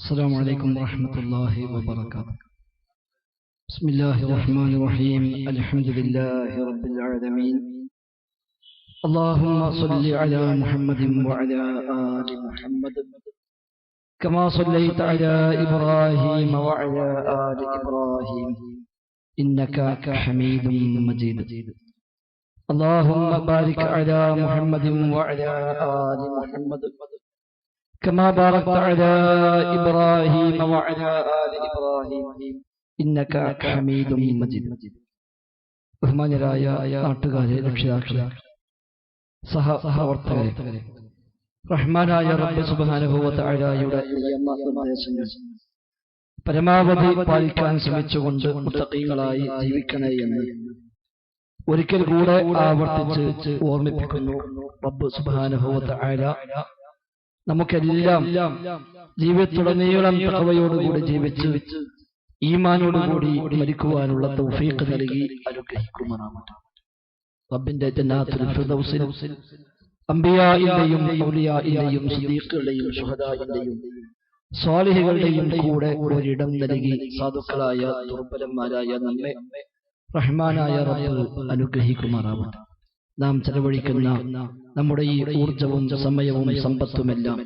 السلام عليكم ورحمة الله وبركاته. بسم الله الرحمن الرحيم. الحمد لله رب العالمين. اللهم صل على محمد وعلى آل محمد كما صليت على إبراهيم وعلى آل إبراهيم إنك حميد مجيد. اللهم بارك على محمد وعلى آل محمد كما باركت على إبراهيم وعلى آل إبراهيم إنك حميد مجيد. ബഹുമാന്യരായ നാട്ടുകാരെ, രക്ഷിതാക്കളെ, സഹപ്രവർത്തകരെ, റഹ്മാനായ റബ്ബ് സുബ്ഹാനഹു വ തആലയുടെ നിയമനിർദ്ദേശങ്ങൾ പരമാവധി പാലിക്കാൻ ശ്രമിച്ചുകൊണ്ട് മുത്തഖീങ്ങളായി ജീവിക്കണേ എന്ന് ഒരിക്കൽ കൂടെ ആവർത്തിച്ച് ഓർമ്മിപ്പിക്കുന്നു. റബ്ബ് സുബ്ഹാനഹു വ തആല നമുക്കെല്ലാം ജീവിതത്തുടനീളം തഖ്വയോടുകൂടി ജീവിച്ച് ഈമാനോടുകൂടി മരിക്കുവാനുള്ള തൗഫീഖ് നൽകി അനുഗ്രഹിക്കുമാറാവട്ടെ. റബ്ബിന്റെ ജന്നാത്തുൽ ഫിർദൗസിൽ അംബിയാഇന്റെയും ഔലിയാഇന്റെയും സിദ്ദീഖുകളുടെയും ശുഹദാഇന്റെയും സ്വാലിഹുകളുടെയും കൂടെ ഒരിടം നൽകി സാധുക്കളായ ദുർബലന്മാരായ നമ്മെ റഹ്മാനായ റബ്ബ് അനുഗ്രഹിക്കുമാറാവട്ടെ. നാം ചെലവഴിക്കുന്ന നമ്മുടെ ഈ ഊർജവും സമയവും സമ്പത്തുമെല്ലാം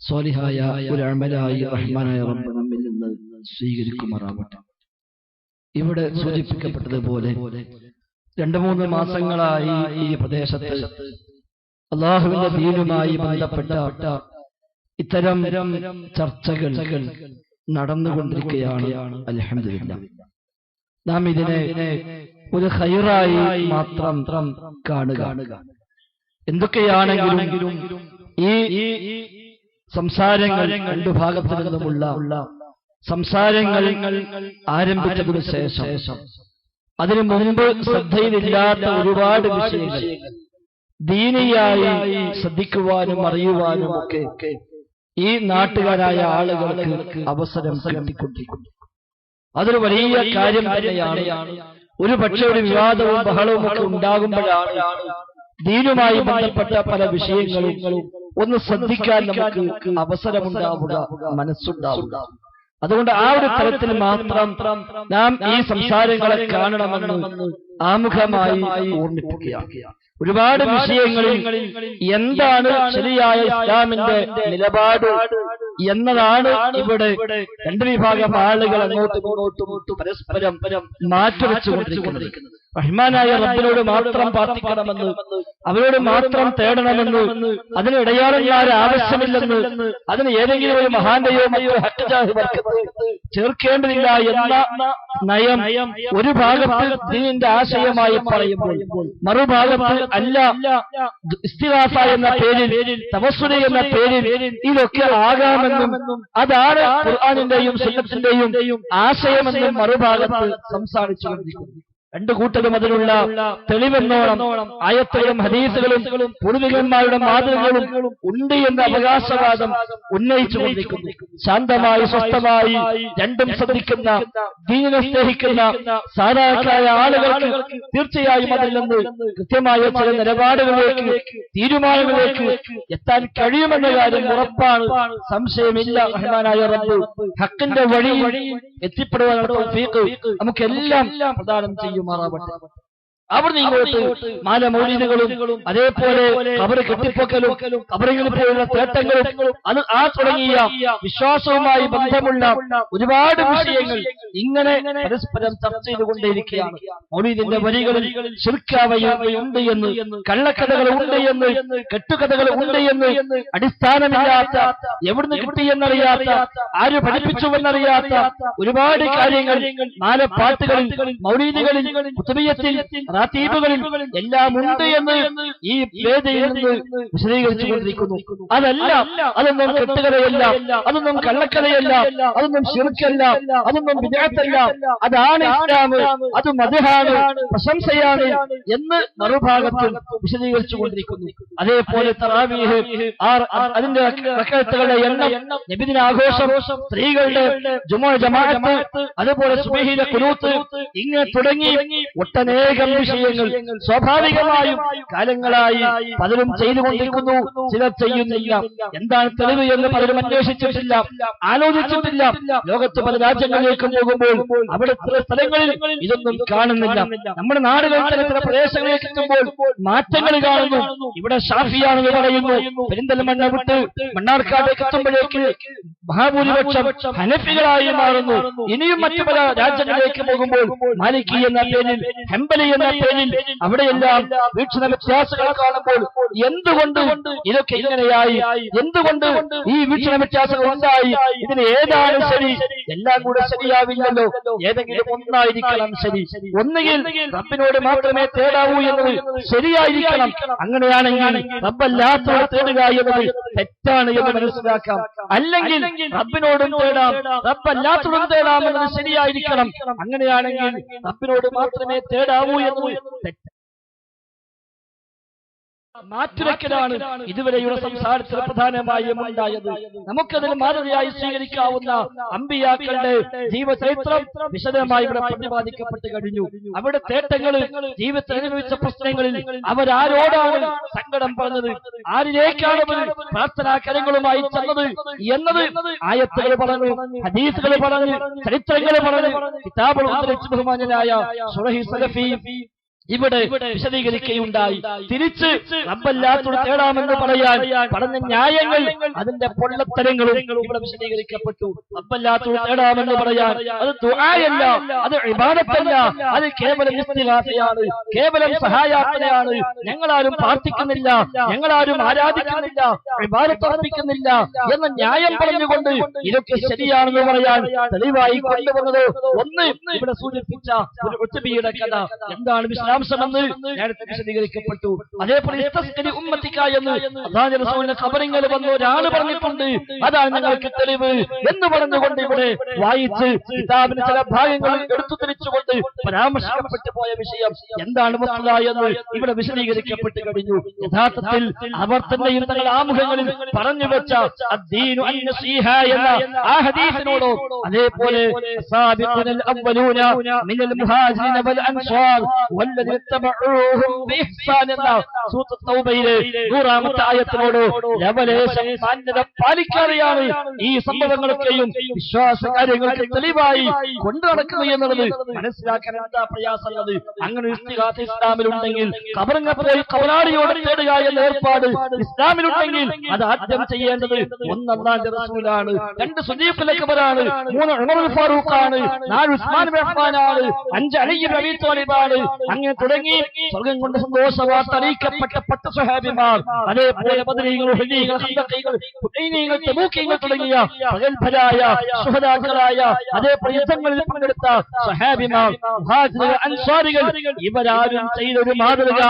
സ്വാലിഹായ ഒരു അമലായി റഹ്മാനായ റബ്ബ് നമ്മിൽ നിന്ന് സ്വീകരിക്കുമാറാവട്ടെ. ഇവിടെ സൂചിപ്പിക്കപ്പെട്ടതുപോലെ 2-3 മാസങ്ങളായി ഈ പ്രദേശത്ത് അല്ലാഹുവിന്റെ ദീനുമായി ബന്ധപ്പെട്ട ഇത്തരം ചർച്ചകൾ നടന്നുകൊണ്ടിരിക്കുകയാണ്. അൽഹംദുലില്ലാഹ്. നാം ഇതിനെ ഒരു ഖൈറായി മാത്രം കാണുക. എന്തൊക്കെയാണെങ്കിലും ഈ സംസാരങ്ങൾ രണ്ടു ഭാഗത്തു നിന്നുമുള്ള സംസാരങ്ങൾ ആരംഭിച്ചതിനു ശേഷം അതിനു മുൻപ് ശ്രദ്ധയിലില്ലാത്ത ഒരുപാട് വിഷയങ്ങൾ ദീനിയായി ശ്രദ്ധിക്കുവാനും അറിയുവാനും ഒക്കെ ഈ നാട്ടുകാരായ ആളുകൾക്ക് അവസരം കിട്ടിക്കൊണ്ടിരിക്കുന്നു. അതൊരു വലിയ കാര്യം തന്നെയാണ്. ഒരു പക്ഷേ ഒരു വിവാദവും ബഹളവും ഒക്കെ ഉണ്ടാകുമ്പോഴാണ് ദീനുമായി ബന്ധപ്പെട്ട പല വിഷയങ്ങളും ഒന്ന് ശ്രദ്ധിക്കാൻ നമുക്ക് അവസരമുണ്ടാവുക, മനസ്സുണ്ടാവുക. അതുകൊണ്ട് ആ ഒരു തരത്തിൽ മാത്രം നാം ഈ സംസാരങ്ങളെ കാണണമെന്ന് ആമുഖമായി ഓർമ്മിപ്പിക്കുകയാണ്. ഒരുപാട് വിഷയങ്ങളിൽ എന്താണ് ശരിയായ ഇസ്ലാമിന്റെ നിലപാട് എന്നതാണ് ഇവിടെ രണ്ട് വിഭാഗം ആളുകൾ അങ്ങോട്ടും ഇങ്ങോട്ടും പരസ്പരം മാറ്റിവെച്ചുകൊണ്ടിരിക്കുന്നത്. റഹ്മാനായ റബ്ബിനോട് മാത്രം പ്രാർത്ഥിക്കണമെന്ന്, അവരോട് മാത്രം തേടണമെന്ന്, അതിന് ഇടയാളന്മാരെ ആവശ്യമില്ലെന്ന്, അതിന് ഏതെങ്കിലും ഒരു മഹാന്റെയോ മറ്റോ ഹജ്ജാഹ് ചേർക്കേണ്ടതില്ല എന്ന നയം ഒരു ഭാഗത്ത് ദീനിന്റെ ആശയമായി പറയുമ്പോൾ, മറുഭാഗത്ത് അല്ല ഇസ്തിഗാസ എന്ന പേരിൽ, തവസ്സുൽ എന്ന പേരിൽ ഇതൊക്കെ ആകാമെന്നും അതാണ് ഖുർആനിന്റെയും സുന്നത്തിന്റെയും ആശയമെന്നും മറുഭാഗത്ത് സംസാരിച്ചുകൊണ്ടിരിക്കുന്നു. രണ്ടു കൂട്ടരും അതിനുള്ള തെളിവെന്നോണം ആയത്തുകളും ഹദീസുകളും പൂർവികന്മാരുടെ മാതൃകകളും ഉണ്ട് എന്ന അവകാശവാദം ഉന്നയിച്ചുകൊണ്ടിരിക്കുന്നു. ശാന്തമായി സ്വസ്ഥമായി രണ്ടും ശ്രദ്ധിക്കുന്ന, ദീനിനെ സ്നേഹിക്കുന്ന സാധാരണക്കാരായ ആളുകൾക്ക് തീർച്ചയായും അതിൽ നിന്ന് കൃത്യമായ ചില നിലപാടുകളിലേക്ക്, തീരുമാനങ്ങളിലേക്ക് എത്താൻ കഴിയുമെന്ന കാര്യം ഉറപ്പാണ്, സംശയമില്ല. റഹ്മാനായ റബ്ബ് ഹക്കിന്റെ വഴി എത്തിപ്പെടുവാനുള്ള തൗഫീഖ് നമുക്കെല്ലാം പ്രദാനം ചെയ്യും. അവിടുന്ന് ഇങ്ങോട്ട് മാല മൗലിദുകളും അതേപോലെ ഖബർ കെട്ടിപ്പൊക്കലും ഖബറുകളിൽ പോലുള്ള തേട്ടങ്ങളും അത് തുടങ്ങിയ വിശ്വാസവുമായി ബന്ധമുള്ള ഒരുപാട് വിഷയങ്ങൾ ഇങ്ങനെ പരസ്പരം ചർച്ച ചെയ്തുകൊണ്ടേയിരിക്കുകയാണ്. മൗലിദിന്റെ വരികളിൽ ശിർക്കാവയുണ്ട് എന്ന്, കള്ളക്കഥകൾ ഉണ്ട് എന്ന്, കെട്ടുകഥകൾ ഉണ്ട് എന്ന്, അടിസ്ഥാനമില്ലാത്ത, എവിടുന്ന് കിട്ടിയെന്നറിയാത്ത, ആര് പഠിപ്പിച്ചുവെന്നറിയാത്ത ഒരുപാട് കാര്യങ്ങൾ മാലപ്പാട്ടുകളിൽ, മൗലിദുകളിൽ, കുതുബിയത്തിൽ, റാത്തീബുകളിൽ എല്ലാം ഉണ്ട് എന്ന് ഈ വേദിയിൽ നിന്ന് വിശദീകരിച്ചുകൊണ്ടിരിക്കുന്നു. അതല്ല, അതൊന്നും കെട്ടുകഥയല്ല, അതൊന്നും കള്ളക്കഥയല്ല, അതൊന്നും ശിർക്കല്ല, അതൊന്നും ബിദ്അത്തല്ല, അതാണ് ഇസ്ലാം, അത് മദ്ഹാണ്, പ്രശംസയാണ് എന്ന് മറുഭാഗത്ത് വിശദീകരിച്ചുകൊണ്ടിരിക്കുന്നു. അതേപോലെ തറാവീഹ്, അതിന്റെ റക്അത്തുകളുടെ എണ്ണം, നബിദിന ആഘോഷം, സ്ത്രീകളുടെ ജുമുഅ ജമാഅത്ത്, അതുപോലെ സുബ്ഹിയിലെ ഖുനൂത്ത്, ഇങ്ങനെ തുടങ്ങി ഒട്ടനേകം വിഷയങ്ങൾ സ്വാഭാവികമായും കാലങ്ങളായി പലരും ചെയ്തുകൊണ്ടിരിക്കുന്നു, ചിലർ ചെയ്യുന്നില്ല. എന്താണ് തെളിവ് എന്ന് പലരും അന്വേഷിച്ചിട്ടില്ല, ആലോചിച്ചിട്ടില്ല. ലോകത്ത് പല രാജ്യങ്ങളിലേക്കും പോകുമ്പോൾ അവിടെ ചില സ്ഥലങ്ങളിൽ ഇതൊന്നും കാണുന്നില്ല. നമ്മുടെ നാടുകളിൽ ചില പ്രദേശങ്ങളിലേക്ക് എത്തുമ്പോൾ മാറ്റങ്ങൾ കാണുന്നു. ഇവിടെ ഷാഫിയാണെന്ന് പറയുന്നു, പെരിന്തൽമണ്ണ വിട്ട് മണ്ണാർക്കാടേക്ക് എത്തുമ്പോഴേക്ക് മഹാഭൂരിപക്ഷം ഹനഫികളായി മാറുന്നു. ഇനിയും മറ്റു പല രാജ്യങ്ങളിലേക്ക് പോകുമ്പോൾ മാലിക്കി എന്ന പേരിൽ, ഹംബലി എന്ന പേരിൽ അവിടെയെല്ലാം വീക്ഷണ വ്യത്യാസങ്ങൾ കാണുമ്പോൾ എന്തുകൊണ്ട് ഇതൊക്കെ ഇങ്ങനെയായി, എന്തുകൊണ്ട് ഈ വീക്ഷണ വ്യത്യാസങ്ങൾ ഉണ്ടായി, ഇതിന് ഏതാണ് ശരി? എല്ലാം കൂടെ ശരിയാവില്ലല്ലോ, ഏതെങ്കിലും ഒന്നായിരിക്കണം ശരി. ഒന്നുകിൽ റബ്ബിനോട് മാത്രമേ തേടാവൂ എന്നത് ശരിയായിരിക്കണം. അങ്ങനെയാണെങ്കിൽ റബ്ബല്ലാത്തവരെ തേടുക എന്നത് തെറ്റാണ് എന്ന് മനസ്സിലാക്കാം. അല്ലെങ്കിൽ റബ്ബിനോടും തേടാം, റബ്ബല്ലാത്തവരും തേടാം എന്നത് ശരിയായിരിക്കണം. അങ്ങനെയാണെങ്കിൽ റബ്ബിനോട് മാത്രമേ തേടാവൂ എന്നത് തെറ്റ്. മാറ്റുവെക്കലാണ് ഇതുവരെയുള്ള സംസാരത്തിൽ പ്രധാനമായും ഉണ്ടായത്. നമുക്കതിന് മാതൃകയായി സ്വീകരിക്കാവുന്ന അമ്പിയാക്കളുടെ ജീവചരിത്രം വിശദമായി ഇവിടെ പ്രതിപാദിക്കപ്പെട്ട് കഴിഞ്ഞു. അവിടെ തേട്ടങ്ങൾ, ജീവിതത്തിൽ അനുഭവിച്ച പ്രശ്നങ്ങളിൽ അവരാരോടാണ് സങ്കടം പറഞ്ഞത്, ആരിലേക്കാണ് അവർ പ്രാർത്ഥനാ കരങ്ങളുമായി ചെന്നത് എന്നത് ആയത്തുകൾ പറഞ്ഞു, ഹദീസുകൾ പറഞ്ഞു, ചരിത്രങ്ങൾ പറഞ്ഞു, കിതാബുകൾ ഉദ്ധരിച്ച് ബഹുമാന്യനായ ശുറൈഹി സലഫി ഇവിടെ വിശദീകരിക്കുകയുണ്ടായി. തിരിച്ച് റബ്ബല്ലാത്തവർ തേടാമെന്ന് പറയാൻ പറഞ്ഞ ന്യായങ്ങൾ, അതിന്റെ പൊള്ളത്തരങ്ങളും ഇവിടെ വിശദീകരിക്കപ്പെട്ടു. റബ്ബല്ലാത്തവർ തേടാമെന്ന് പറയാൻ അത് ദുആയല്ല, അത് ഇബാദത്തല്ല, അത് കേവലം ഇസ്തിഗാസയാണ്, കേവലം സഹായാർത്ഥനയാണ്. ഞങ്ങളാരും പ്രാർത്ഥിക്കുന്നില്ല, ഞങ്ങളാരും ആരാധിക്കുന്നില്ല, ഇബാദത്ത് അർപ്പിക്കുന്നില്ല എന്ന ന്യായം പറഞ്ഞുകൊണ്ട് ഇതൊക്കെ ശരിയാണെന്ന് പറയാൻ തെളിവായി കൊണ്ടുവന്നത് ഒന്ന് ഇവിടെ സൂചിപ്പിച്ച ഒരു ഉത്ബിയുടെ കഥ. എന്താണ് വിശദാംശമെന്ന് നേരത്തെ വിശദീകരിക്കപ്പെട്ടു. അതേപോലെ ഉമ്മത്തിക്ക എന്ന് അല്ലാഹുവിന്റെ റസൂലിന്റെ ഖബറിൽ വന്ന ഒരാൾ പറഞ്ഞിട്ടുണ്ട്, അതാണ് ഞങ്ങൾക്ക് തെളിവ് എന്ന് പറഞ്ഞുകൊണ്ട് ഇവിടെ വായിച്ച് കിതാബിന് ചില ഭാഗങ്ങൾ എടുത്തു തിരിച്ചുകൊണ്ട് പരാമർശിക്കപ്പെട്ടു പോയ വിഷയം എന്താണ് വസ്തുത എന്ന് ഇവിടെ വിശദീകരിക്കപ്പെട്ട് കഴിഞ്ഞു. യഥാർത്ഥത്തിൽ അവർ തന്നെയും തങ്ങളുടെ ആമുഖങ്ങളിൽ പറഞ്ഞു വെച്ച അദ്ദീനു അൻ-നസീഹ എന്ന ആ ഹദീസിനോടോ അതേപോലെ സാബിഖുൽ അവ്വലൂന മിനൽ മുഹാജിരീന വൽ അൻസാർ വല്ലദീന തബഊഹും ബിഇഹ്സാൻ എന്ന സൂറത്ത് തൗബയിലെ 100ാമത്തെ ആയത്തിനോട് ലവലേശം മാന്യത പാലിക്കാതെയാണ് ഈ സംഭവങ്ങളൊക്കെയും വിശ്വാസ കാര്യങ്ങൾക്ക് തെളിവായി കൊണ്ടു നടക്കുന്നത് എന്നുള്ളത് മനസ്സിലാക്കാൻ എന്താ പ്രയാസമുള്ളത്? അങ്ങനെ ഇസ്തിഗാസ ഇസ്ലാമിലുണ്ടെങ്കിൽ ഖബറിനെ പോയി ഖബറാളിയോട് തേടുക എന്ന ഏർപ്പാട് ഇസ്ലാമിലുണ്ടെങ്കിൽ അത് ആദ്യം ചെയ്യേണ്ടത് ഒന്ന് അല്ലാഹുവിന്റെ റസൂലാണ്, 2 സുദീഖുൽ അക്ബറാണ്, 3 ഉമറുൽ ഫാറൂഖാണ്, 4 ഉസ്മാൻ ഇബ്നു അഫ്ഫാനാണ്, 5 അലി ഇബ്നു അബീ ത്വാലിബാണ്. അങ്ങനെ തുടങ്ങി സ്വർഗ്ഗം കൊണ്ട് സന്തോഷവാർത്ത അറിയിക്കപ്പെട്ട 10 സ്വഹാബിമാർ, അതേപോലെ ബദരീകൾ, ഉഹദീകൾ, ഖന്ദഖീകൾ, ഹുനൈനീകൾ, തബൂക്കീകൾ തുടങ്ങിയ പ്രഗൽഭരായ ശുഹദാക്കളായ അതേപോലെ യുദ്ധങ്ങളിൽ പങ്കെടുത്ത സ്വഹാബിമാർ, മുഹാജിറുകൾ, അൻസാരികൾ, ഇവരാരും ചെയ്തൊരു മാതൃക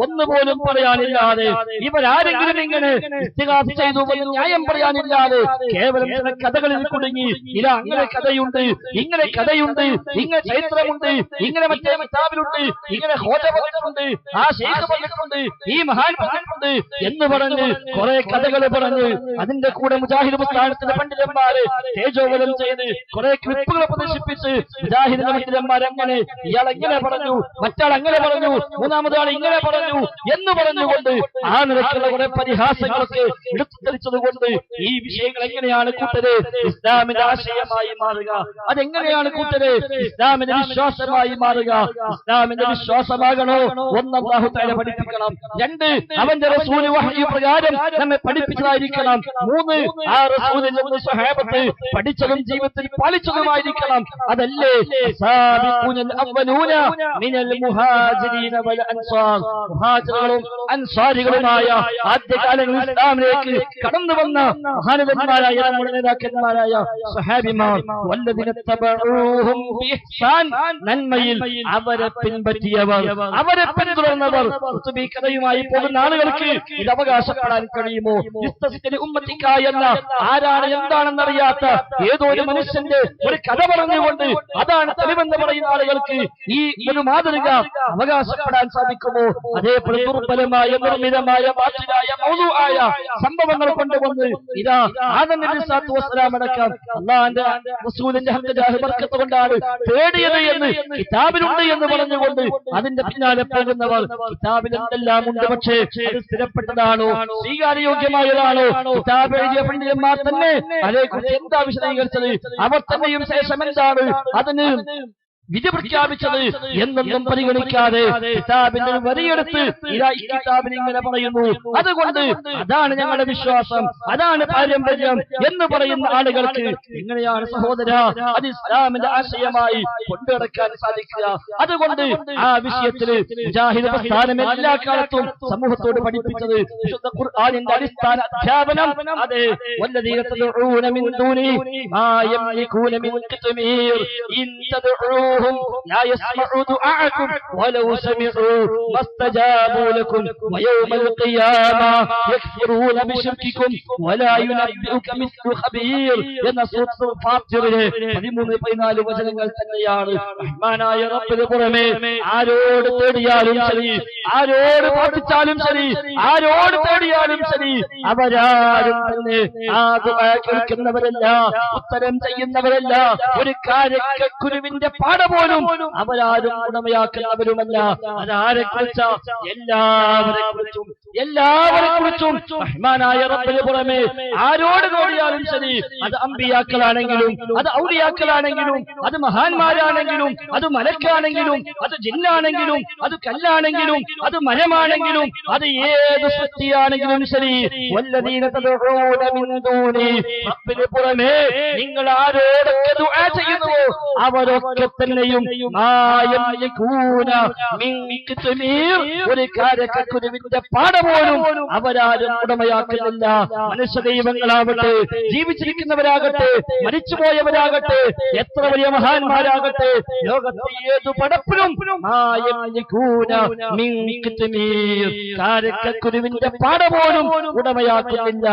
ഒന്നുപോലും പറയാനില്ലാതെ, ഇവരാരെങ്കിലും ഇങ്ങനെ ഇസ്തിഗാസ ചെയ്തു എന്ന് ന്യായം പറയാനില്ലാതെ കേവലം ചില കഥകളിൽ കുടുങ്ങി, ഇല്ല അങ്ങനെ കഥയുണ്ട്, ഇങ്ങനെ കഥയുണ്ട്, ഇങ്ങനെ ചരിത്രമുണ്ട്, ഇങ്ങനെ മറ്റേ കിതാബിലുണ്ട്, ഇങ്ങനെ ഹോജ പറഞ്ഞിട്ടുണ്ട്, ആ ശൈഖ് പറഞ്ഞിട്ടുണ്ട്, ഈ മഹാൻ പറഞ്ഞിട്ടുണ്ട് എന്ന് പറഞ്ഞ് കുറെ കഥകൾ പറഞ്ഞ് അതിന്റെ കൂടെ മുജാഹിദ് പ്രസ്ഥാനത്തിന്റെ പണ്ഡിതന്മാരെ തേജോവലം ചെയ്ത് കുറെ ക്ലിപ്പുകൾ പ്രദർശിപ്പിച്ച് മുജാഹിദിന്റെ പണ്ഡിതന്മാർ അങ്ങനെ ഇയാൾ എങ്ങനെ പറഞ്ഞു, മറ്റാൾ അങ്ങനെ പറഞ്ഞു, മൂന്നാമതാൾ ഇങ്ങനെ പറഞ്ഞു എന്ന് പറഞ്ഞുകൊണ്ട് ആ നിലക്കുള്ള കുറെ പരിഹാസങ്ങളൊക്കെ എടുത്തുത്തരിച്ചത് കൊണ്ട് ഈ വിഷയങ്ങൾ എങ്ങനെയാണ് കൂട്ടര് ഇസ്ലാമിന്റെ ആശയമായി മാറുക? അതെങ്ങനെയാണ് കൂട്ടര് ഇസ്ലാമിന്റെ വിശ്വാസമായി മാറുക? ഇസ്ലാമിന്റെ വിശ്വാസമാകണോ? ഒന്ന് അല്ലാഹു തആല പഠിപ്പിക്കണം, 2 അവന്റെ റസൂൽ വഹ്യ് പ്രകാരം നമ്മെ പഠിപ്പിച്ചതായിരിക്കണം, 3 ആ റസൂലിൽ നിന്ന് സ്വഹാബത്ത് പഠിച്ചതും ജീവിതത്തിൽ പാലിച്ചതുമായിരിക്കണം. അതല്ലേ സാബിഖുൽ അവ്വലൂന മിനൽ മുഹാജിരീന വൽ അൻസാർ, മുഹാജിറുകളും അൻസാരികളുമായ ആദ്യകാലങ്ങളിൽ ഇസ്ലാമിലേക്ക് കടന്നു വന്ന മഹാനന്മാരായ നമ്മുടെ നേതാക്കന്മാരായ സ്വഹാബിമാർ, വല്ലദീന തബഊഹും ബിഇഹ്സാൻ, നന്മയിൽ അവരെ പിൻപറ്റിയവർ, നടത്തിയവർ, അവരെ പിന്തുടർന്നവർ, കഥയുമായി പോകുന്ന ആളുകൾക്ക് ഇത് അവകാശപ്പെടാൻ കഴിയുമോ? ഉമ്മത്തിക്ക എന്ന ആരാണ് എന്താണെന്നറിയാത്ത ഏതോ ഒരു മനുഷ്യന്റെ ഒരു കഥ പറഞ്ഞുകൊണ്ട് അതാണ് തെളിവെന്ന് പറയുന്ന ആളുകൾക്ക് ഈ ഒരു മാതൃക അവകാശപ്പെടാൻ സാധിക്കുമോ? അതേപോലെ ദുർബലമായ നിർമ്മിതമായ ബാത്തിലായ മൗദൂആയ സംഭവങ്ങൾ കൊണ്ടുവന്ന് ഇതാ ആദം നബി സ്വല്ലല്ലാഹു അലൈഹി വസല്ലം അടക്കം അല്ലാഹുവിന്റെ റസൂലിന്റെ ഹഖ് ബർക്കത്ത് കൊണ്ടാണ് തേടിയത് എന്ന് കിതാബിലുണ്ട് എന്ന് പറഞ്ഞുകൊണ്ട് അതിന്റെ പിന്നാലെ പോകുന്നവർ, കിതാബിൽ എന്തെല്ലാം ഉണ്ട്, പക്ഷേ അത് സ്ഥിരപ്പെട്ടതാണോ, സ്വീകാര്യോഗ്യമായതാണോ? കിതാബ് എഴുതിയ പണ്ഡിതന്മാർ തന്നെ അതേക്കുറിച്ച് എന്താ വിശദീകരിച്ചത്, അവർ തന്നെയും ശേഷം എന്താണ് അതിന് വിധി പ്രഖ്യാപിച്ചത് എന്നൊന്നും പരിഗണിക്കാതെ കിതാബിന്റെ വരിയെടുത്ത് ഇതാ ഈ കിതാബിൽ ഇങ്ങനെ പറയുന്നു, അതുകൊണ്ട് അതാണ് ഞങ്ങളുടെ വിശ്വാസം, അതാണ് പാരമ്പര്യം എന്ന് പറയുന്ന ആളുകൾക്ക് എങ്ങനെയാണ് സഹോദര അത് ഇസ്ലാമിന്റെ ആശയമായി കൊണ്ടുനടക്കാൻ സാധിക്കുക? അതുകൊണ്ട് ആ വിഷയത്തിൽ മുജാഹിദ് പ്രസ്ഥാനം എല്ലാ കാലത്തും സമൂഹത്തോട് പഠിപ്പിച്ചത് വിശുദ്ധ ഖുർആനിന്റെ അടിസ്ഥാന അധ്യാപനം, അതെ, വല്ലദീന തദഊന മിൻ ദൂനി മാ യംലികൂന മിൻ ഖിത്മീർ ഇൻ തദഊ لا يسمعوا دعاءكم ولو سمعوا ما استجابوا لكم ويوم القيامة يكفرون بشرككم ولا ينبئك مثل خبير എന്ന സൂറത്തുൽ ഫാത്തിറിലെ 13-14 വചനങ്ങൾ തന്നെയാണ്. റഹ്മാനായ റബ്ബിന് പുറമെ ആരോട് തേടിയാലും ശരി, ആരോട് പ്രാർത്ഥിച്ചാലും ശരി, ആരോട് തേടിയാലും ശരി, അവരാരും തന്നെ ആ ദുആ കേൾക്കുന്നവരല്ല, ഉത്തരം ചെയ്യുന്നവരല്ല, ഒരു കാരക്കുരുവിന്റെ പാട പോലും അവരാരും ഉടമയാക്കുന്നവരുമല്ല. അതാരെ കുറിച്ച എല്ലാവരെ കുറിച്ചും റഹ്മാനായ റബ്ബിന് പുറമെ ആരോട് തോടിയാലും ശരി, അത് അമ്പിയാക്കളാണെങ്കിലും, അത് ഔലിയാക്കളാണെങ്കിലും, അത് മഹാന്മാരാണെങ്കിലും, അത് മലക്കാണെങ്കിലും, അത് ജിന്നാണെങ്കിലും, അത് കല്ലാണെങ്കിലും, അത് മരമാണെങ്കിലും, അത് ഏത് സൃഷ്ടിയാണെങ്കിലും ശരി, വല്ലദീന തദഊന മിൻ ദൂനി, റബ്ബിന് പുറമെ നിങ്ങൾ ആരോടൊക്കെ ദുആ ചെയ്യുന്നുവോ അവരൊക്കെ തന്നെയും ഒരു കാരക്കുരുവിന്റെ പാട പോലും അവരാരും ഉടമയാക്കുന്നില്ല. മനുഷ്യ ദൈവങ്ങളാവട്ടെ, ജീവിച്ചിരിക്കുന്നവരാകട്ടെ, മരിച്ചുപോയവരാകട്ടെ, എത്ര വലിയ മഹാന്മാരാകട്ടെ, ലോകത്തെ ഏതു പടപ്പിലും കാരക്കുരുവിന്റെ പാട പോലും ഉടമയാക്കുന്നില്ല.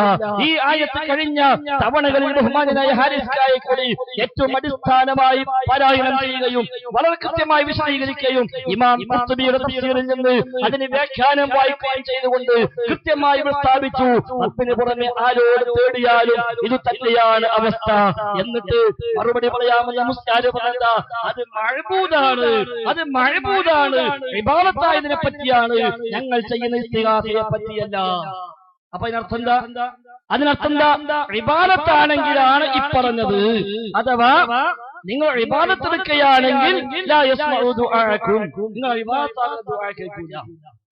ഈ ആയത്ത് കഴിഞ്ഞ തവണകളിൽ ബഹുമാനായ ഹാരിസ് കായക്കൊടി ഏറ്റവും അടിസ്ഥാനമായി പാരായണം ചെയ്യുകയും വളരെ കൃത്യമായി വിശദീകരിക്കുകയും ഇമാം ഖുർത്തുബിയുടെ തഫ്സീറിൽ നിന്ന് അതിന് വ്യാഖ്യാനം വായിക്കുകയും ചെയ്തുകൊണ്ട് കൃത്യമായി പ്രസ്താവിച്ചു, റബ്ബിന് പുറമെ ആരോട് തേടിയാലും ഇത് തന്നെയാണ് അവസ്ഥ. എന്നിട്ട് മറുപടി പറയാമെന്ന മുസ്താര് പറഞ്ഞ അത് മഅ്ബൂദാണ്, അത് മഅ്ബൂദാണ്, ഇബാദത്തായതിനെ പറ്റിയാണ്, ഞങ്ങൾ ചെയ്യുന്ന ഇസ്തിഗാസയെ പറ്റിയല്ല. അപ്പൊ അതിനർത്ഥം എന്താ? ഇബാദത്താണെങ്കിലാണ് ഈ പറഞ്ഞത്. അഥവാ നിങ്ങൾ ഇബാദത്ത് എടുക്കുകയാണെങ്കിൽ ലാ യസ്മഉ ദുആഅക്കും, നിങ്ങൾ ഇബാദത്താകുന്ന ദുആ കേൾക്കില്ല.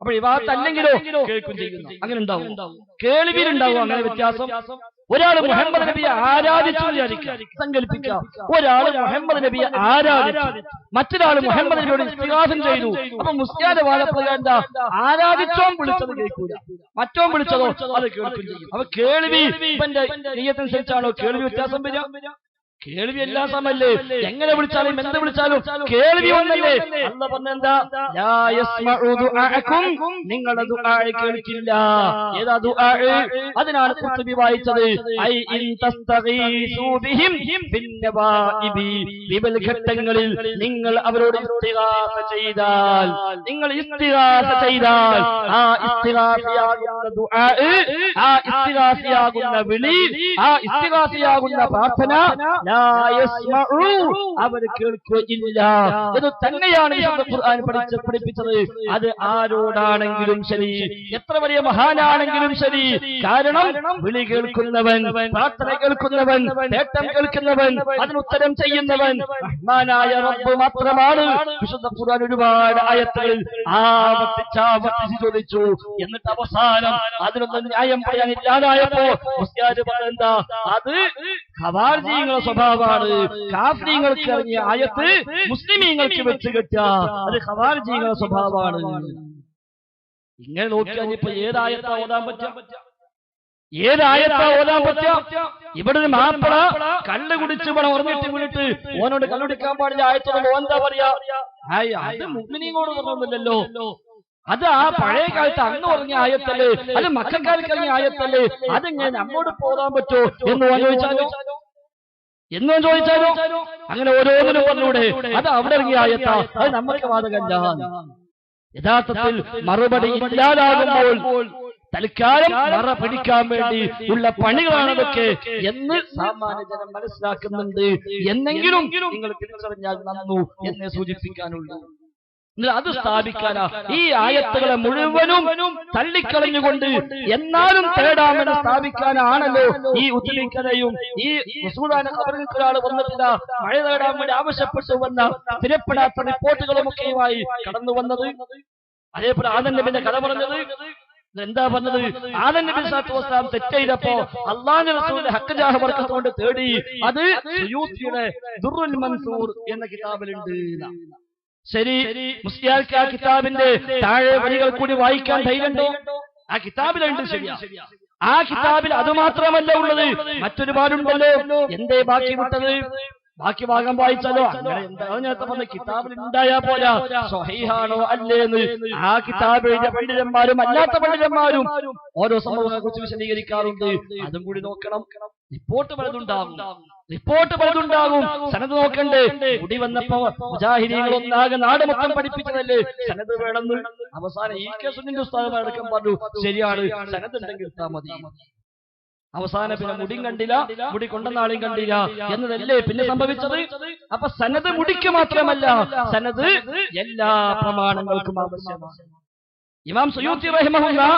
അപ്പോൾ ഇബാദത്ത് അല്ലെങ്കിലോ കേൾക്കും ചെയ്യുന്നു. അങ്ങനെ ഉണ്ടാവും, കേൾവിയിലുണ്ടാവും അങ്ങനെ വ്യത്യാസം. ഒരാൾ മുഹമ്മദ് നബിയെ ആരാധിച്ചു വിചാരിക്കുക, സങ്കല്പിക്കാം. ഒരാൾ മുഹമ്മദ് നബിയെ ആരാധിച്ചു, മറ്റൊരാൾ മുഹമ്മദ് നബിയോട് ഇസ്തിഗാസ ചെയ്തു. അപ്പൊ മുസ്ലിയാന്റെ വാദപ്രകാരം ആരാധിച്ചോൻ വിളിച്ചത് കേൾക്കൂല, മറ്റോൻ വിളിച്ചതോ അത് കേൾക്കും ചെയ്യും. അപ്പൊ കേൾവി ഇവന്റെ നെയ്യത്തനുസരിച്ചാണോ കേൾവി വ്യത്യാസം വരിക? കേൾവി എല്ലാ സമയല്ലേ, എങ്ങനെ വിളിച്ചാലും എന്ത് വിളിച്ചാലും കേൾവി ഒന്നല്ലേ. അല്ലാഹു പറഞ്ഞെന്താ? ലാ യസ്മഉ ദുആഅക്കും, നിങ്ങളുടെ ദുആ കേൾക്കില്ല. ഏതാ ദുആ? അതിനാണ് ഖുർതുബി വായിച്ചത്, ഐ ഇൻ തസ്തഗീസു ബിഹിം ബിന്നവാഇബി, വിബൽ ഘട്ടങ്ങളിൽ നിങ്ങൾ അവരോട് ഇസ്തിഗാസ ചെയ്താൽ, നിങ്ങൾ ഇസ്തിഗാസ ചെയ്താൽ, ആ ഇസ്തിഗാസയാകുന്ന ദുആ, ആ ഇസ്തിഗാസയാകുന്ന വിളി, ആ ഇസ്തിഗാസയാകുന്ന പ്രാർത്ഥന അവർ കേൾക്കുകയില്ല. ഇത് തന്നെയാണ് വിശുദ്ധ ഖുർആൻ പഠിപ്പിച്ചത്. അത് ആരോടാണെങ്കിലും ശരി, എത്ര വലിയ മഹാനാണെങ്കിലും ശരി. കാരണം വിളി കേൾക്കുന്നവൻ, പ്രാർത്ഥന കേൾക്കുന്നവൻ, നേട്ടം കേൾക്കുന്നവൻ, അതിനുത്തരം ചെയ്യുന്നവൻ റഹ്മാനായ റബ്ബ് മാത്രമാണ്. വിശുദ്ധ ഖുർആൻ ഒരുപാട് ആയത്തുകളിൽ ആവർത്തിച്ച് ചോദിച്ചു. എന്നിട്ട് അവസാനം അതിനൊന്നും ന്യായം പറയാനില്ലാതായപ്പോ മുസ്ലിയാര് പറഞ്ഞെന്താ? അത് ഖവാരിജികളുടെ സ്വഭാവമാണ്. കാഫിറുകൾക്ക് ഇറങ്ങിയ ആയത്ത് മുസ്ലിമീങ്ങൾക്ക് വെച്ച് കെട്ടുക, അത് ഖവാരിജികളുടെ സ്വഭാവമാണ്. ഇങ്ങനെ നോക്കിയാൽ ഇപ്പൊ ഏതായത്താ ഓതാൻ പറ്റുക? ഏതായത്താ ഓതാൻ പറ്റുക? ഇവിടെ ഒരു മാപ്പിള കള്ള് കുടിച്ച് ഇവിടെ ഉറങ്ങിട്ട് വീണിട്ട് ഓനോട് കള്ളുടിക്കാൻ പാടില്ല ആയത്തോട് എന്താ പറയാ? അത് മുഅ്മിനീങ്ങളോട് പറഞ്ഞില്ലല്ലോ, അത് ആ പഴയ കാലത്ത് അന്ന് പറഞ്ഞ ആയത്തല്ലേ, അത് മക്കൾക്കാർക്ക് ഇറങ്ങിയ ആയത്തല്ലേ, അതെങ്ങനെ നമ്മോട് പോകാൻ പറ്റുമോ എന്ന് ചോദിച്ചാലോ അങ്ങനെ ഓരോന്നിനും പറഞ്ഞൂടെ അത് അവിടെ ഇറങ്ങിയ ആയത്താ, അത് നമുക്ക് ബാധകമല്ല. യഥാർത്ഥത്തിൽ മറുപടി ഇല്ലാതാകുമ്പോൾ തൽക്കാലം മറ പിടിക്കാൻ വേണ്ടി ഉള്ള പണികളാണതൊക്കെ എന്ന് സാമാന്യ ജനം മനസ്സിലാക്കുന്നുണ്ട്. എന്നെങ്കിലും നിങ്ങൾ തിരിച്ചറിഞ്ഞാൽ നന്നു എന്നെ സൂചിപ്പിക്കാനുള്ളൂ. അത് സ്ഥാപിക്കാനാ ഈ ആയത്തുകളെ മുഴുവനും തള്ളിക്കളഞ്ഞുകൊണ്ട് എന്നാലും തേടാമെന്ന് സ്ഥാപിക്കാനാണല്ലോ ഈ ഉത്തരീക്കഥയും ഈ ഒരാൾ വന്നിട്ടില്ല മഴ തേടാൻ വേണ്ടി ആവശ്യപ്പെട്ടു വന്ന സ്ഥിരപ്പെടാത്ത റിപ്പോർട്ടുകളുമൊക്കെയുമായി കടന്നു വന്നത്. അതേപോലെ ആദം നബിയുടെ കഥ പറഞ്ഞത് എന്താ പറഞ്ഞത്? ആദം നബി സ്വല്ലല്ലാഹു അലൈഹി വസല്ലം തെറ്റ് ചെയ്തപ്പോ അല്ലാഹുവിന്റെ റസൂലിന്റെ ഹഖ് ജാഹ ബർക്കത്ത് കൊണ്ട് തേടി. അത് സുയൂത്തിയുടെ ദുർറുൽ മൻസൂർ എന്ന കിതാബിലുണ്ട്. ശരി, മുസ്ലിയാർക്ക് ആ കിതാബിന്റെ താഴെ വരികൾ കൂടി വായിക്കാൻ ധൈര്യമുണ്ടോ? ആ കിതാബിലുണ്ട്. ശരിയാ, ആ കിതാബിൽ അത് മാത്രമല്ല ഉള്ളത്, മറ്റൊരുപാടുണ്ടല്ലോ. എന്തേ ബാക്കി വിട്ടത്? ബാക്കി ഭാഗം വായിച്ചാലോ? അങ്ങനെ എന്താ നേരത്തെ പറഞ്ഞ കിതാബിൽ ഉണ്ടായാ പോരാ, സ്വഹീഹാണോ അല്ലേന്ന് ആ കിതാബിലെ പണ്ഡിതന്മാരും അല്ലാത്ത പണ്ഡിതന്മാരും ഓരോ സംഭവങ്ങളെ കുറിച്ച് വിശദീകരിക്കാറുണ്ട്. അതും കൂടി നോക്കണം. റിപ്പോർട്ട് പലതുണ്ടാകും. സനത് നോക്കണ്ടേ? മുടി വന്നപ്പോ മുജാഹിദീങ്ങളൊന്നാകെ നാട് മൊത്തം പഠിപ്പിച്ചതല്ലേ സനത് വേണമെന്ന്. അവസാനം ഈ കേസുന്നിന്റെ ഉസ്താദുമാരടക്കം പറഞ്ഞു ശരിയാണ്, സനത് ഉണ്ടെങ്കിൽ ഇട്ടാ മതി. അവസാനം പിന്നെ മുടിയും കണ്ടില്ല, മുടി കൊണ്ടെന്നാളെയും കണ്ടില്ല എന്നതല്ലേ പിന്നെ സംഭവിച്ചത്. അപ്പൊ സനത് മുടിക്ക് മാത്രമല്ല, സനത് എല്ലാ പ്രമാണങ്ങൾക്കും ആവശ്യമാണ്. ഇമാം സുയൂത്തി റഹിമഹുല്ലാഹ്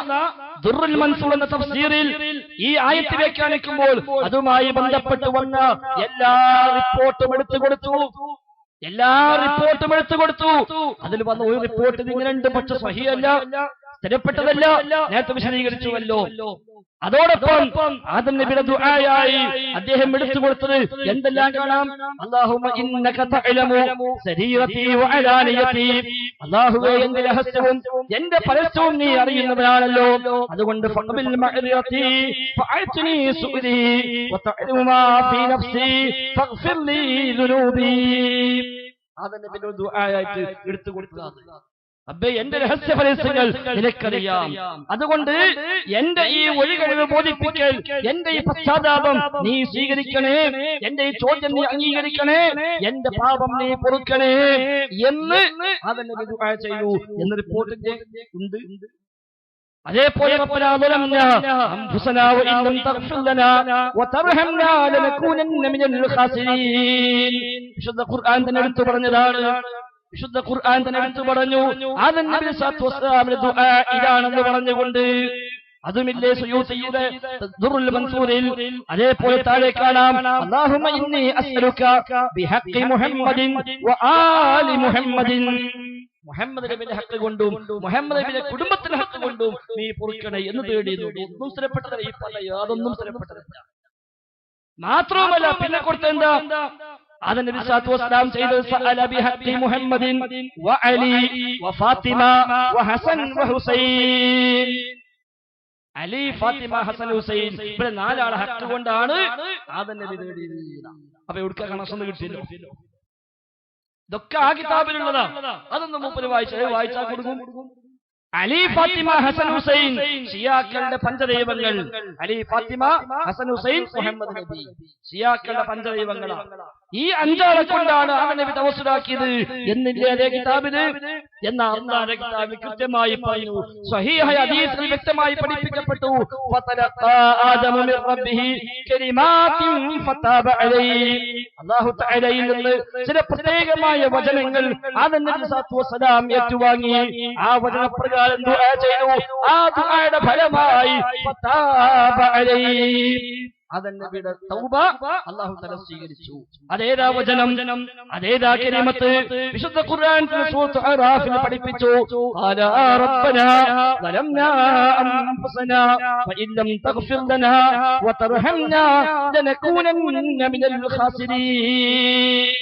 ദുർറുൽ മൻസൂർ എന്ന തഫ്സീറിൽ ഈ ആയത്ത് വ്യാഖ്യാനിക്കുമ്പോൾ അതുമായി ബന്ധപ്പെട്ട് വന്ന എല്ലാ റിപ്പോർട്ടും എടുത്തു കൊടുത്തു. അതിൽ വന്ന ഒരു റിപ്പോർട്ട് ഇങ്ങനെയുണ്ട്, പക്ഷെ സ്വഹീഹല്ല, സ്ഥിരപ്പെട്ടതല്ല, നേരത്തെ വിശദീകരിച്ചുവല്ലോ. അതോടൊപ്പം ആദം നബിയുടെ ദുആയായി അദ്ദേഹം എടുത്തു കൊടുത്തത് എന്തെല്ലാം കാണാം? അല്ലാഹുമ്മ ഇന്നക തഅലമു സരീറതി വഅലാനിയതി, അല്ലാഹുവേ എന്റെ രഹസ്യവും എന്റെ പരസ്യവും നീ അറിയുന്നവനാണല്ലോ, അതുകൊണ്ട് ഫഖബിൽ മഅരിയതി ഫഅത്നി സുഅലി വതഅലമു മാ ഫീ നഫ്സി ഫഗ്ഫിർ ലീ ദുനൂബി. ആദം നബിയുടെ ദുആയായിട്ട് എടുത്തു കൊടുത്തതാണ്. അബ്ബേ എന്റെ രഹസ്യ പരസ്യങ്ങൾ നിനക്കറിയാം, അതുകൊണ്ട് എന്റെ ഈ ഒഴികഴിവ് ബോധിപ്പിക്കൽ, എന്റെ ഈ പശ്ചാത്താപം നീ സ്വീകരിക്കണേ, എന്റെ ഈ ചോദ്യം നീ അംഗീകരിക്കണേ, എന്റെ പാപം നീ പൊറുക്കണേ എന്ന് അതിനെ ദുആ ചെയ്യൂ എന്ന് റിപ്പോർട്ടിന്റെ ഉണ്ട്. അതേപോലെ റബ്ബനാ ളലംനാ അൻഫുസനാ വഇൻ ലം തഗ്ഫിർ ലനാ വതർഹംനാ ലനകൂനന്ന മിനൽ ഖാസിരീൻ. വിശുദ്ധ ഖുർആൻ തന്നെ എടുത്തു പറഞ്ഞതാണ്. ആദം നബി സ്വല്ലല്ലാഹു അലൈഹി വസല്ലമയുടെ ദുആ ഇതാണെന്ന് പറഞ്ഞുകൊണ്ട്. അതുമില്ലേ സുയൂത്തിയുടെ ദുർറുൽ മൻസൂറിൽ. അതേപോലെ താഴെ കാണാം അല്ലാഹുമ്മ ഇന്നി അസ്അലുക ബിഹഖി മുഹമ്മദിൻ വആലി മുഹമ്മദിൻ, മുഹമ്മദ് നബിയുടെ ഹക്ക് കൊണ്ടും മുഹമ്മദ് നബിയുടെ കുടുംബത്തിന്റെ ഹക്ക് കൊണ്ടും നീ പൊറുക്കണേ എന്ന് തേടിയിരുന്നു. ഒന്നും സ്ഥിരപ്പെട്ടതല്ല, ഈ പറഞ്ഞ യാതൊന്നും സ്ഥിരപ്പെട്ടതല്ല. മാത്രവുമല്ല പിന്നെ കൊടുത്തെന്താ? ആദം നബി സ്വല്ലല്ലാഹു അലൈഹി വസല്ലം ചെയ്തത് സഅല ബിഹഖി മുഹമ്മദിൻ വഅലി വഫാത്തിമ വഹസൻ വഹുസൈൻ. അലി, ഫാത്തിമ, ഹസൻ, ഹുസൈൻ, ഇവിടെ നാലാളെ ഹക്ക് കൊണ്ടാണ് ആദം നബി തേടിയത്. അപ്പൊ എവിടെ കണക്ഷൻ കിട്ടിയല്ലോ? ഇതൊക്കെ ആ കിതാബിലുള്ളതാ. അതൊന്നും മൂപ്പര് വായിച്ചാൽ കൊടുക്കും. അലി, ഫാത്തിമ, ഹസൻ, ഹുസൈൻ ഷിയാക്കളുടെ പഞ്ചദൈവങ്ങൾ. അലി, ഫാത്തിമ, ഹസൻ, ഹുസൈൻ, മുഹമ്മദ് നബി ഷിയാക്കളുടെ പഞ്ചദൈവങ്ങളാണ്. ഈ അഞ്ചാളെ കൊണ്ടാണ് ആദം നബി തവസ്സുലാക്കിയത് എന്നില്ലേ അതേ കിതാബില്. എന്നാൽ അല്ലാഹുവിന്റെ കിതാബിൽ കൃത്യമായി പറഞ്ഞു, സ്വഹീഹായ ഹദീസിൽ വ്യക്തമായി പഠിപ്പിക്കപ്പെട്ടു, ഫതലഖാ ആദമു മിർ റബ്ബിഹി കലിമാത്തിൻ ഫതബ അലൈഹി. അല്ലാഹു തആലയിൽ നിന്ന് ചില പ്രത്യേകമായ വചനങ്ങൾ ആദം നബി സ്വല്ലല്ലാഹു അലൈഹി വസല്ലം ഏറ്റുവാങ്ങി. ആ വചനപ്രകാരം ദുആ ചെയ്തു. ആ ദുആയുടെ ഫലമായി ഫതബ അലൈഹി, ആദം നബിയുടെ തൗബ അല്ലാഹു തആല സ്വീകരിച്ചു. അതേതാ വചനം? അതേതാ കലിമത്ത്? വിശുദ്ധ ഖുർആൻ സൂറത്ത് അറാഫിൽ പഠിപ്പിച്ചു, ഖാലാ റബ്ബനാ വലംനാ അൻഫുസനാ വഇൻ ലം തഗ്ഫിർ ലനാ വതർഹംനാ ലനകൂനന്ന മിനൽ ഖാസിരീൻ.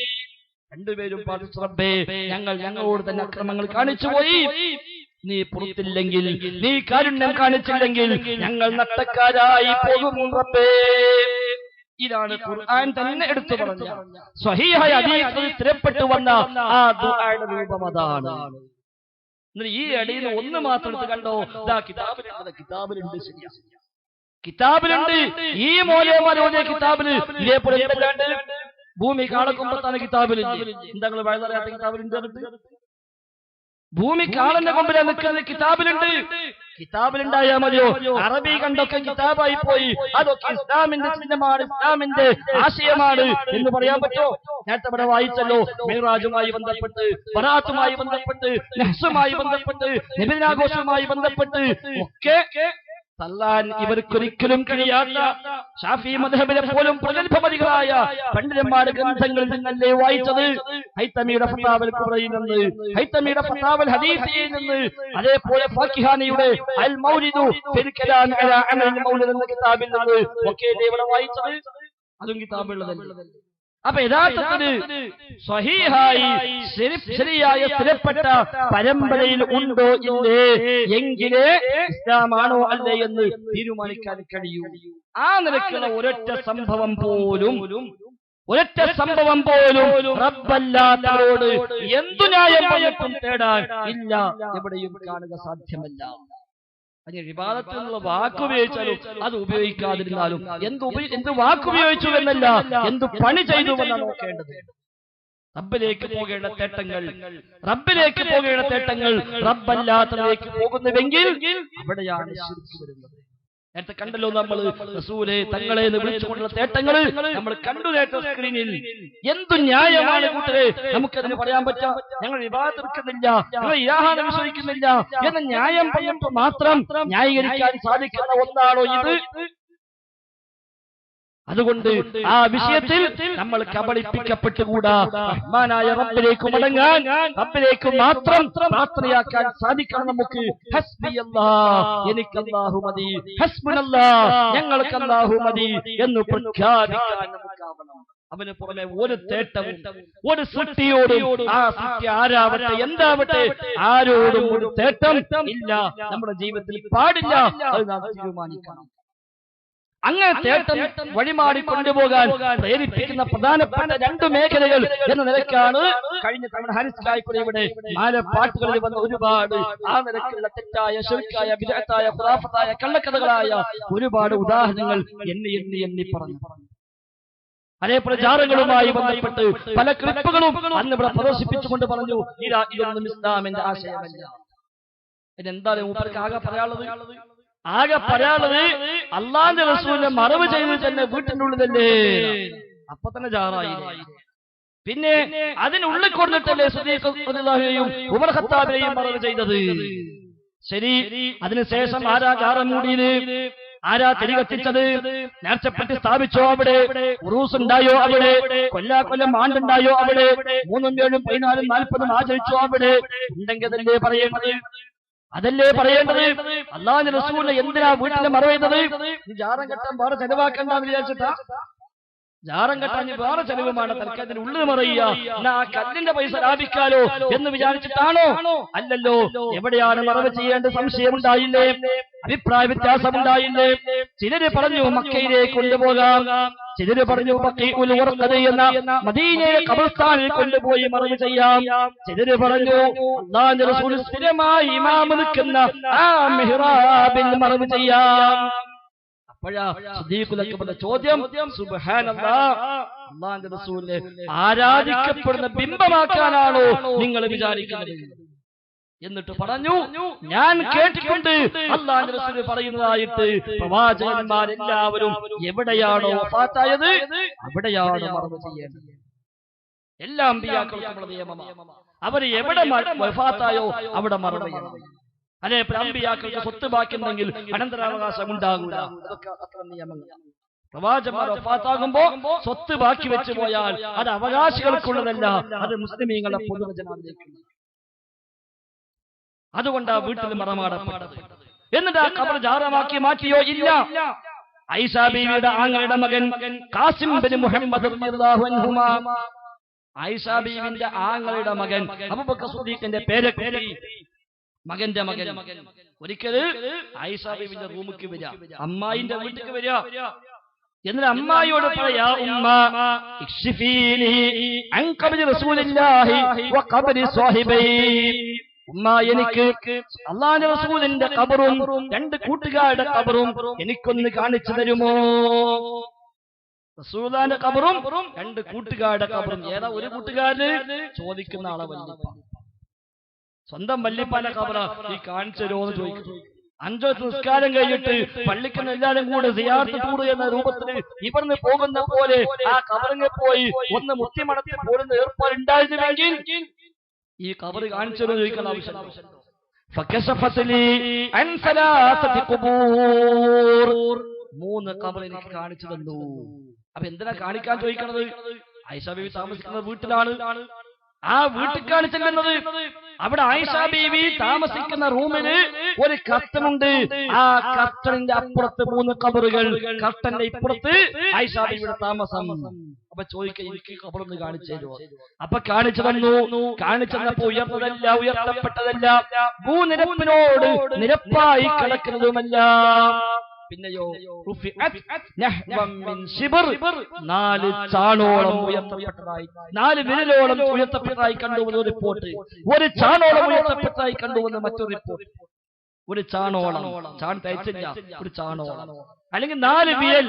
രണ്ടുപേരും പറഞ്ഞു, റബ്ബേ ഞങ്ങൾ ഞങ്ങളോട് തന്നെ അക്രമങ്ങൾ കാണിച്ചു പോയി, നീ പുറത്തില്ലെങ്കിൽ, നീ കാരുണ്യം കാണിച്ചില്ലെങ്കിൽ ഞങ്ങൾ നഷ്ടക്കാരായി പോകും റബ്ബേ ഇതാണ് ഖുർആൻ തന്നെ എടുത്തു പറഞ്ഞ സ്വഹീഹായ ഹദീസിൽ സ്ഥിരപ്പെട്ടു വന്ന ആ ദുആയുടെ രൂപം അതാണ്. ഈ ഇടയിൽ ഒന്ന് മാത്രം എടുത്ത് കണ്ടോ, ഇതാ കിതാബിലുണ്ട് ശരിയാ, കിതാബിലുണ്ട്. ഈ മോലേമാരോടെ കിതാബില് ഇതേപോലെ എന്തല്ലാണ്ട് ഭൂമി കാളക്കുമ്പത്താണ് കിതാബിലുണ്ട്. എന്താ നിങ്ങൾ വഴുതറിയാത്ത കിതാബിലുണ്ട്? ഭൂമി കാളന്റെ മുമ്പിൽ നിൽക്കുന്ന കിതാബിലുണ്ട്. കിതാബിലുണ്ടായാൽ മതിയോ? അറബി കണ്ടൊക്കെ കിതാബായി പോയി. അതൊക്കെ ഇസ്ലാമിന്റെ ചിഹ്നമാണ്, ഇസ്ലാമിന്റെ ആശയമാണ് എന്ന് പറയാൻ പറ്റുമോ? നേരത്തെ ഇവിടെ വായിച്ചല്ലോ, മിഅ്റാജുമായി ബന്ധപ്പെട്ട്, ബറാത്തുമായി ബന്ധപ്പെട്ട്, നഹ്സുമായി ബന്ധപ്പെട്ട്, നബിദിനാഘോഷവുമായി ബന്ധപ്പെട്ട് ഒക്കെ തള്ളാൻ ഇവർക്കൊരിക്കലും കഴിയാത്ത ഷാഫി മദ്ഹബിലെ പോലും പ്രഗത്ഭമതികളായ പണ്ഡിതന്മാരുടെ ഗ്രന്ഥങ്ങളിൽ നിന്നല്ലേ വായിച്ചത്? ഹൈതമിയുടെ ഫതാവൽ ഖുബറയിൽ നിന്ന്, ഹൈതമിയുടെ ഫതാവൽ ഹദീസിയിൽ നിന്ന്, അതേപോലെ ഫാക്കിഹാനിയുടെ അൽ മൗലിദു ഫിൽ കലാം അലാ അമൽ മൗലിദ് എന്ന കിതാബിൽ നിന്ന് ഒക്കെ ഇവിടെ വായിച്ചത്. അതും കിതാബുള്ളതല്ലേ. അപ്പൊ യഥാർത്ഥത്തിൽ സ്വഹീഹായി ശരിയായ സ്ഥിരപ്പെട്ട പരമ്പരയിൽ ഉണ്ടോ ഇല്ലേ എങ്കിലേ ഇസ്ലാമാണോ അല്ലേ എന്ന് തീരുമാനിക്കാൻ കഴിയൂ. ആ നിലക്കുള്ള ഒരൊറ്റ സംഭവം പോലും റബ്ബല്ലാത്തവരോട് എന്തു ന്യായം പറഞ്ഞിട്ടും തേടാൻ ഇല്ല, എവിടെയും കാണുക സാധ്യമല്ല. അതിന് ഇബാദത്ത് എന്നുള്ള വാക്കുപയോഗിച്ചാലും അത് ഉപയോഗിക്കാതിരുന്നാലും എന്ത് വാക്കുപയോഗിച്ചു എന്നല്ല, എന്ത് പണി ചെയ്തു എന്നാണ് നോക്കേണ്ടത്. റബ്ബിലേക്ക് പോകേണ്ട തേട്ടങ്ങൾ റബ്ബല്ലാത്തതിലേക്ക് പോകുന്നുവെങ്കിൽ അവിടെയാണ് ശിർക്ക് വരുന്നത്. നേരത്തെ കണ്ടല്ലോ നമ്മൾ റസൂലെ തങ്ങളെ വിളിച്ചുകൊണ്ടുള്ള തേട്ടങ്ങൾ നമ്മൾ കണ്ടു. നേരത്തെ സ്ക്രീനിൽ എന്തു ന്യായമാണ് കൂട്ടരെ നമുക്കതിന് പറയാൻ പറ്റാം? ഞങ്ങൾ ഇബാദത്ത് എടുക്കുന്നില്ല, ഞങ്ങൾ ഇലാഹാനെ വിശ്വസിക്കുന്നില്ല എന്ന ന്യായം പറയുമ്പോൾ മാത്രം ന്യായീകരിക്കാൻ സാധിക്കുന്ന ഒന്നാണോ ഇത്? അതുകൊണ്ട് ആ വിഷയത്തിൽ നമ്മൾ കബളിപ്പിക്കപ്പെട്ടുകൂടാ. റഹ്മാനായ റബ്ബിലേക്ക് മടങ്ങാൻ, റബ്ബിലേക്ക് മാത്രം പ്രാർത്ഥനയാക്കാൻ സാധിക്കണം നമുക്ക്. ഹസ്ബിയല്ലാഹ്, എനിക്ക് അല്ലാഹു മതി, ഹസ്ബുനല്ലാഹ്, ഞങ്ങൾക്ക് അല്ലാഹു മതി എന്ന് പ്രഖ്യാപിക്കാൻ നമുക്കാവണം. അവന് പുറമെ ഒരു തേട്ടവും ഒരു സൃഷ്ടിയോടും, ആ സൃഷ്ടി ആരാവട്ടെ എന്താവട്ടെ ആരോടും ഒരു തേട്ടം ഇല്ല, നമ്മുടെ ജീവിതത്തിൽ പാടില്ല. അത് നാം തീരുമാനിക്കണം. അങ്ങനെ തേട്ടം വഴിമാടി കൊണ്ടുപോകാൻ പ്രേരിപ്പിക്കുന്ന പ്രധാനപ്പെട്ട 2 മേഖലകൾ എന്ന നിലയ്ക്കാണ് കഴിഞ്ഞ തവണ ഹാരിസ് കായ്ക്കുടെ ഇവിടെ മാലപ്പാട്ടുകളിൽ വന്ന ഒരുപാട് ആ നിലയ്ക്കുള്ള തെറ്റായ, ശിർക്കായ, ബിദ്അത്തായ, ഖുറാഫത്തായ, കള്ളക്കഥകളായ ഒരുപാട് ഉദാഹരണങ്ങൾ എണ്ണി പറഞ്ഞു. അതേപോലെ ജാറങ്ങളുമായി ബന്ധപ്പെട്ട് പല ക്ലിപ്പുകളും അന്ന് ഇവിടെ പ്രദർശിപ്പിച്ചുകൊണ്ട് പറഞ്ഞു, ഇതൊന്നും ഇസ്ലാമിന്റെ ആശയമല്ല. ഇതെന്താണ് മൂപ്പർക്ക് ആകെ പറയാനുള്ളത്? അള്ളാന്റെ റസൂലിനെ മറവ് ചെയ്ത് തന്നെ വീട്ടിന്റെ ഉള്ളിലല്ലേ, അപ്പൊ തന്നെ ജാറായി. പിന്നെ അതിനുള്ളിൽ കൊടുത്തിട്ടല്ലേ സിദ്ദീഖ് റളിയല്ലാഹുവിനെയും ഉമർ ഖത്താബിനെയും മറവ് ചെയ്തത്. ശരി, അതിനുശേഷം ആരാ ജാറ മൂടിയത്? ആരാ തിരി കത്തിച്ചത്? നേർച്ചപ്പെട്ടി സ്ഥാപിച്ചോ അവിടെ? ഉറൂസ് ഉണ്ടായോ അവിടെ? കൊല്ലാക്കൊല്ലം ആണ്ടുണ്ടായോ അവിടെ? 3, 7, 14, 40 ആചരിച്ചോ അവിടെ? ഉണ്ടെങ്കിൽ അതല്ലേ പറയേണ്ടത്. അല്ലാഹുവിന്റെ റസൂലിനെ എന്തിനാ വീട്ടിലെ മറവ് ചെയ്തത്? ജാറം കെട്ടാൻ വേറെ ചെലവാക്കണ്ടെന്ന് വിചാരിച്ചിട്ടാ? ജാറം കെട്ടാൻ വേറെ ചെലവുമാണ്, തൽക്കാലത്തിന് ഉള്ളിൽ മറയുക, എന്നാ ആ കല്ലിന്റെ പൈസ ലാഭിക്കാലോ എന്ന് വിചാരിച്ചിട്ടാണോ? അല്ലല്ലോ. എവിടെയാണ് മറവ് ചെയ്യേണ്ട സംശയമുണ്ടായില്ലേ? അഭിപ്രായ വ്യത്യാസമുണ്ടായില്ലേ? ചിലര് പറഞ്ഞു മക്കയിലേക്ക് കൊണ്ടുപോകാം, ചിലര് പറഞ്ഞു ബഖീഉൽ ഗർഖദ് എന്ന മദീനയിലെ ഖബർസ്ഥാനിൽ കൊണ്ടുപോയി മറവ് ചെയ്യാം, ചിലര് പറഞ്ഞു അല്ലാഹുവിന്റെ റസൂൽ സ്ഥിരമായി ഇമാം നിൽക്കുന്ന ആ മിഹ്റാബിൽ മറവ് ചെയ്യാം. അപ്പോഴാ സിദ്ദീഖുൽ അക്ബറിന്റെ ചോദ്യം, സുബ്ഹാനല്ലാഹ്, അല്ലാഹുവിന്റെ റസൂലിനെ ആരാധിക്കപ്പെടുന്ന ബിംബമാക്കാനാണോ നിങ്ങൾ വിചാരിക്കുന്നത്? എന്നിട്ട് പറഞ്ഞു, ഞാൻ കേട്ടിട്ടുണ്ട് അല്ലാഹുവിന്റെ റസൂൽ പറയുന്നതായിട്ട്, പ്രവാചകന്മാരെല്ലാവരും എവിടെയാണോ വഫാത്തായത് അവിടെയാണ് മറവ് ചെയ്യേണ്ടത്. എല്ലാ അമ്പിയാക്കൾക്കും നിയമമാണ്, അവർ എവിടെ വഫാത്തായോ അവിടെ മറവ് ചെയ്യണം. അതേപോലെ അമ്പിയാക്കൾക്ക് സ്വത്ത് ബാക്കിയുണ്ടെങ്കിൽ അനന്തരാവകാശം ഉണ്ടാകൂല. അതൊക്കെ അത്ര നിയമങ്ങൾ. പ്രവാചകന്മാർ വഫാത്താകുമ്പോ സ്വത്ത് ബാക്കി വെച്ചു പോയാൽ അത് അവകാശികൾക്കുള്ളതല്ല, അത് മുസ്ലിമീങ്ങളുടെ പൊതുജനാവിലേക്കുള്ള. അതുകൊണ്ടാ വീട്ടിൽ മറമാടപ്പെട്ടത്. എന്നിട്ട് ആ ഖബർ ജാറമാക്കി മാറ്റിയോ? ഇല്ല. ആയിഷാ ബീവിയുടെ ആങ്ങളുടെ മകൻ ഖാസിം ബിൻ മുഹമ്മദ് റളിയല്ലാഹു അൻഹുമാ, ആയിഷാ ബീവിന്റെ ആങ്ങളുടെ മകൻ അബൂബക്കർ സിദ്ദീഖിന്റെ പേരക്കുട്ടി, മകന്റെ മകൻ ഒരിക്കല് ആയിഷാ ബീവിന്റെ റൂമിലേക്ക് വരിക, അമ്മായിന്റെ വീട്ടിലേക്ക് വരിക. എന്നിട്ട് അമ്മായിയോട് പറയാ, ഉമ്മ ഇക്ഷിഫീനി അൻ ഖബ്രി റസൂലില്ലാഹി വ ഖബ്രി സ്വഹിബൈ. ഉമ്മ, എനിക്ക് അല്ലാഹുവിന്റെ റസൂലിന്റെ ഖബറും രണ്ട് കൂട്ടുകാരുടെ ഖബറും എനിക്കൊന്ന് കാണിച്ചു തരുമോ? റസൂലുള്ളാഹിന്റെ ഖബറും രണ്ട് കൂട്ടുകാരുടെ ഖബറും. ഏതാ ഒരു കൂട്ടുകാരന്? ചോദിക്കുന്ന ആളെ വല്യപ്പ, സ്വന്തം വല്യപ്പാന്റെ ഖബറ ഈ കാണിച്ചു തരുമോ എന്ന് ചോദിക്കും. 5 വക്ത് നിസ്കാരം കഴിഞ്ഞിട്ട് പള്ളിക്കുന്ന എല്ലാവരും കൂടെ സിയാറത്ത് ടൂർ എന്ന രൂപത്തിൽ ഇവിടുന്ന് പോകുന്ന പോലെ ആ ഖബറിനെ പോയി ഒന്ന് മുത്തിമടത്തി പോരുന്ന ഏർപ്പാടുണ്ടായിരുന്നുവെങ്കിൽ ഈ ഖബർ കാണിച്ചു തരുമോ ചോദിക്കുന്ന ആവശ്യം. ഫകശഫത് ലി അൻ സലാസതി ഖുബൂർ. 3 ഖബർ എനിക്ക് കാണിച്ചു തന്നു. അപ്പൊ എന്തിനാ കാണിക്കാൻ ചോദിക്കണത്? ആയിഷ ബീവി താമസിക്കുന്ന വീട്ടിലാണ്. ആ വീട്ടിൽ കാണിച്ചെല്ലുന്നത് അവിടെ ആയിഷ ബീവി താമസിക്കുന്ന റൂമില് ഒരു കർട്ടനുണ്ട്. ആ കർട്ടനിന്റെ അപ്പുറത്ത് 3 ഖബറുകൾ, കർട്ടന്റെ ഇപ്പുറത്ത് ആയിഷ ബീവിയുടെ താമസം. അപ്പൊ ചോദിക്കുക, എനിക്ക് ഖബറൊന്ന് കാണിച്ചു തരുമോ? അപ്പൊ കാണിച്ചു തന്നു. കാണിച്ചു തന്നപ്പോ ഉയർന്നതല്ല, ഉയർത്തപ്പെട്ടതല്ല, ഭൂനിരപ്പിനോട് നിരപ്പായി കിടക്കുന്നതുമല്ല. പിന്നെയോ 4 ചാണോളം ഉയർത്തപ്പെട്ടതായി, 4 വിരലോളം ഉയർത്തപ്പെട്ടതായി കണ്ടുവന്ന റിപ്പോർട്ട്. 1 ചാണോളം ഉയർത്തപ്പെട്ടതായി കണ്ടുവന്ന മറ്റൊരു റിപ്പോർട്ട്. 1 ചാണോളം, ചാൺ തയ്ച്ചില്ല, 1 ചാണോളം, അല്ലെങ്കിൽ 4 വിരൽ.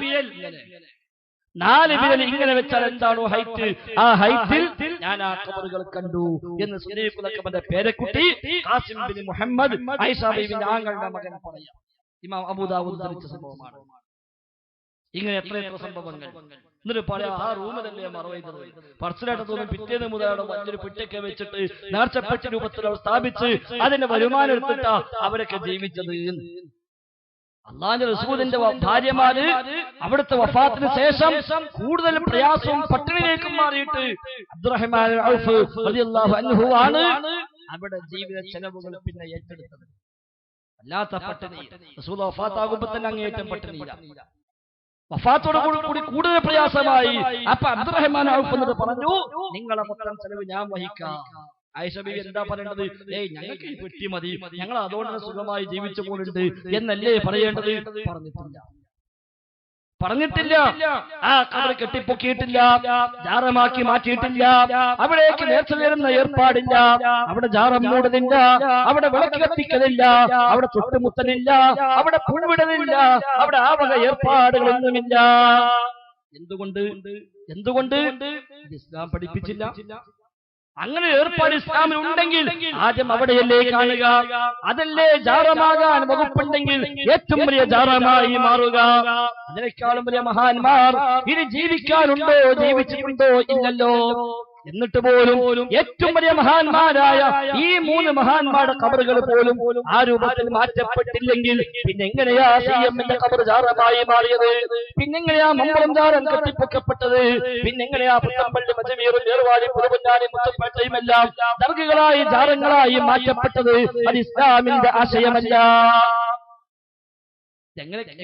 4 വിരൽ ഇങ്ങനെ വെച്ചാൽ എന്താണോ ഹൈറ്റ്, ആ ഹൈറ്റിൽ ഞാൻ ആ ഖബറുകൾ കണ്ടു എന്ന് സുനൈഖുൽ പേരക്കുട്ടി ഖാസിം ബിൻ മുഹമ്മദ് ആയിഷ ബീവിന്റെ ആങ്ങളുടെ മകൻ പറയാം. ഇമാം അബൂദാവൂദ് ധരിച്ച സംഭവമാണ്. ഇങ്ങനെ എത്ര സംഭവങ്ങൾ. എന്നിട്ട് പറയാ, ആ റൂമിലല്ലേ മറവ് ചെയ്തത്. പറച്ചിലായിട്ട് തോന്നും പിറ്റേന്ന് മുതൽ അവിടെ വലിയൊരു പെട്ടിയൊക്കെ വെച്ചിട്ട് നേർച്ചപ്പെട്ട രൂപത്തിൽ അവർ സ്ഥാപിച്ച് അതിന്റെ വരുമാനം എടുത്തിട്ടാ അവരൊക്കെ ജീവിച്ചത്. അല്ലാഹുവിന്റെ റസൂലിന്റെ ഭാര്യമാര് അവിടുത്തെ വഫാത്തിന് ശേഷം കൂടുതൽ പ്രയാസവും പട്ടിണിയിലേക്കും മാറിയിട്ട് അബ്ദുറഹ്മാൻ ഔഫ് റളിയല്ലാഹു അൻഹു ആണ് അവിടെ ജീവിത ചെലവുകൾ പിന്നെ ഏറ്റെടുത്തത്. അല്ലാത്ത പട്ടിണി. റസൂൽ വഫാത്താകുമ്പോ തന്നെ അങ്ങേയറ്റം പട്ടിണിയില്ല. വഫാത്തോട് കൂടി കൂടുതൽ പ്രയാസമായി. അപ്പൊ അബ്ദുറഹ്മാൻ ഔഫ് എന്നത് പറഞ്ഞു, നിങ്ങളെ മൊത്തം ചെലവ് ഞാൻ വഹിക്കാം. ആയിഷ ബീവി എന്താ പറയേണ്ടത്? ഞങ്ങൾക്ക് ഈ പെട്ടി മതി, ഞങ്ങൾ അതുകൊണ്ട് സുഖമായി ജീവിച്ചു പോലുണ്ട് എന്നല്ലേ പറയേണ്ടത്? പറഞ്ഞിട്ടില്ല. ആ ഖബർ കെട്ടിപ്പൊക്കിയിട്ടില്ല, ജാറമാക്കി മാറ്റിയിട്ടില്ല, അവിടേക്ക് നേർച്ച നേരുന്ന ഏർപ്പാടില്ല, അവിടെ ജാറം മൂടലില്ല, അവിടെ വിളക്ക് കത്തിക്കലില്ല, അവിടെ തൊട്ടുമുത്തലില്ല, അവിടെ പുഴുവിടലില്ല, അവിടെ ആ വക ഏർപ്പാടുകളൊന്നുമില്ല. എന്തുകൊണ്ട് ഇസ്ലാം പഠിപ്പിച്ചില്ല? അങ്ങനെ ഏർപ്പാട് ഇസ്ലാമിൽ ഉണ്ടെങ്കിൽ ആദ്യം അവിടെയല്ലേ കാണുക. അതല്ലേ ജാറമാകാൻ വകുപ്പുണ്ടെങ്കിൽ ഏറ്റവും വലിയ ജാറമായി മാറുക. അതിനേക്കാളും വലിയ മഹാന്മാർ ഇനി ജീവിക്കാനുണ്ടോ, ജീവിച്ചിട്ടുണ്ടോ? ഇല്ലല്ലോ. എന്നിട്ട് പോലും ഏറ്റവും വലിയ മഹാന്മാരായ ഈ 3 മഹാന്മാരുടെ ഖബറുകൾ പോലും ആ രൂപത്തിൽ മാറ്റപ്പെട്ടില്ലെങ്കിൽ പിന്നെങ്ങനെയാ സിഎമ്മിന്റെ ഖബർ ജാറമായി മാറിയത്? പിന്നെങ്ങനെയാ മമ്പളം ജാറം കെട്ടിപ്പൊക്കപ്പെട്ടത്? പിന്നെങ്ങനെയാ പുത്തമ്പള്ളി മജമീറും ഏർവാടി പുതുപുന്നാനി മുത്തുപ്പേട്ടയും എല്ലാം ദർഗകളായി ജാറങ്ങളായി മാറ്റപ്പെട്ടത്? അത് ഇസ്ലാമിന്റെ ആശയമല്ല.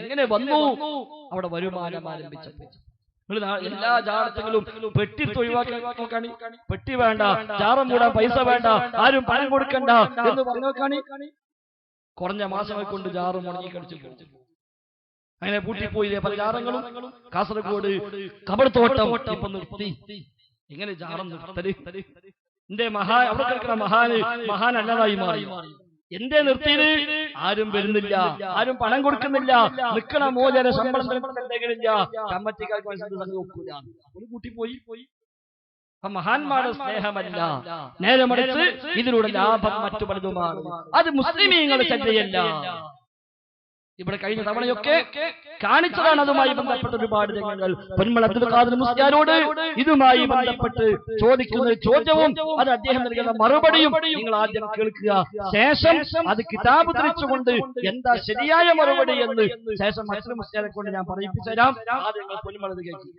എങ്ങനെ വന്നു? അവിടെ വരുമാനം ആരംഭിച്ചപ്പോൾ എല്ലാ ജാറത്തുകളും പെട്ടി ഒഴിവാക്കി നോക്കാണി. പെട്ടി വേണ്ട, ജാറം മൂടാൻ പൈസ വേണ്ട, ആരും പണം കൊടുക്കണ്ട എന്ന് പറഞ്ഞു നോക്കാണി. കുറഞ്ഞ മാസങ്ങൾ കൊണ്ട് ജാറ് മുടങ്ങി കളിച്ചു. അങ്ങനെ പൂട്ടിപ്പോയില്ലേ പല ജാറങ്ങളും. കാസർഗോഡ് ഖബർ തോട്ടം ഇപ്പൊ നിർത്തി. ഇങ്ങനെ ജാറം നിർത്തല് എന്റെ അവിടെ കിടക്കുന്ന മഹാൻ അല്ലാതായി മാറി. എന്തേ നിർത്തിയത്? ആരും വരുന്നില്ല, ആരും പണം കൊടുക്കുന്നില്ല, നിൽക്കണ മോചന ശമ്പളം തികയില്ല, കമ്മിറ്റിക്കാർക്ക് ഒക്കൂല, ഒരു കൂട്ടി പോയി. മഹാന്മാരുടെ സ്നേഹമല്ല, നേരെ മറിച്ച് ഇതിലൂടെ ലാഭം മറ്റു പലതുമാണ്. അത് മുസ്ലിമീങ്ങളുടെ ചര്യയല്ല. ഇവിടെ കഴിഞ്ഞ തവണയൊക്കെ കാണിച്ചതാണ്. അതുമായി ബന്ധപ്പെട്ട ഒരുപാട് രംഗങ്ങൾ. പൊന്മള അബ്ദുൽ ഖാദിർ മുസ്ലിയാരോട് ഇതുമായി ബന്ധപ്പെട്ട് ചോദിക്കുന്ന ചോദ്യവും അത് അദ്ദേഹം നൽകുന്ന മറുപടിയും നിങ്ങൾ ആദ്യം കേൾക്കുക. ശേഷം അത് കിതാബ് ധരിച്ചുകൊണ്ട് എന്താ ശരിയായ മറുപടി എന്ന് ശേഷം മറ്റൊരു മുസ്ലിയാരെ കൊണ്ട് ഞാൻ പറയിപ്പിച്ചു തരാം. ആദ്യം പൊന്മളത് കേൾക്കുക.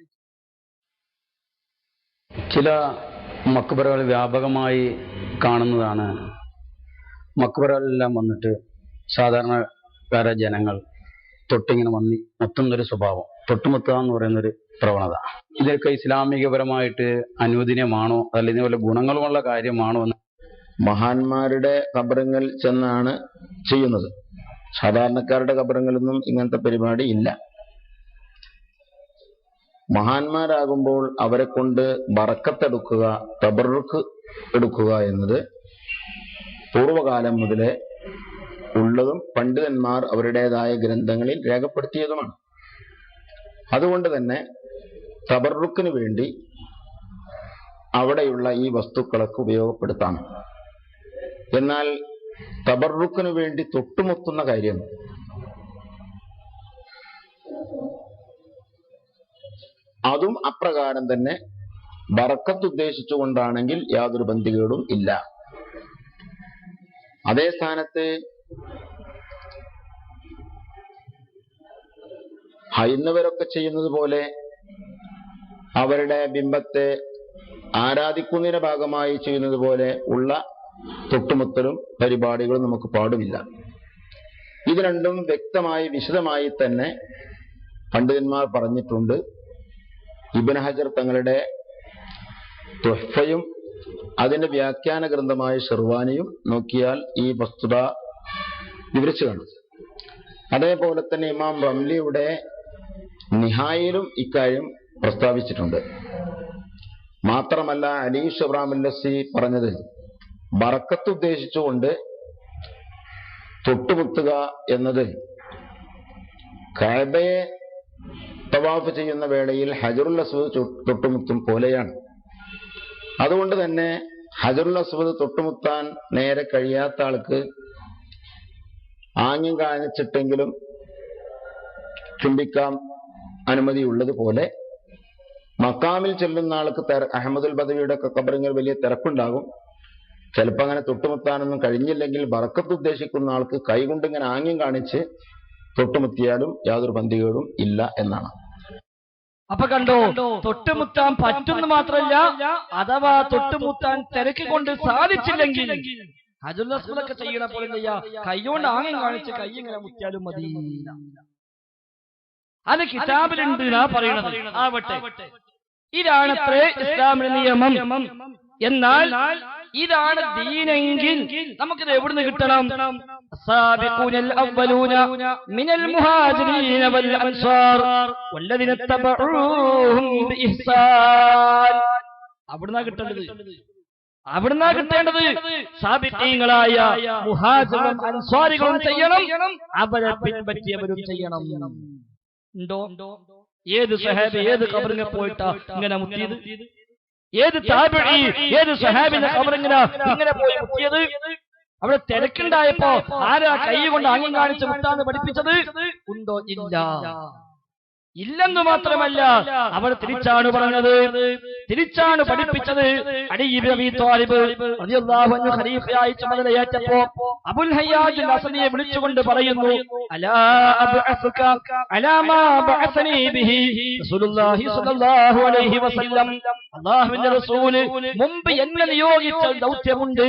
ചില മക്ബറകൾ വ്യാപകമായി കാണുന്നതാണ്. മക്ബറകളെല്ലാം വന്നിട്ട് സാധാരണക്കാര ജനങ്ങൾ തൊട്ടിങ്ങനെ മുത്തുന്നൊരു സ്വഭാവം, തൊട്ടുമുത്തുക എന്ന് പറയുന്നൊരു പ്രവണത, ഇതൊക്കെ ഇസ്ലാമികപരമായിട്ട് അനുവദനീയമാണോ, അതല്ല ഇതുപോലെ ഗുണങ്ങളുമുള്ള കാര്യമാണോ എന്ന് മഹാന്മാരുടെ ഖബറുകൾ ചെന്നാണ് ചെയ്യുന്നത്. സാധാരണക്കാരുടെ ഖബറുകളിലൊന്നും ഇങ്ങനത്തെ പരിപാടി ഇല്ല. മഹാന്മാരാകുമ്പോൾ അവരെ കൊണ്ട് ബറക്കത്തെടുക്കുക, തബറുക്ക് എടുക്കുക എന്നത് പൂർവകാലം മുതലേ ഉള്ളതും പണ്ഡിതന്മാർ അവരുടേതായ ഗ്രന്ഥങ്ങളിൽ രേഖപ്പെടുത്തിയതുമാണ്. അതുകൊണ്ട് തന്നെ തബറുക്കിന് വേണ്ടി അവിടെയുള്ള ഈ വസ്തുക്കളൊക്കെ ഉപയോഗപ്പെടുത്താം. എന്നാൽ തബറുക്കിന് വേണ്ടി തൊട്ടുമുത്തുന്ന കാര്യം അതും അപ്രകാരം തന്നെ ബറക്കത്ത് ഉദ്ദേശിച്ചുകൊണ്ടാണെങ്കിൽ യാതൊരു ബന്ധികേടും ഇല്ല. അതേ സ്ഥാനത്ത് ഹൈന്ദവരൊക്കെ ചെയ്യുന്നത് പോലെ അവരുടെ ബിംബത്തെ ആരാധിക്കുന്നതിന്റെ ഭാഗമായി ചെയ്യുന്നത് പോലെ ഉള്ള തൊട്ടുമുത്തലും പരിപാടികളും നമുക്ക് പാടുമില്ല. ഇത് രണ്ടും വ്യക്തമായി വിശദമായി തന്നെ പണ്ഡിതന്മാർ പറഞ്ഞിട്ടുണ്ട്. ഇബ്നു ഹജർ തങ്ങളുടെ തുഹ്ഫയും അതിന്റെ വ്യാഖ്യാന ഗ്രന്ഥമായ ഷിർവാനിയും നോക്കിയാൽ ഈ വസ്തുത വിവരിച്ചു കാണും. അതേപോലെ തന്നെ ഇമാം റംലിയുടെ നിഹായിലും ഇക്കാര്യം പ്രസ്താവിച്ചിട്ടുണ്ട്. മാത്രമല്ല അലി ഷബ്രാമില്ലസി പറഞ്ഞത് ബറക്കത്ത് ഉദ്ദേശിച്ചുകൊണ്ട് തൊട്ടുമുത്തുക എന്നത് കഅബയെ തവാഫ് ചെയ്യുന്ന വേളയിൽ ഹജറുൽ അസ്വദ് തൊട്ടുമുത്തും പോലെയാണ്. അതുകൊണ്ട് തന്നെ ഹജറുൽ അസ്വദ് തൊട്ടുമുത്താൻ നേരെ കഴിയാത്ത ആൾക്ക് ആംഗ്യം കാണിച്ചിട്ടെങ്കിലും ചുംബിക്കാം അനുമതിയുള്ളതുപോലെ മക്കാമിൽ ചെല്ലുന്ന ആൾക്ക് അഹമ്മദുൽ ബദവിയുടെ ഖബറിൽ വലിയ തിരക്കുണ്ടാകും. ചിലപ്പോൾ അങ്ങനെ തൊട്ടുമുത്താനൊന്നും കഴിഞ്ഞില്ലെങ്കിൽ ബറക്കത്ത് ഉദ്ദേശിക്കുന്ന ആൾക്ക് കൈകൊണ്ട് ഇങ്ങനെ ആംഗ്യം കാണിച്ച് തൊട്ടുമുത്തിയാലും യാതൊരു ബന്ധികേടും ഇല്ല എന്നാണ്. അപ്പൊ കണ്ടോ, തൊട്ടുമുത്താൻ പറ്റുന്ന മാത്രമല്ല, അഥവാ തൊട്ടുമുത്താൻ തിരക്ക് കൊണ്ട് സാധിച്ചില്ലെങ്കിൽ ഹജറുൽ അസ്വദൊക്കെ ചെയ്യണ പോലെ ചെയ്യാ, കൈകൊണ്ട് ആംഗ്യം കാണിച്ച് കൈ ഇങ്ങനെ മുത്തിയാലും മതി. അത് കിതാബിലുണ്ട് എന്നാ പറയണത്. ആവട്ടെ, ഇതാണത്രേ ഇസ്ലാമിന്റെ നിയമം. എന്നാൽ ഇതാണ് ദീനെങ്കിൽ നമുക്കിത് എവിടുന്ന് കിട്ടണം? സാബിഖൂനൽ അവ്വലൂന മിനൽ മുഹാജിരീന വൽ അൻസാർ വല്ലദീന തബഊഹും ബിഇഹ്സാൻ. അവിടുന്നാ കിട്ടേണ്ടത്. സാബിഖീങ്ങളായ മുഹാജിറും അൻസാരികളും ചെയ്യണം, അവരെ പിൻപറ്റിയവരും ചെയ്യണം. ഉണ്ടോ? ഏത് സഹാബി ഏത് ഖബറിനെ പോയിട്ടാ ഇങ്ങനെ മുത്തിയത്? ഏത് താബിഈ ഏത് സഹാബിന്റെ ഖബറിങ്ങനെ പോയി മുത്തിയത്? അവിടെ തിരക്കുണ്ടായപ്പോ ആരാ കൈ കൊണ്ട് ആംഗ്യം കാണിച്ച് മുത്താന്ന് പഠിപ്പിച്ചത്? ഉണ്ടോ? ഇല്ലെന്ന് മാത്രമല്ല, അവർ തിരിച്ചാണ് പറഞ്ഞത്, തിരിച്ചാണ് പഠിപ്പിച്ചത്. അലി ഇബ്നു അബീ ത്വാലിബ് റളിയല്ലാഹു അൻഹു ഖലീഫയായി ചുമതലയേറ്റപ്പോ അബുൽ ഹയ്യാജ് അസ്നിയെ വിളിച്ചുകൊണ്ട് പറയുന്നു, അലാ അബ്അസുക അലാ മാ ബഅസനി ബിഹി റസൂലുള്ളാഹി സ്വല്ലല്ലാഹു അലൈഹി വസല്ലം. അല്ലാഹുവിന്റെ റസൂല് മുമ്പ് എന്നെ നിയോഗിച്ച ദൗത്യമുണ്ട്,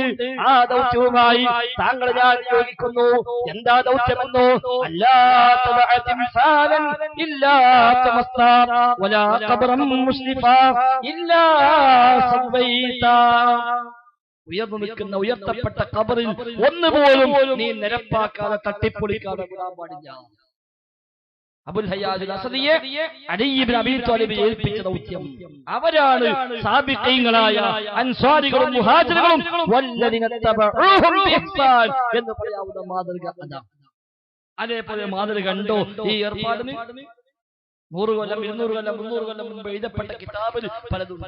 ആ ദൗത്യവുമായി താങ്കളെ ഞാൻ നിയോഗിക്കുന്നു. എന്താ ദൗത്യമെന്നോ? അല്ലാ തബഅ തിംസാലൻ ഇല്ലാ ولا قبرا مشرفا إلا سويتا. ഉയർന്നു നിൽക്കുന്ന ഉയർത്തപ്പെട്ട ഖബറിൽ ഒന്നുപോലും നീ നിരപ്പാക്കാതെ തട്ടിപ്പൊളിക്കാതെ വിടാൻ പാടില്ല. അബുൽ ഹയ്യാജ് അസ്ദിയെ അലി ഇബ്നു അബീ ത്വാലിബ് ഏൽപ്പിച്ച ദൗത്യം. അവരാണ് സാബിഖീങ്ങളായ അൻസാരികളും മുഹാജിറുകളും വല്ലദീന തബഊഹും ബിഇഹ്സാൻ എന്ന് പറയാവുന്ന മാതൃക അതാണ്. അതേപോലെ മാതൃക കണ്ടോ ഈ ഏർപ്പാടിന്? 100 കൊല്ലം 200 കൊല്ലം 300 കൊല്ലം മുമ്പ് എഴുതപ്പെട്ട കിതാബിൽ പലതും.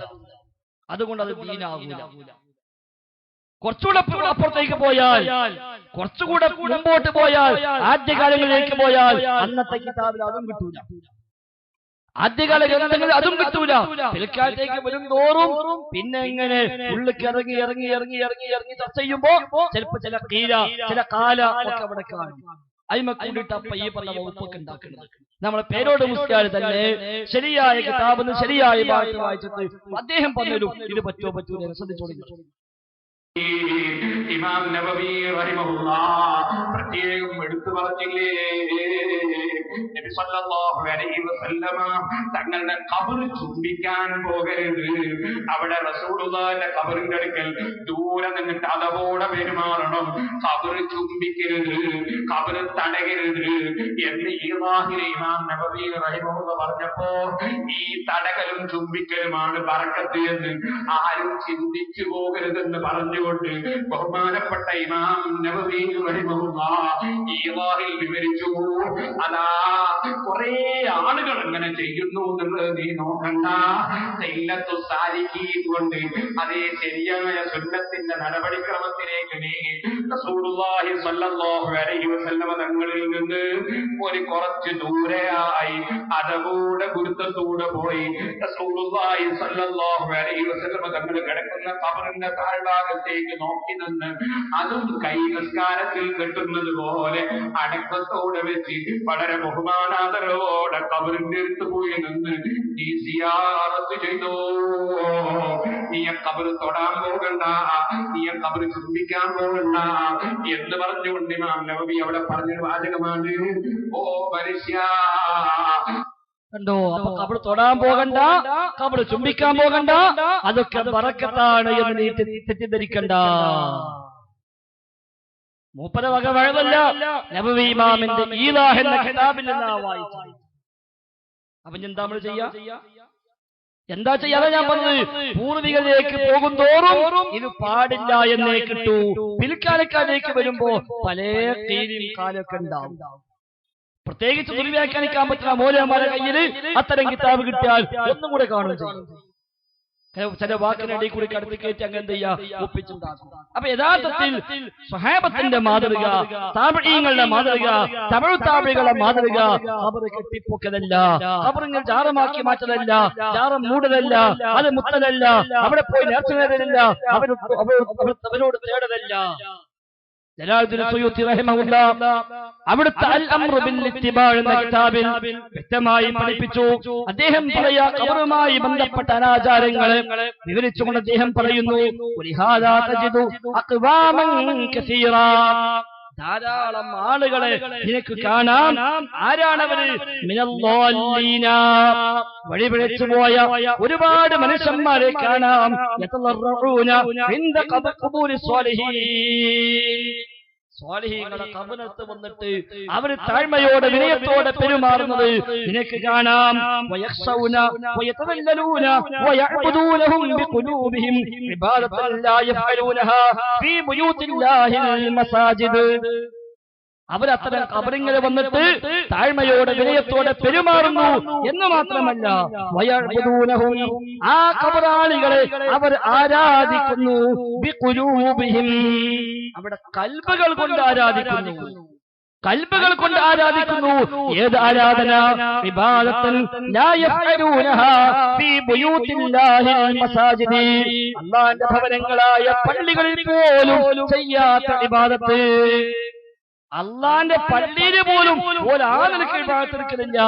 അതുകൊണ്ട് അത് ദീനാകൂല. കുറച്ചുകൂടെ അപ്പുറത്തേക്ക് പോയാൽ, കുറച്ചുകൂടെ മുമ്പോട്ട് പോയാൽ, ആദ്യകാലങ്ങളിലേക്ക് പോയാൽ അന്നത്തെ കിതാബിൽ അതും കിട്ടൂല, ആദ്യകാല ഗ്രന്ഥങ്ങളിൽ അതും കിട്ടൂല. പിൽക്കാലത്തേക്ക് വരും തോറും പിന്നെ ഇങ്ങനെ ഉള്ളിലേക്ക് ഇറങ്ങി ചർച്ച ചെയ്യുമ്പോ ചിലപ്പോ ചില കാല ഒക്കെ അവിടെ കാണും. അയിമ കൂടിയിട്ട് അപ്പ ഈ പറഞ്ഞ വകുപ്പൊക്കെ ഉണ്ടാക്കുന്നത്. നമ്മളെ പേരോട് മുസ്ലിയാർ തന്നെ ശരിയായ കിതാബിന് ശരിയായ ഭാഗത്ത് വായിച്ചിട്ട് അദ്ദേഹം പറഞ്ഞു ഇത് പറ്റൂല ശ്രദ്ധിച്ചോളൂ. ഇമാം നബവി റഹിമഹുല്ലാഹ് പ്രത്യേകം എടുത്തു പറഞ്ഞില്ലേ, നബി സല്ലല്ലാഹു അലൈഹി വസല്ലമ തങ്ങളുടെ ഖബർ ചുംബിക്കാൻ പോകരുത്. അവിടെ റസൂലുള്ളാഹിന്റെ ഖബറിന്റെ അടുക്കൽ ദൂരെ നിന്നിട്ട് അതവോടെ പെരുമാറണം. ഖബർ ചുംബിക്കരുത്, ഖബർ തടയരുത് എന്ന് ഈവാഹിലെ ഇമാം നബവി റഹിമഹുല്ലാഹ് പറഞ്ഞപ്പോ ഈ തടകലും ചുംബിക്കലുമാണ് ബറക്കത്ത് എന്ന് ആരും ചിന്തിച്ചു പോകരുതെന്ന് പറഞ്ഞുകൊണ്ട് ബഹുമാനപ്പെട്ട ഇമാം നബവി റഹിമഹുല്ലാഹ് ഈവാഹിൽ വിവരിച്ചു. അതാ കുറെ ആളുകൾ അങ്ങനെ ചെയ്യുന്നു എന്നുള്ളത് നീ നോക്കണ്ട. സല്ലത്തു സാലിഹീൻ കൊണ്ട് അതേ ശരിയായ സുന്നത്തിന്റെ നടപടിക്രമത്തിലേക്ക് നീങ്ങി റസൂലുള്ളാഹി സ്വല്ലല്ലാഹു അലൈഹി വസല്ലമ തങ്ങളിൽ നിന്ന് ഒരു കുറച്ച് ദൂരെയായി അതകൂടെ ഗുരുത്വത്തൂടെ പോയി റസൂലുള്ളാഹി സ്വല്ലല്ലാഹു അലൈഹി വസല്ലമ തങ്ങൾ കിടക്കുന്ന ഖബറിന്റെ താഴ്ഭാഗത്തേക്ക് നോക്കി നിന്ന് അതും കൈ നിസ്കാരത്തിൽ കെട്ടുന്നത് പോലെ അടക്കത്തോടെ വെച്ച് വളരെ ബഹുമാനാദരവോടെ ഖബറിന്റെ അടുത്ത് പോയി നിന്ന് നീ സിയാറത്ത് ചെയ്തോ, നീ ഖബർ തൊടാൻ പോകണ്ട, നീ ഖബർ ചുംബിക്കാൻ പോകണ്ട എന്ന് പറഞ്ഞുകൊണ്ട് ഇമാം നബവി അവിടെ പറഞ്ഞൊരു വാചകമാണ്, ഓ മനുഷ്യ കണ്ടോ, അപ്പൊ ഖബർ തൊടാൻ പോകണ്ട, ഖബർ ചുംബിക്കാൻ പോകണ്ട, അതൊക്കെ ബറക്കത്താണ് എന്ന് നീ തെറ്റിദ്ധരിക്കണ്ട. മൂപ്പര വക വഴതല്ല, നബവി ഇമാമിന്റെ ഈലാഹ് എന്ന കിതാബിൽ നിന്നാ വായിച്ചത്. അപ്പൊ എന്താ നമ്മൾ ചെയ്യാ? എന്താ ചെയ്യാതെ ഞാൻ പറഞ്ഞത്, പൂർവികരിലേക്ക് പോകുന്തോറും ഇത് പാടില്ല എന്നേ കിട്ടൂ. പിൽക്കാലക്കാരിലേക്ക് വരുമ്പോ പല കീഴിൽ കാലൊക്കെ ഉണ്ടാവും. പ്രത്യേകിച്ച് ദുർവ്യാഖ്യാനിക്കാൻ പറ്റുന്ന മൗലവിമാരുടെ കയ്യിൽ അത്തരം കിതാബ് കിട്ടിയാൽ ഒന്നും കൂടെ കാണും ചെയ്യും. ചില വാക്കിനടി കൂടി കടത്തി കയറ്റി അങ്ങനെ എന്ത് ചെയ്യാ, ഒപ്പിച്ചുണ്ടാക്കും. അപ്പൊ യഥാർത്ഥത്തിൽ സ്വഹാബത്തിന്റെ മാതൃക, താബഈങ്ങളുടെ മാതൃക, തബഉ താബഈകളുടെ മാതൃക ഖബർ കെട്ടിപ്പൊക്കലല്ല, ഖബറിനെ ജാറമാക്കി മാറ്റലല്ല, ജാറം മൂടലല്ല, അത് മുത്തലല്ല, അവിടെ പോയി നേർച്ച നേടലല്ല, അവരോട് തേടലല്ല. ജലാലുദ്ദീൻ സുയൂത്തി റഹിമഹുല്ലാഹ് അവിടുത്തെ അൽ അംറു ബിൽ ഇത്തിബാഅ് എന്ന കിതാബിൽ വ്യക്തമായി പഠിപ്പിച്ചു. അദ്ദേഹം പറയാ ഖബറുമായി ബന്ധപ്പെട്ട അനാചാരങ്ങളെ വിവരിച്ചുകൊണ്ട് അദ്ദേഹം പറയുന്നു, വലിഹാദാ തജിദു അഖ്വാമൻ കസീറാ, ധാരാളം ആളുകളെ നിനക്ക് കാണാം. ആരാണവര്? മിനല്ലാലീന, വഴിപിഴച്ചു പോയ ഒരുപാട് മനുഷ്യന്മാരെ കാണാം. യതളറഊന ഇൻദ ഖബൂരി സ്വാലിഹീൻ, സ്വാലിഹീങ്ങളുടെ ഖബറിനടുത്ത് വന്നിട്ട് അവര് താഴ്മയോടെ വിനയത്തോടെ പെരുമാറുന്നത് നിനക്ക് കാണാം. വയഖ്ശൗന വയതവല്ലലൂന വയഅബ്ദൂനഹും ബിഖുലൂബിഹിം ഇബാദത്തൻ ലാ യഫഅലൂനഹാ ഫീ ബുയൂത്തില്ലാഹിൽ മസാജിദ്. അവരത്തരം ഖബറിങ്ങനെ വന്നിട്ട് താഴ്മയോടെ വിനയത്തോടെ പെരുമാറുന്നു എന്ന് മാത്രമല്ല, വയഅബ്ദൂനഹും, ആ ഖബറാളികളെ അവർ ആരാധിക്കുന്നു, ബിഖുലൂബിഹിം, അവിടെ കൽബുകൾ കൊണ്ട് ആരാധിക്കുന്നു, കൽബുകൾ കൊണ്ട് ആരാധിക്കുന്നു. ഏത് ആരാധന? ഇബാദത്തൻ ലാ യഫഅലൂനഹാ ഫീ ബുയൂത്തില്ലാഹിൽ മസാജിദി, അല്ലാഹുവിന്റെ ഭവനങ്ങളായ പള്ളികളിൽ പോലും ചെയ്യാത്ത ഇബാദത്ത്, അള്ളാന്റെ പള്ളിയിൽ പോലും ഒരാൾക്ക് ഇബാദത്തെടുക്കുന്നില്ല,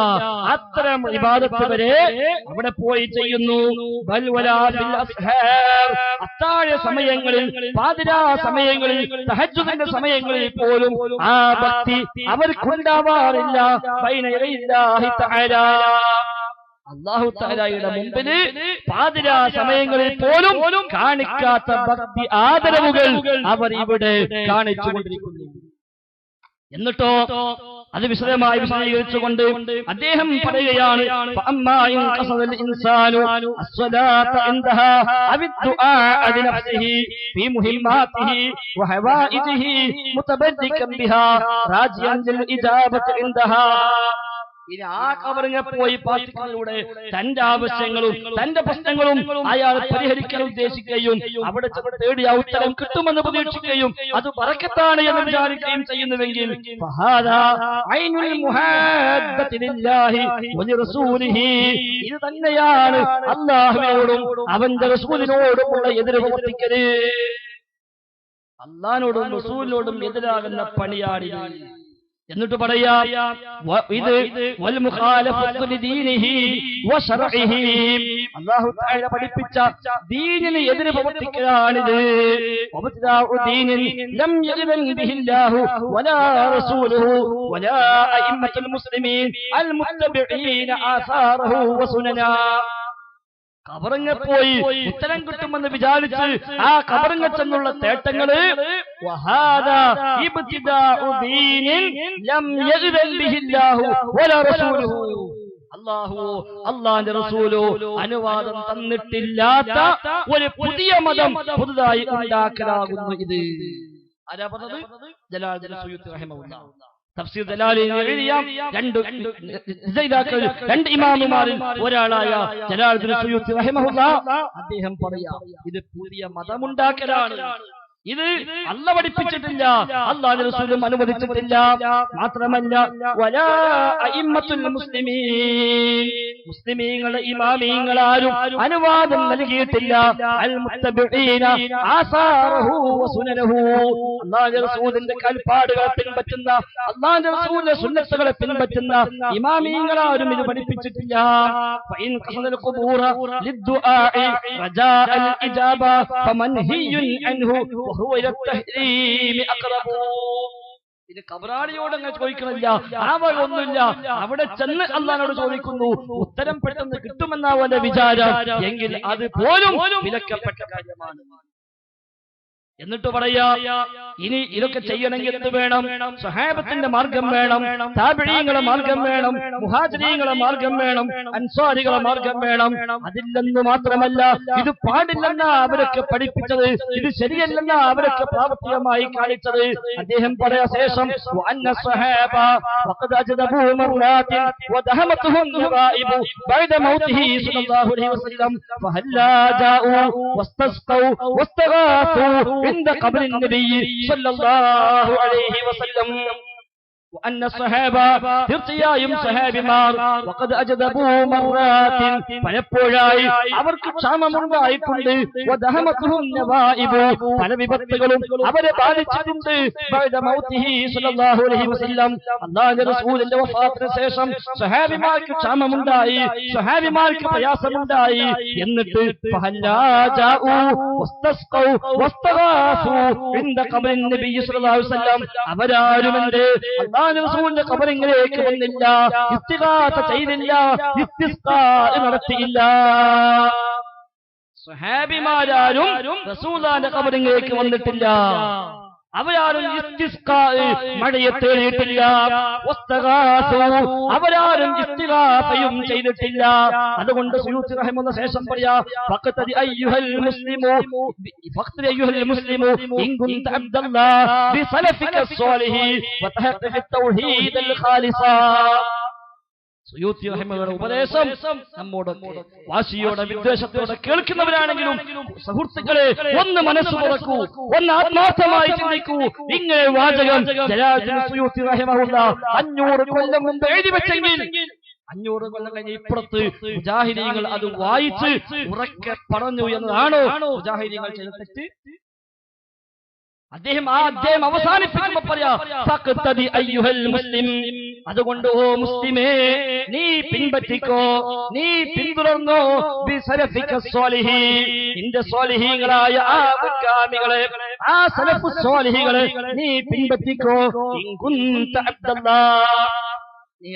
അത്തരം ഇബാദത്ത് വരെ അവിടെ പോയി ചെയ്യുന്നു. അത്താഴ സമയങ്ങളിൽ, പാതിരാ സമയങ്ങളിൽ, തഹജ്ജുദിന്റെ സമയങ്ങളിൽ പോലും ആ ഭക്തി അവർക്കുണ്ടാവാറില്ല. അല്ലാഹു തആലയുടെ മുമ്പില് പാതിരാ സമയങ്ങളിൽ പോലും കാണിക്കാത്ത ഭക്തി ആദരവുകൾ അവർ ഇവിടെ കാണിച്ചുകൊണ്ടിരിക്കുന്നു. എന്നിട്ടോ അത് വിശദമായി വിശദീകരിച്ചുകൊണ്ട് അദ്ദേഹം പറയുകയാണ്, ഇനി ആ ഖബറിനെ പോയി പ്രാർത്ഥിക്കുന്നതിലൂടെ തന്റെ ആവശ്യങ്ങളും തന്റെ പ്രശ്നങ്ങളും അയാൾ പരിഹരിക്കാൻ ഉദ്ദേശിക്കുകയും അവിടെ തേടിയ ഉത്തരം കിട്ടുമെന്ന് പ്രതീക്ഷിക്കുകയും അത് ബറക്കത്താണ് എന്ന് വിചാരിക്കുകയും ചെയ്യുന്നുവെങ്കിൽ ഇത് തന്നെയാണ് അല്ലാഹുവിനോടും അവന്റെ റസൂലിനോടുമുള്ള എതിര് പ്രവർത്തിക്കല്. അല്ലാഹുവിനോടും റസൂലിനോടും എതിരാകുന്ന പണിയാടി എന്നിട്ട് പറയാ ഇത് വൽ മുഖാലഫത്തു ലിദീനിഹി വശർഇഹി, അല്ലാഹു തആല പഠിപ്പിച്ച ദീനിന് എതിര് പ്രവർത്തിക്കലാണിത്. വബത്ദാഉ ദീനിൻ ലം യഅ്ദൻ ബിഹില്ലാഹു വലാ റസൂലുഹു വലാ അഇമ്മത്തുൽ മുസ്ലിമീൻ അൽ മുത്തബിഈന ആസാറഹു വസുനനാ. കബറങ്ങപ്പോയി ഉത്തരം കിട്ടുമെന്ന് വിചാരിച്ച് ആ കബറങ്ങ ചെന്നുള്ള തേട്ടങ്ങള് അല്ലാഹുവോ അല്ലാഹുവിന്റെ റസൂലോ അനുവാദം തന്നിട്ടില്ലാത്ത ഒരു പുതിയ മതം പുതുതായി ഉണ്ടാക്കലാകുന്നു ഇത്. ആരാ പറഞ്ഞത്? ജലാലുദ്ദീൻ സുയൂത്തി റഹിമഹുല്ലാഹ്. തഫ്സീർ ജലാലിൽ എഴുതിയ രണ്ട് ഇമാമുമാരിൽ ഒരാളായ ജലാലുദ്ദീൻ സുയൂത്തി റഹിമഹുല്ലാഹ് അദ്ദേഹം പറയാ, ഇത് പുതിയ മതമുണ്ടാക്കലാണ്. ഇത് അല്ലാഹു പഠിപ്പിച്ചിട്ടില്ല, അല്ലാഹുവിന്റെ റസൂലും അനുവദിച്ചിട്ടില്ല. മാത്രമല്ല വലാ അഇമ്മത്തുൽ മുസ്ലിമീൻ, മുസ്ലിമീങ്ങളുടെ ഇമാമീങ്ങളാരും അനുവാദം നൽകിയിട്ടില്ല. അൽ മുത്തബിഈന ആസാറഹു വസുനനഹു, അല്ലാഹുവിന്റെ റസൂലിന്റെ കൽപ്പാടുകളെ പിൻപറ്റുന്ന, അല്ലാഹുവിന്റെ റസൂലിന്റെ സുന്നത്തുകളെ പിൻപറ്റുന്ന ഇമാമീങ്ങളാരും ഇത് പഠിപ്പിച്ചിട്ടില്ല. ഫഇൻ ഖസദൽ ഖുബൂറ ലിദ്ദുആഇ റജാഅൽ ഇജാബ ഫമൻഹിയുൻ അൻഹു ഇത് കബറാളിയോട് അങ്ങനെ ചോദിക്കണില്ല, ആ വക ഒന്നുമില്ല. അവിടെ ചെന്ന് അല്ലാഹുവോട് ചോദിക്കുന്നു, ഉത്തരം പെട്ടെന്ന് കിട്ടുമെന്ന അവന്റെ വിചാരം, എങ്കിൽ അത് പോലും വിലക്കപ്പെട്ട കാര്യമാണ്. എന്നിട്ട് പറയാ, ഇനി ഇതൊക്കെ ചെയ്യണമെങ്കിൽ എന്ത് വേണം? സ്വഹാബത്തിന്റെ മാർഗം വേണം, താബിഈങ്ങളുടെ മാർഗം വേണം, മുഹാജിരീങ്ങളുടെ മാർഗം വേണം, അൻസാരികളുടെ മാർഗം വേണം. അതില്ലെന്ന് മാത്രമല്ല, ഇത് പാടില്ലെന്ന അവരൊക്കെ പഠിപ്പിച്ചത്, ഇത് ശരിയല്ലെന്ന അവരൊക്കെ പ്രാവർത്തികമായി കാണിച്ചത്. അദ്ദേഹം പറയാ ശേഷം വഅന്ന സ്വഹാബ വഖദ് അജ്ദബു മർറാത്തിൻ വദഹമതുഹും നവായിബു ബഅദ മൗതിഹി സ്വല്ലല്ലാഹു അലൈഹി വസല്ലം ഫഹല്ലാ ജാഉ വസ്തസ്ഖൗ വസ്തഗാഥു عند قبر النبي صلى الله عليه وسلم. وأن الصحابة തീർച്ചയായും സഹാബിമാർ وقد أجدبوا مرات പലപ്പോഴായി അവർക്ക് ക്ഷാമമുണ്ടായിട്ടുണ്ട്. വദഹമതുഹും നവായിബു പല വിപത്തുകളും അവരെ ബാധിച്ചിട്ടുണ്ട്. ബഅദ മൗതിഹി സ്വല്ലല്ലാഹു അലൈഹി വസല്ലം, അല്ലാഹുവിന്റെ റസൂലിന്റെ വഫാത്തിന് ശേഷം സഹാബിമാർക്ക് ക്ഷാമമുണ്ടായി, സഹാബിമാർക്ക് പ്രയാസമുണ്ടായി. എന്നിട്ട് ഫഹല്ലാ ജാഉ വസ്തസ്ഖൗ വസ്തഗാഥു ഇൻദ ഖബറിൻ നബി സ്വല്ലല്ലാഹു അലൈഹി വസല്ലം, അവരാരുമെന്റെ റസൂലിന്റെ ഖബറിലേക്ക് വന്നില്ല, ഇസ്തിഗാസ ചെയ്തില്ല, ഇസ്തിസ്ഖാ നടത്തിയില്ല. സ്വഹാബിമാരാരും റസൂലുള്ളാഹിന്റെ ഖബറിലേക്ക് വന്നിട്ടില്ല, അവരാരും ഇസ്തിസ്ഖാ മഴയെ തേടിയിട്ടില്ല, വസ്തഗാസു അവരാരും ഇസ്തിഗാസയും ചെയ്തിട്ടില്ല. അതുകൊണ്ട് സുയൂത്തി റഹിമഹുല്ലാഹ് ശേഷം പറയാ, ഫഖ്തദി അയ്യുഹൽ മുസ്ലിമു ഇൻ കുൻത അബ്ദല്ലാഹ് ബിസലഫിക സ്വാലിഹി വതഹഖഖ തൗഹീദൽ ഖാലിസാ. സുയൂത്തി റഹിമഹുല്ലാഹുവിന്റെ ഉപദേശം നമ്മോടൊക്കെ വാശിയോടെ വിദ്വേഷത്തോടെ കേൾക്കുന്നവരാണെങ്കിലും സുഹൃത്തുക്കളെ ഒന്ന് മനസ്സ് തുറക്കൂ, ഒന്ന് ആത്മാർത്ഥമായി ചിന്തിക്കൂ. ഇങ്ങനെ വാചകം ജലാലുദ്ദീൻ സുയൂത്തി റഹിമഹുല്ലാഹ് 500 കൊല്ലം മുമ്പ് എഴുതി വെച്ചെങ്കിൽ 500 കൊല്ലം കഴിഞ്ഞ ഇപ്പുറത്ത് മുജാഹിദീങ്ങൾ അത് വായിച്ച് ഉറക്കെ പറഞ്ഞു എന്നതാണോ മുജാഹിദീങ്ങൾ ചെയ്ത തെറ്റ്? അദ്ദേഹം അവസാനിപ്പിക്കുമ്പോ പറയാ, ഫഖ്തദി അയ്യുഹൽ മുസ്ലിം, അതുകൊണ്ട് ഓ മുസ്ലിമേ നീ പിൻപറ്റിക്കോ, നീ പിന്തുടർന്നോ ബിസലഫിക സ്വാലിഹി, നിന്റെ സ്വാലിഹീങ്ങളായ ആ മുൻഗാമികളെ, ആ സലഫു സ്വാലിഹികളെ നീ പിൻപറ്റിക്കോ. ഇൻ കുൻത അബ്ദല്ലാഹ്, നീ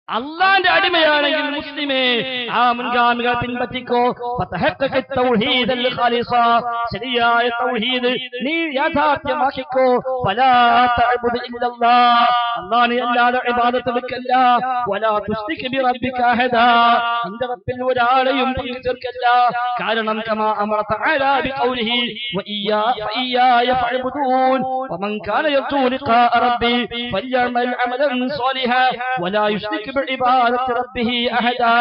അല്ലാഹുവിന്റെ അടിമയാണെങ്കിൽ മുസ്ലിമേ ആ മുൻഗാമികളെ പിൻപറ്റിക്കോ. ഫതഹഖഖ തൗഹീദൽ ഖാലിസ, ശരിയായ തൗഹീദ് നീ യാഥാർത്ഥ്യമാക്കിക്കോ. ഫലാ തഅബുദു ഇല്ലല്ലാഹ്, അല്ലാഹുവിനെ അല്ലാതെ ഇബാദത്ത് വെക്കല്ല. വലാ തുശ്രിക് ബിറബ്ബിക അഹദാ, നിന്റെ റബ്ബിൽ ഒരാളെയും പങ്കു ചേർക്കല്ല. കാരണം കമാ അമറ തആല ബിഖൗലിഹി വഇയ്യായ ഫഅബ്ദൂൻ വമൻ കാന യർജൂ ലിഖാഅ റബ്ബി ഫൽയഅമൽ അമലൻ സാലിഹാ വലാ യുശ്രിക് ബിഇബാദത്തി റബ്ബിഹി അഹദാ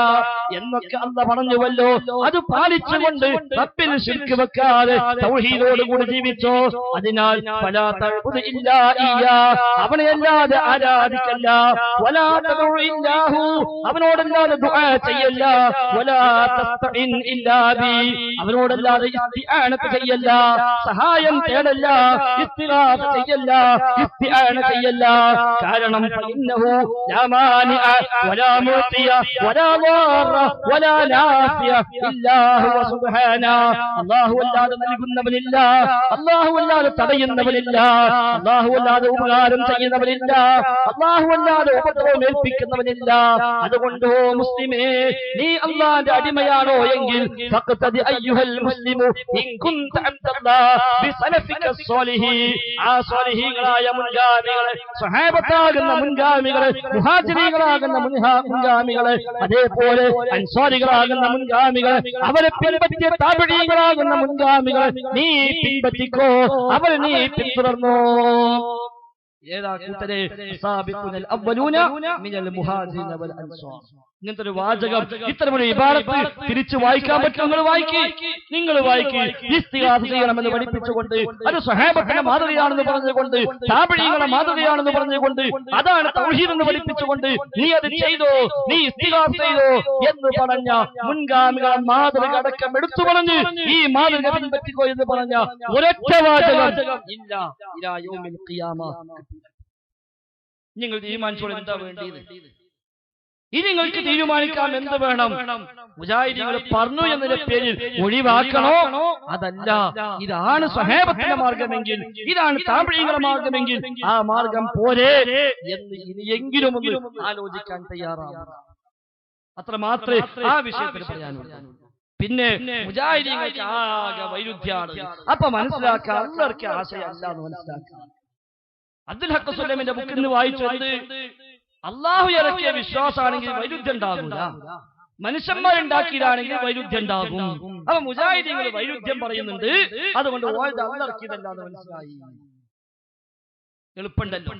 എന്നൊക്കെ അല്ലാഹു പറഞ്ഞുവല്ലോ. അത് പാലിച്ചുകൊണ്ട് റബ്ബിൽ ശിർക്ക് വെക്കാതെ തൗഹീദോട് കൂടി ജീവിച്ചോ. അതിനാൽ ഫലാ തഅബുദു ഇല്ലാ ഇയ്യാ, അവനെ അല്ലാതെ ആരാധിക്കല്ല. വലാ തദഉ ഇല്ലാഹു, അവനോടല്ലാതെ ദുആ ചെയ്യല്ല. വലാ തസ്തഇൻ ഇല്ലാ ബി, അവനോടല്ലാതെ ഇസ്തിആനത്ത് ചെയ്യല്ല, സഹായം തേടല്ല. ഇസ്തിഗാസ ചെയ്യല്ല, ഇസ്തിആന ചെയ്യല്ല. കാരണം ഫഇന്നഹു ലാ മാനിഅ വലാ മുഅ്തിയ വലാ ളാറ വലാ നാഫിയ ഇല്ലാ ഹുവ സുബ്ഹാന. അല്ലാഹു അല്ലാതെ നൽകുന്നവനില്ല, അല്ലാഹു അല്ലാതെ തടയുന്നവനില്ല, അല്ലാഹു അല്ലാതെ ഉപകാരം ചെയ്യുന്നവനില്ല, അല്ലാഹു അല്ലാതെ ഉപദ്രവം ഏൽപ്പിക്കുന്നവനില്ല. അതുകൊണ്ട് ഓ മുസ്ലിമേ, നീ അല്ലാഹുവിന്റെ അടിമയാണോ എങ്കിൽ ഫഖ്തദി അയ്യുഹൽ മുസ്ലിമു ഇൻ കുൻത അബ്ദല്ലാഹ് ബിസലഫിക സ്വാലിഹി, ആ സ്വാലിഹീങ്ങളായ മുൻഗാമികളെ, സ്വഹാബത്താകുന്ന മുൻഗാമികളെ, മുഹാജിരീകളാകുന്ന മുൻഗാമികളെ, അതേപോലെ അൻസാരികളാകുന്ന മുൻഗാമികളെ, അവരെ പിൻപറ്റിയ താബിഈകളാകുന്ന മുൻഗാമികളെ നീ പിൻപറ്റിക്കോ, അവരെ നീ പിന്തുടർന്നോ. ഏതാ കൂട്ടരെ? സാബിഖുനൽ അവ്വലൂന മിനൽ മുഹാജിരീന വൽ അൻസാർ. ഇങ്ങനത്തെ ഒരു വാചകം, ഇത്തരമൊരു ഇബാറത്ത് തിരിച്ചു വായിക്കാൻ പറ്റും. നിങ്ങൾ വായിക്ക്. ഇസ്തിഗാസ ചെയ്യണമെന്ന് പഠിപ്പിച്ചുകൊണ്ട്, അത് സ്വഹാബത്തിന്റെ മാതൃകയാണെന്ന് പറഞ്ഞുകൊണ്ട്, താബിഈകളുടെ മാതൃകയാണെന്ന് പറഞ്ഞുകൊണ്ട്, അതാണ് തൗഹീദ് എന്ന് പഠിപ്പിച്ചുകൊണ്ട് നീ അത് ചെയ്തോ, നീ ഇസ്തിഗാസ ചെയ്തോ എന്ന് പറഞ്ഞ മുൻഗാമികളെ മാതൃക അടക്കം എടുത്തു പറഞ്ഞ് ഈ മാതൃക പിൻപറ്റിക്കോ എന്ന് പറഞ്ഞ ഒരൊറ്റ വാചകം ഇല്ല. ഇലാ യൗമിൽ ഖിയാമ. നിങ്ങൾ തീരുമാനിച്ചോളൂ എന്താ വേണ്ടിയത്. ഇനി നിങ്ങൾക്ക് തീരുമാനിക്കാം എന്ത് വേണം. മുജാഹിദീങ്ങൾ പറഞ്ഞു എന്നതിന്റെ പേരിൽ ഒഴിവാക്കണോ? അതല്ല, ഇതാണ് സ്വഹാബത്തിന്റെ മാർഗമെങ്കിൽ, ഇതാണ് താബിഈകളുടെ മാർഗമെങ്കിൽ ആ മാർഗം പോരെ എന്ന് ഇനിയെങ്കിലും ഒന്ന് ആലോചിക്കാൻ തയ്യാറാണ്. അത്ര മാത്രമേ ആ വിഷയത്തിൽ പറയാനുള്ളൂ. പിന്നെ മുജാഹിദീങ്ങൾക്ക് ആകെ വൈരുദ്ധ്യാണ്. അപ്പൊ മനസ്സിലാക്കുക, അള്ളർക്ക് ആശയമല്ല എന്ന് മനസ്സിലാക്കുക. അബ്ദുൽ ഹഖ് സുലൈമിന്റെ ബുക്കിൽ നിന്ന് വായിച്ചത് അള്ളാഹു ഇറക്കിയ വിശ്വാസമാണെങ്കിൽ വൈരുദ്ധ്യം ഉണ്ടാകില്ല, മനുഷ്യന്മാരുണ്ടാക്കിയതാണെങ്കിൽ വൈരുദ്ധ്യം ഉണ്ടാകും. അപ്പൊ മുജാഹിദീങ്ങൾ വൈരുദ്ധ്യം പറയുന്നുണ്ട്, അതുകൊണ്ട് അള്ളാഹു ഇറക്കിയതല്ലാന്ന് മനസ്സിലായി. എളുപ്പമുണ്ടല്ലോ.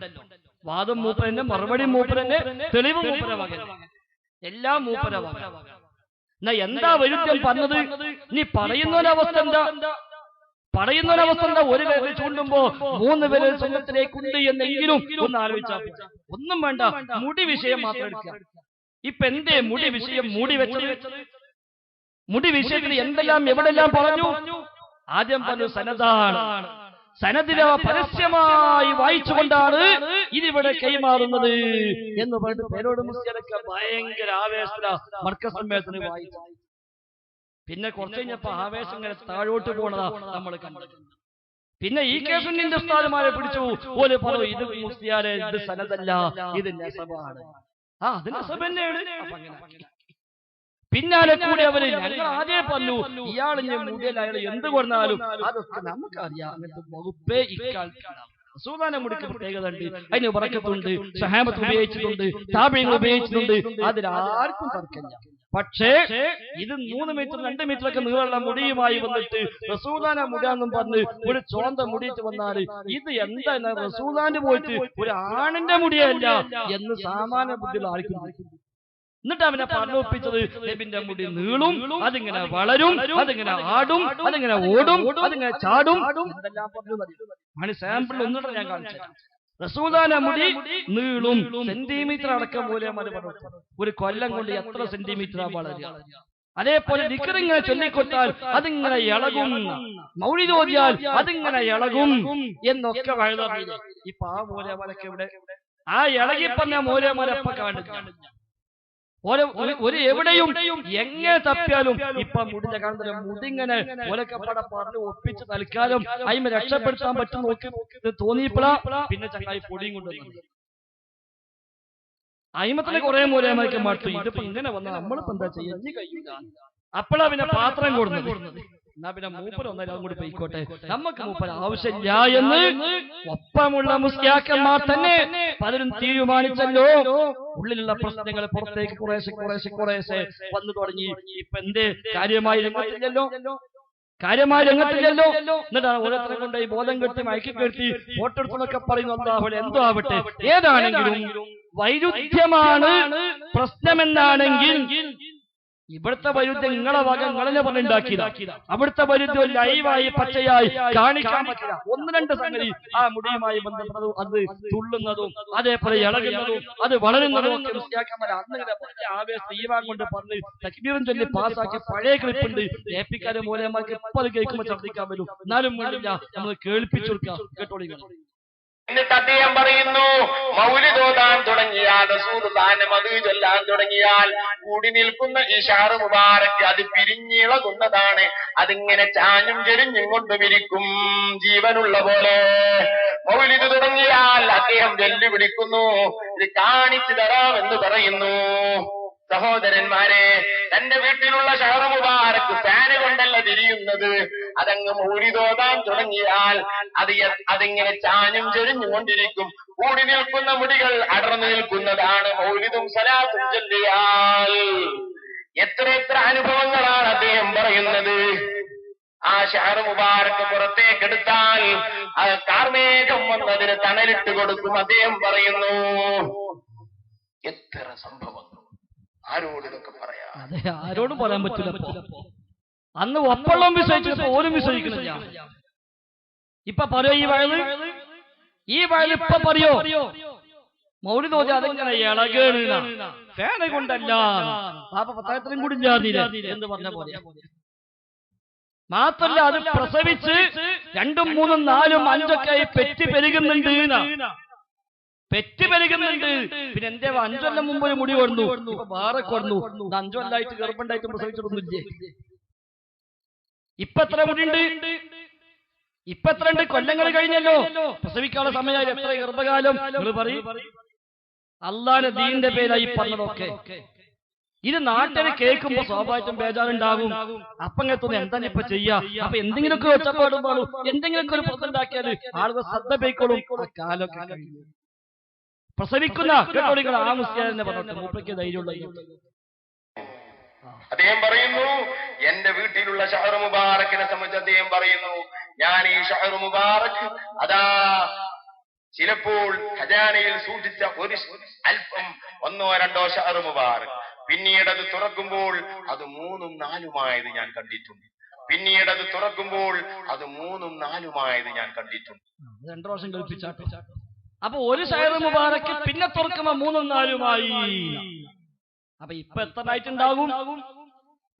വാദം മൂപ്പരന്നെ, മറുപടി മൂപ്പരന്നെ, തെളിവ് മൂപ്പര വക, എല്ലാം മൂപ്പര വക. എന്നാ എന്താ വൈരുദ്ധ്യം പറഞ്ഞത്? നീ പറയുന്നൊരവസ്ഥ എന്താ? ഒരു പേര് ചൂണ്ടുമ്പോ 3 പേര് സ്വന്തത്തിലേക്കുണ്ട് എന്നെങ്കിലും ഒന്ന് ആലോചിച്ചാൽ. ഒന്നും വേണ്ട, മുടി വിഷയം മാത്രം എടുക്കുക. ഇപ്പൊ എന്തേ മുടി വിഷയം മൂടി വെച്ചത്? മുടി വിഷയത്തിൽ എന്തെല്ലാം എവിടെല്ലാം പറഞ്ഞു? ആദ്യം പറഞ്ഞു സനദാണ്. സനദിനെ പരസ്യമായി വായിച്ചുകൊണ്ടാണ് ഇതിവിടെ കൈമാറുന്നത് എന്ന് പറഞ്ഞിട്ട് പേരോട് മുസ്ലിമൊക്കെ ഭയങ്കര ആവേശത്തില മർക്കസ് സമ്മേളനത്തിന് വായിച്ചു. പിന്നെ കുറച്ച് കഴിഞ്ഞപ്പോ ആവേശം ഇങ്ങനെ താഴോട്ട് പോണതാ നമ്മൾ കണ്ടത്. പിന്നെ ഈ കേസിന്റെ ഉസ്താദുമാരെ പിടിച്ചു പോലെ പറഞ്ഞു, ഇത് മുസ്ലിയാരെ, ഇത് സനദല്ല, ഇത് നസബാണ്. അത് നസബ് തന്നെയാണ്. പിന്നാലെ കൂടി അവര് ഞങ്ങൾ ആദ്യം പറഞ്ഞു, ഇയാളിന്റെ മുടിയിൽ അയാൾ എന്ത് പറഞ്ഞാലും അതൊക്കെ നമുക്കറിയാം, അങ്ങനത്തെ വകുപ്പേ ഇക്കാലത്ത്. റസൂലുള്ളാഹിന്റെ മുടിക്ക് പ്രത്യേകത ഉണ്ട്, അതിന് ബറക്കത്തുണ്ട്, സഹാബത്ത് ഉപയോഗിച്ചിട്ടുണ്ട്, താബിഈങ്ങൾ ഉപയോഗിച്ചിട്ടുണ്ട്, അതിലാർക്കും തർക്കമില്ല. പക്ഷേ ഇത് 3 മീറ്റർ 2 മീറ്റർ ഒക്കെ നീളമുള്ള മുടിയുമായി വന്നിട്ട് റസൂലുള്ളാഹിന്റെ മുടിയാണെന്നും പറഞ്ഞ് ഒരു ചോന്ത മുടിയിട്ട് വന്നാല് ഇത് എന്താ, റസൂലുള്ളാഹിന്റെ പോയിട്ട് ഒരു ആണിന്റെ മുടിയല്ല എന്ന് സാമാന്യ ബുദ്ധിയുള്ള ആർക്കും. എന്നിട്ട് അവനെ പറഞ്ഞൊപ്പിച്ചത് നബിന്റെ മുടി നീളും, അതിങ്ങനെ വളരും, അതിങ്ങനെ ആടും, അതിങ്ങനെ ഓടും, അതിങ്ങനെ ചാടും, എന്തെല്ലാം പറഞ്ഞു. സാമ്പിൾ ഒന്നിട്ട് ഞാൻ കാണിച്ചു. റസൂലുള്ളാഹിന്റെ മുടി നീളും, സെന്റിമീറ്റർ അടക്കം പോലെ ഒരു കൊല്ലം കൊണ്ട് എത്ര സെന്റിമീറ്റർ വളരുക. അതേപോലെ ദിക്ർ ഇങ്ങനെ ചൊല്ലിക്കൊടുത്താൽ അതിങ്ങനെ ഇളകും, മൗലിദ് ഓതിയാൽ അതിങ്ങനെ ഇളകും എന്നൊക്കെ വഴുതറിയില്ലേ. ഇപ്പൊ ആ മൂലമലൊക്കെ ഇവിടെ ആ ഇളകി പറഞ്ഞ മൂലമലപ്പ കാണില്ല. ഒരു എവിടെയും എങ്ങനെ തപ്പിയാലും ഇപ്പൊ മുടിഞ്ഞ കാണുന്ന മുടിങ്ങനെ ഒലക്കപ്പട പറഞ്ഞ് ഒപ്പിച്ച് തൽക്കാലം അതിമ രക്ഷപ്പെടുത്താൻ പറ്റും നോക്കി തോന്നിയപ്പോഴാ പിന്നെ ചങ്ങായി പൊടിയും കൊണ്ടുവന്നത്. അയിമത്തിലെ കുറെ മൂലമാക്കി മട്ടു. ഇതിപ്പോ ഇങ്ങനെ വന്നാൽ നമ്മളിപ്പോ എന്താ ചെയ്യുക? അപ്പോഴാ പിന്നെ പാത്രം കൊടുക്കുന്നത്. എന്നാ പിന്നെ മൂപ്പർ ഒന്നര കൂടി പോയിക്കോട്ടെ, നമുക്ക് മൂപ്പർ ആവശ്യമില്ല എന്ന് ഒപ്പമുള്ള മുസ്ലിയാക്കന്മാർ തന്നെ പലരും തീരുമാനിച്ചല്ലോ. ഉള്ളിലുള്ള പ്രശ്നങ്ങൾ പുറത്തേക്ക് കുറേശ്ശെ വന്നു തുടങ്ങി. ഇപ്പൊ എന്തേ കാര്യമായി രംഗത്തില്ലല്ലോ. കാര്യമായ രംഗത്തില്ലല്ലോ. എന്നിട്ടാണ് ഓരോരുത്തരെ കൊണ്ട് ഈ ബോധം കെട്ടി മയക്കി കെട്ടി ഫോട്ടോ എടുത്തൊക്കെ പറയുന്നു. അല്ലാഹുവേ എന്തോ ആവട്ടെ, ഏതാണെങ്കിലും വൈരുദ്ധ്യമാണ് പ്രശ്നമെന്നാണെങ്കിൽ ഇവിടുത്തെ വൈരുദ്ധ്യം നിങ്ങളെ വക നിങ്ങളെ പറഞ്ഞുണ്ടാക്കിയതാ. അവിടുത്തെ വൈരുദ്ധ്യം ലൈവായി പച്ചയായി കാണിക്കാൻ പറ്റില്ല. ഒന്ന് രണ്ട് സംഗതി ആ മുടിയുമായി ബന്ധപ്പെട്ടതും അത് തുള്ളുന്നതും അതേപോലെ ഇളകുന്നതും അത് വളരുന്നതും ഒക്കെ മനസ്സിലാക്കാൻ പറ്റില്ല. അന്നിങ്ങനെ വലിയ ആവേശം ഈവാൻ കൊണ്ട് പറഞ്ഞ് തക്ബീറും ചൊല്ലി പാസ്സാക്കി പഴയ ക്ലിപ്പുണ്ട്. ഏപ്പിക്കാരെ മൂലമാർക്ക് ഇപ്പൊ അത് കേൾക്കുമ്പോൾ ഛർദ്ദിക്കാൻ വരും. എന്നാലും വേണ്ടില്ല, നമ്മൾ കേൾപ്പിച്ചു കൊടുക്കാം. കേട്ടോളിക്കണം. എന്നിട്ട് അദ്ദേഹം പറയുന്നു, മൗലിദ് ഓതാൻ തുടങ്ങിയാൽ, റസൂലുള്ളാഹിന്റെ മദ്ഹ് ചൊല്ലാൻ തുടങ്ങിയാൽ കൂടി നിൽക്കുന്ന ഈ ഷഹർ മുബാറക്ക് അത് പിരിഞ്ഞിളകുന്നതാണ്. അതിങ്ങനെ ചാഞ്ഞും ചെരിഞ്ഞും കൊണ്ടുമിരിക്കും ജീവനുള്ള പോലെ. മൗലിദ് തുടങ്ങിയാൽ അദ്ദേഹം വെല്ലുവിളിക്കുന്നു, ഇത് കാണിച്ചു തരാമെന്ന് പറയുന്നു. സഹോദരന്മാരെ, തന്റെ വീട്ടിലുള്ള ഷഹർ മുബാറക്ക് ഫാന് കൊണ്ടല്ല തിരിയുന്നത്. അതങ്ങ് മൗലിദ് ഓതാൻ തുടങ്ങിയാൽ അതിങ്ങനെ ചാഞ്ഞും ചെരിഞ്ഞും കൊണ്ടിരിക്കും. കൂടി നിൽക്കുന്ന മുടികൾ അടർന്നു നിൽക്കുന്നതാണ് മൗലിദും സലാത്തും ചൊല്ലിയാൽ. എത്ര അനുഭവങ്ങളാണ് അദ്ദേഹം പറയുന്നത്. ആ ഷഹർ മുബാറക്ക് പുറത്തേക്കെടുത്താൽ കാർമേഘം വന്നതിന് തണലിട്ട് കൊടുക്കും. അദ്ദേഹം പറയുന്നു, എത്ര സംഭവങ്ങൾ ആരോട് ഇതൊക്കെ പറയാം. അതെ, ആരോടും പറയാൻ പറ്റില്ല. അന്ന് ഒപ്പള്ളം വിശ്വസിച്ചപ്പോ ഓരും വിശ്വസിക്കുന്നില്ല. ഇപ്പൊ പറയോ ഈ വയല് ഇപ്പൊ പറയോ മൗലിദ് ഓതി അതെങ്ങനെ ഇളകേണ ഫാന കൊണ്ടല്ല പാപ്പ പത്തായത്തിലും കൂടി എന്ന് പറഞ്ഞ പോലെ. മാത്രല്ല അത് പ്രസവിച്ച് 2, 3, 4, 5 ഒക്കെ പെറ്റ് പെരുകുന്നുണ്ട്. പിന്നെ എന്റെ 5 കൊല്ലം മുമ്പ് ഒരു മുടി കൊണ്ടു, ഇപ്പൊ വേറെ കൊണ്ടു. 5 കൊല്ലായിട്ട് ഗർഭണ്ടായിട്ട് പ്രസവിച്ചിട്ടൊന്നുമില്ലേ. ഇപ്പൊ എത്ര മുടിയുണ്ട്? ഇപ്പൊ എത്ര ഉണ്ട്? കൊല്ലങ്ങൾ കഴിഞ്ഞല്ലോ, പ്രസവിക്കാനുള്ള സമയമായി. എത്ര ഗർഭകാലം നിങ്ങൾ പറയും. അള്ളാന്റെ ദീന്റെ പേരായി പറഞ്ഞതൊക്കെ ഇത് നാട്ടിൽ കേൾക്കുമ്പോ സ്വാഭാവികം ബേജാറുണ്ടാകും. അപ്പങ്ങനെ തോന്നി എന്താണ് ഇപ്പൊ ചെയ്യാ. അപ്പൊ എന്തെങ്കിലുമൊക്കെ ഒച്ചപ്പാടും പാടും, എന്തെങ്കിലുമൊക്കെ ഒരു പ്രശ്നം ഉണ്ടാക്കിയാല് ആളുകൾ ശ്രദ്ധ പോയിക്കോളും. കാലൊക്കെ കഴിഞ്ഞു. പ്രസവിക്കുന്ന കേട്ടോളികൾ ആ മുസ്ലിം പറഞ്ഞിട്ട് മൂപ്പയ്ക്ക് ധൈര്യമുള്ള. അദ്ദേഹം പറയുന്നു, എന്റെ വീട്ടിലുള്ള ഷഹർ മുബാറക്കിനെ സംബന്ധിച്ച് അദ്ദേഹം പറയുന്നു, ഞാൻ ഈ ഷഹർ മുബാറക്ക് അതാ ചിലപ്പോൾ ഖജാനയിൽ സൂക്ഷിച്ച ഒരു അല്പം 1, 2 ഷഹർ മുബാറക്ക് പിന്നീട് അത് തുറക്കുമ്പോൾ അത് 3, 4 ഞാൻ കണ്ടിട്ടുണ്ട്. പിന്നീട് അത് തുറക്കുമ്പോൾ അത് 3, 4 ഞാൻ കണ്ടിട്ടുണ്ട്. 2 പ്രാവശ്യം കൽപ്പിച്ചാട്ടോ. അപ്പൊ ഒരു ഷഹർ മുബാറക്ക് പിന്നെ തുറക്കുമ്പോ 3, 4 അപ്പൊ ഇപ്പൊ എത്ര ആയിട്ടുണ്ടാകും?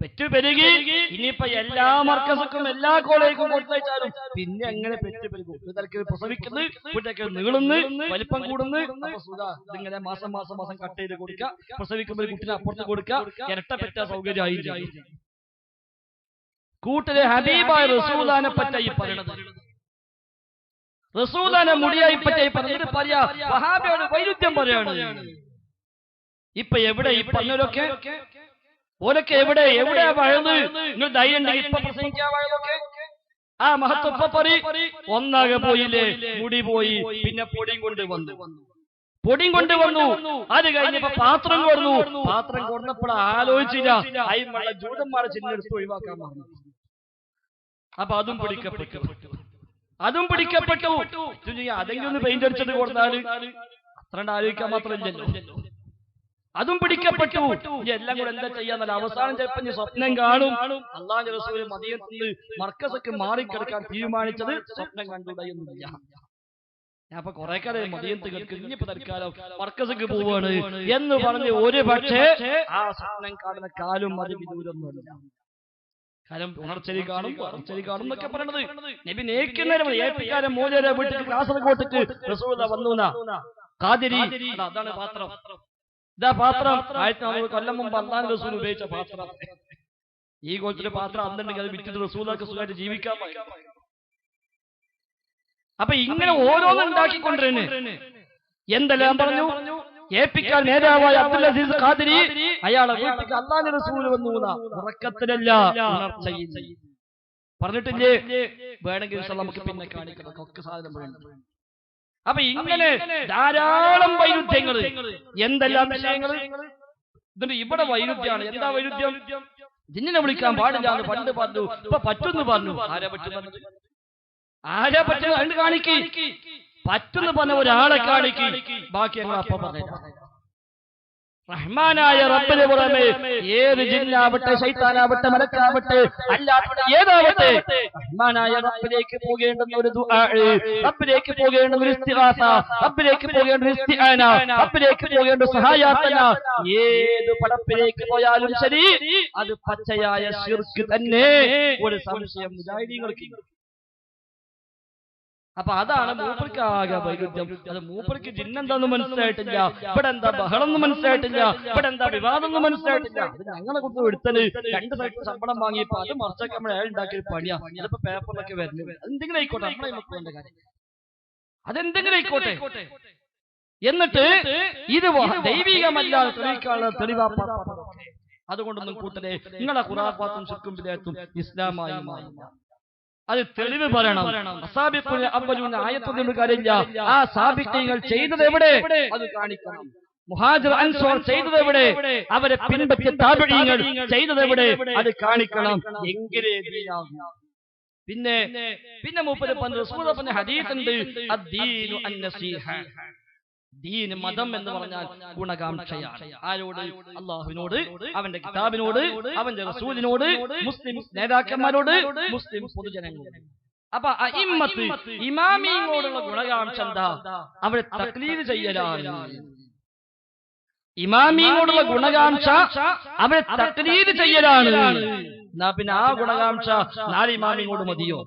പെറ്റ് പെരുകി. ഇനിയിപ്പോ എല്ലാ മർക്കസുക്കും എല്ലാ കോളേജിലും കൊടുത്തയച്ചാലും പിന്നെ എങ്ങനെ പെറ്റ് പെരുകും? ഇതൊക്കെ പ്രസവിക്കുന്നു, വീട്ടൊക്കെ നീളുന്നു, വലിപ്പം കൂടുന്നു. അപ്പൊ സുഖ ഇതിങ്ങനെ മാസം കട്ട് ചെയ്ത് കൊടുക്കുക. പ്രസവിക്കുമ്പോൾ കുട്ടിനെ അപ്പുറത്ത് കൊടുക്കുക. ഇരട്ട പെറ്റ സൗകര്യമായി. കൂട്ടിലെ ഹബീബായ റസൂലാനെ പറ്റായി പറയണത്, റസൂലാനെ മുടിയായി പറ്റായി പറഞ്ഞിട്ട് പറയാ വഹാബിയോട് വൈരുദ്ധ്യം പറയാണ്. ഇപ്പൊ എവിടെ ഈ പറഞ്ഞവരൊക്കെ? ഓരൊക്കെ എവിടെ വഴുത്? നിങ്ങൾ ധൈര്യം ഉണ്ടെങ്കിൽ ഇപ്പൊ പ്രസംഗിക്കാൻ വഴുതൊക്കെ ആ മഹത്വം ഒന്നാകെ പോയില്ലേ? മുടി പോയി. പിന്നെ പൊടിയും കൊണ്ടുവന്നു. അത് കഴിഞ്ഞപ്പോ പാത്രം കൊടുന്നപ്പോൾ ആലോചിച്ചില്ല. അതിനുള്ള ജൂതന്മാരെ ചിഹ്നെടുത്ത് ഒഴിവാക്കാൻ പറഞ്ഞു. അപ്പൊ അതും പിടിക്കപ്പെട്ടു. അതെങ്കിലും ഒന്ന് പെയിന്റ് അടിച്ചിട്ട് കൊടുത്താല് അത്ര ആലോചിക്കാൻ മാത്രമില്ലല്ലോ. അതും പിടിക്കപ്പെട്ടു. എല്ലാം കൂടെ എന്താ ചെയ്യാന്നല്ല. അവസാനം ചിലപ്പോ സ്വപ്നം കാണും. അല്ലാഹുവിന്റെ റസൂൽ മദീനത്തിൽ നിന്ന് മർക്കസൊക്കെ മാറിക്കിടക്കാൻ തീരുമാനിച്ചത് സ്വപ്നം കണ്ടുകയൊന്നുമില്ല. ഞാൻ അപ്പൊ കുറെ കാലം മദീനത്ത് കിടക്കുന്നു, ഇനിയിപ്പോ തൽക്കാലം മർക്കസക്ക് പോവാണ് എന്ന് പറഞ്ഞ് ഒരു പക്ഷേ ആ സ്വപ്നം കാണുന്ന കാലം അത് വിദൂരൊന്നുമല്ല. കാലം ഉണർച്ചരി കാണും എന്നൊക്കെ പറയണത് നബി നേക്കുന്നേരം ഏൽപ്പിക്കാരൻ മോചര വീട്ടിൽ കാസർഗോട്ടേക്ക് റസൂൽ വന്നു. ഖാദിരി അതാണ് പാത്രം. ഇതാ പാത്രം 1400 കൊല്ലം മുമ്പ് അല്ലാഹു റസൂൽ ഉപയോഗിച്ച പാത്രം. ഈ കോലത്തിലെ പാത്രം അന്നുണ്ടെങ്കിൽ അത് വിറ്റിട്ട് റസൂലൊക്കെ സുഖമായിട്ട് ജീവിക്കാൻ പറ്റും. അപ്പൊ ഇങ്ങനെ ഓരോന്നും ഉണ്ടാക്കിക്കൊണ്ടിരുന്നു. എന്തെല്ലാം പറഞ്ഞു? ഏൽപ്പിക്കാൻ നേതാവായ അബ്ദുൽ അസീസ് ഖാദിരി അയാളെ വീട്ടിലേക്ക് അല്ലാഹു റസൂൽ വന്നു. ഉറക്കത്തിലല്ല, ഉണർച്ചയിൽ. പറഞ്ഞിട്ടില്ലേ? വേണമെങ്കിൽ നമുക്ക് പിന്നെ കാണിക്കണം. ഒക്കെ സാധനം വേണം. അപ്പൊ ഇങ്ങനെ ധാരാളം വൈരുദ്ധ്യങ്ങൾ, എന്തെല്ലാം വിഷയങ്ങൾ. ഇതിന്റെ ഇവിടെ വൈരുദ്ധ്യമാണ്. എന്താ വൈരുദ്ധ്യം? ജിന്നിനെ വിളിക്കാൻ പാടില്ല എന്ന് പണ്ട് പറഞ്ഞു, ഇപ്പൊ പറ്റുന്നു പറഞ്ഞു. ആരാ പറ്റുന്നത്? ആരാ പറ്റുന്നത്? അതിന് കാണിക്ക്. പറ്റുന്നു പറഞ്ഞ ഒരാളെ കാണിക്ക്, ബാക്കി ഞങ്ങൾ അപ്പൊ പറയാം. റഹ്മാനായ റബ്ബിന് പുറമെ ഏത് ജിന്നാവട്ടെ, ശൈത്താനാവട്ടെ, മലക്കാവട്ടെ, അല്ലാത്ത ഏതാവട്ടെ, റഹ്മാനായ റബ്ബിലേക്ക് പോകേണ്ടുന്ന ഒരു ദുആ, റബ്ബിലേക്ക് പോകേണ്ട ഒരു ഇസ്തിഗാസ, റബ്ബിലേക്ക് പോകേണ്ട ഒരു ഇസ്തിആന, റബ്ബിലേക്ക് പോകേണ്ട സഹായാർത്ഥന, ഏത് പടപ്പിലേക്ക് പോയാലും ശരി അത് പച്ചയായ ശിർക്ക് തന്നെ. ഒരു സംശയം മുജാഹിദീങ്ങൾക്ക്. അപ്പൊ അതാണ് മൂപ്പർക്കാകെ വൈരുദ്ധ്യം. അത് മൂപ്പർക്ക് ജിന്നെന്താന്ന് മനസ്സിലായിട്ടില്ല, ഇവിടെ എന്താ ബഹളം എന്ന് മനസ്സിലായിട്ടില്ല, ഇവിടെ എന്താ വിവാദം എന്ന് മനസ്സിലായിട്ടില്ല. ഇത് ഞങ്ങളെ കുറിച്ച് എടുത്തല് 2 സൈറ്റ് ശമ്പളം വാങ്ങിയപ്പോ അത് മറിച്ചൊക്കെ നമ്മൾ അയാൾ ഉണ്ടാക്കിയ പണിയാ. ചിലപ്പോ പേപ്പറിലൊക്കെ വരുന്നത് അതെന്തെങ്കിലും ആയിക്കോട്ടെ, നമ്മളെ മക്കളുടെ കാര്യം അതെന്തെങ്കിലും ആയിക്കോട്ടെ. എന്നിട്ട് ഇത് ദൈവികമല്ലാതെ തെളിയിക്കാനുള്ള തെളിവാപ്പ. അതുകൊണ്ടൊന്നും കൂട്ടരെ നിങ്ങളെ ഖുറാഫാത്തും ശിർക്കും ബിദ്അത്തും ഇസ്ലാമായി മാറില്ല. അത് തെളിവ് പറയണം. അസാബിഖുൽ അവ്വലൂന ആയത്തൊന്നും കാര്യമില്ല. ആ സാബിഖീങ്ങൾ ചെയ്തത് എവിടെ അത് കാണിക്കണം. മുഹാജിർ അൻസ്വാർ ചെയ്തത് എവിടെ, അവരെ പിൻപറ്റിയ താബഈങ്ങൾ ചെയ്തത് എവിടെ അത് കാണിക്കണം. എങ്കിലേ ദീനാകും. പിന്നെ മൂപ്പര് റസൂൽ പറഞ്ഞ ഹദീസ് ഉണ്ട്, അദ്ദീനു അന്നസീഹ. ദീൻ, മതം എന്ന് പറഞ്ഞാൽ ഗുണകാംക്ഷയാണ്. ആരോട്? അള്ളാഹുവിനോട്, അവന്റെ കിതാബിനോട്, അവന്റെ റസൂലിനോട്, മുസ്ലിം നേതാക്കന്മാരോട്, മുസ്ലിം പൊതുജനങ്ങളോട്. അപ്പൊ അഇമ്മത്ത് ഇമാമിങ്ങളോടുള്ള ഗുണകാംക്ഷ എന്താ? അവരെ തഖ്ലീദ് ചെയ്യലാണ്. ഇമാമിങ്ങളോടുള്ള ഗുണകാംക്ഷ അവരെ തഖ്ലീദ് ചെയ്യലാണ്. എന്നാ പിന്നെ ആ ഗുണകാംക്ഷ 4 ഇമാമിങ്ങളോട് മതിയോ?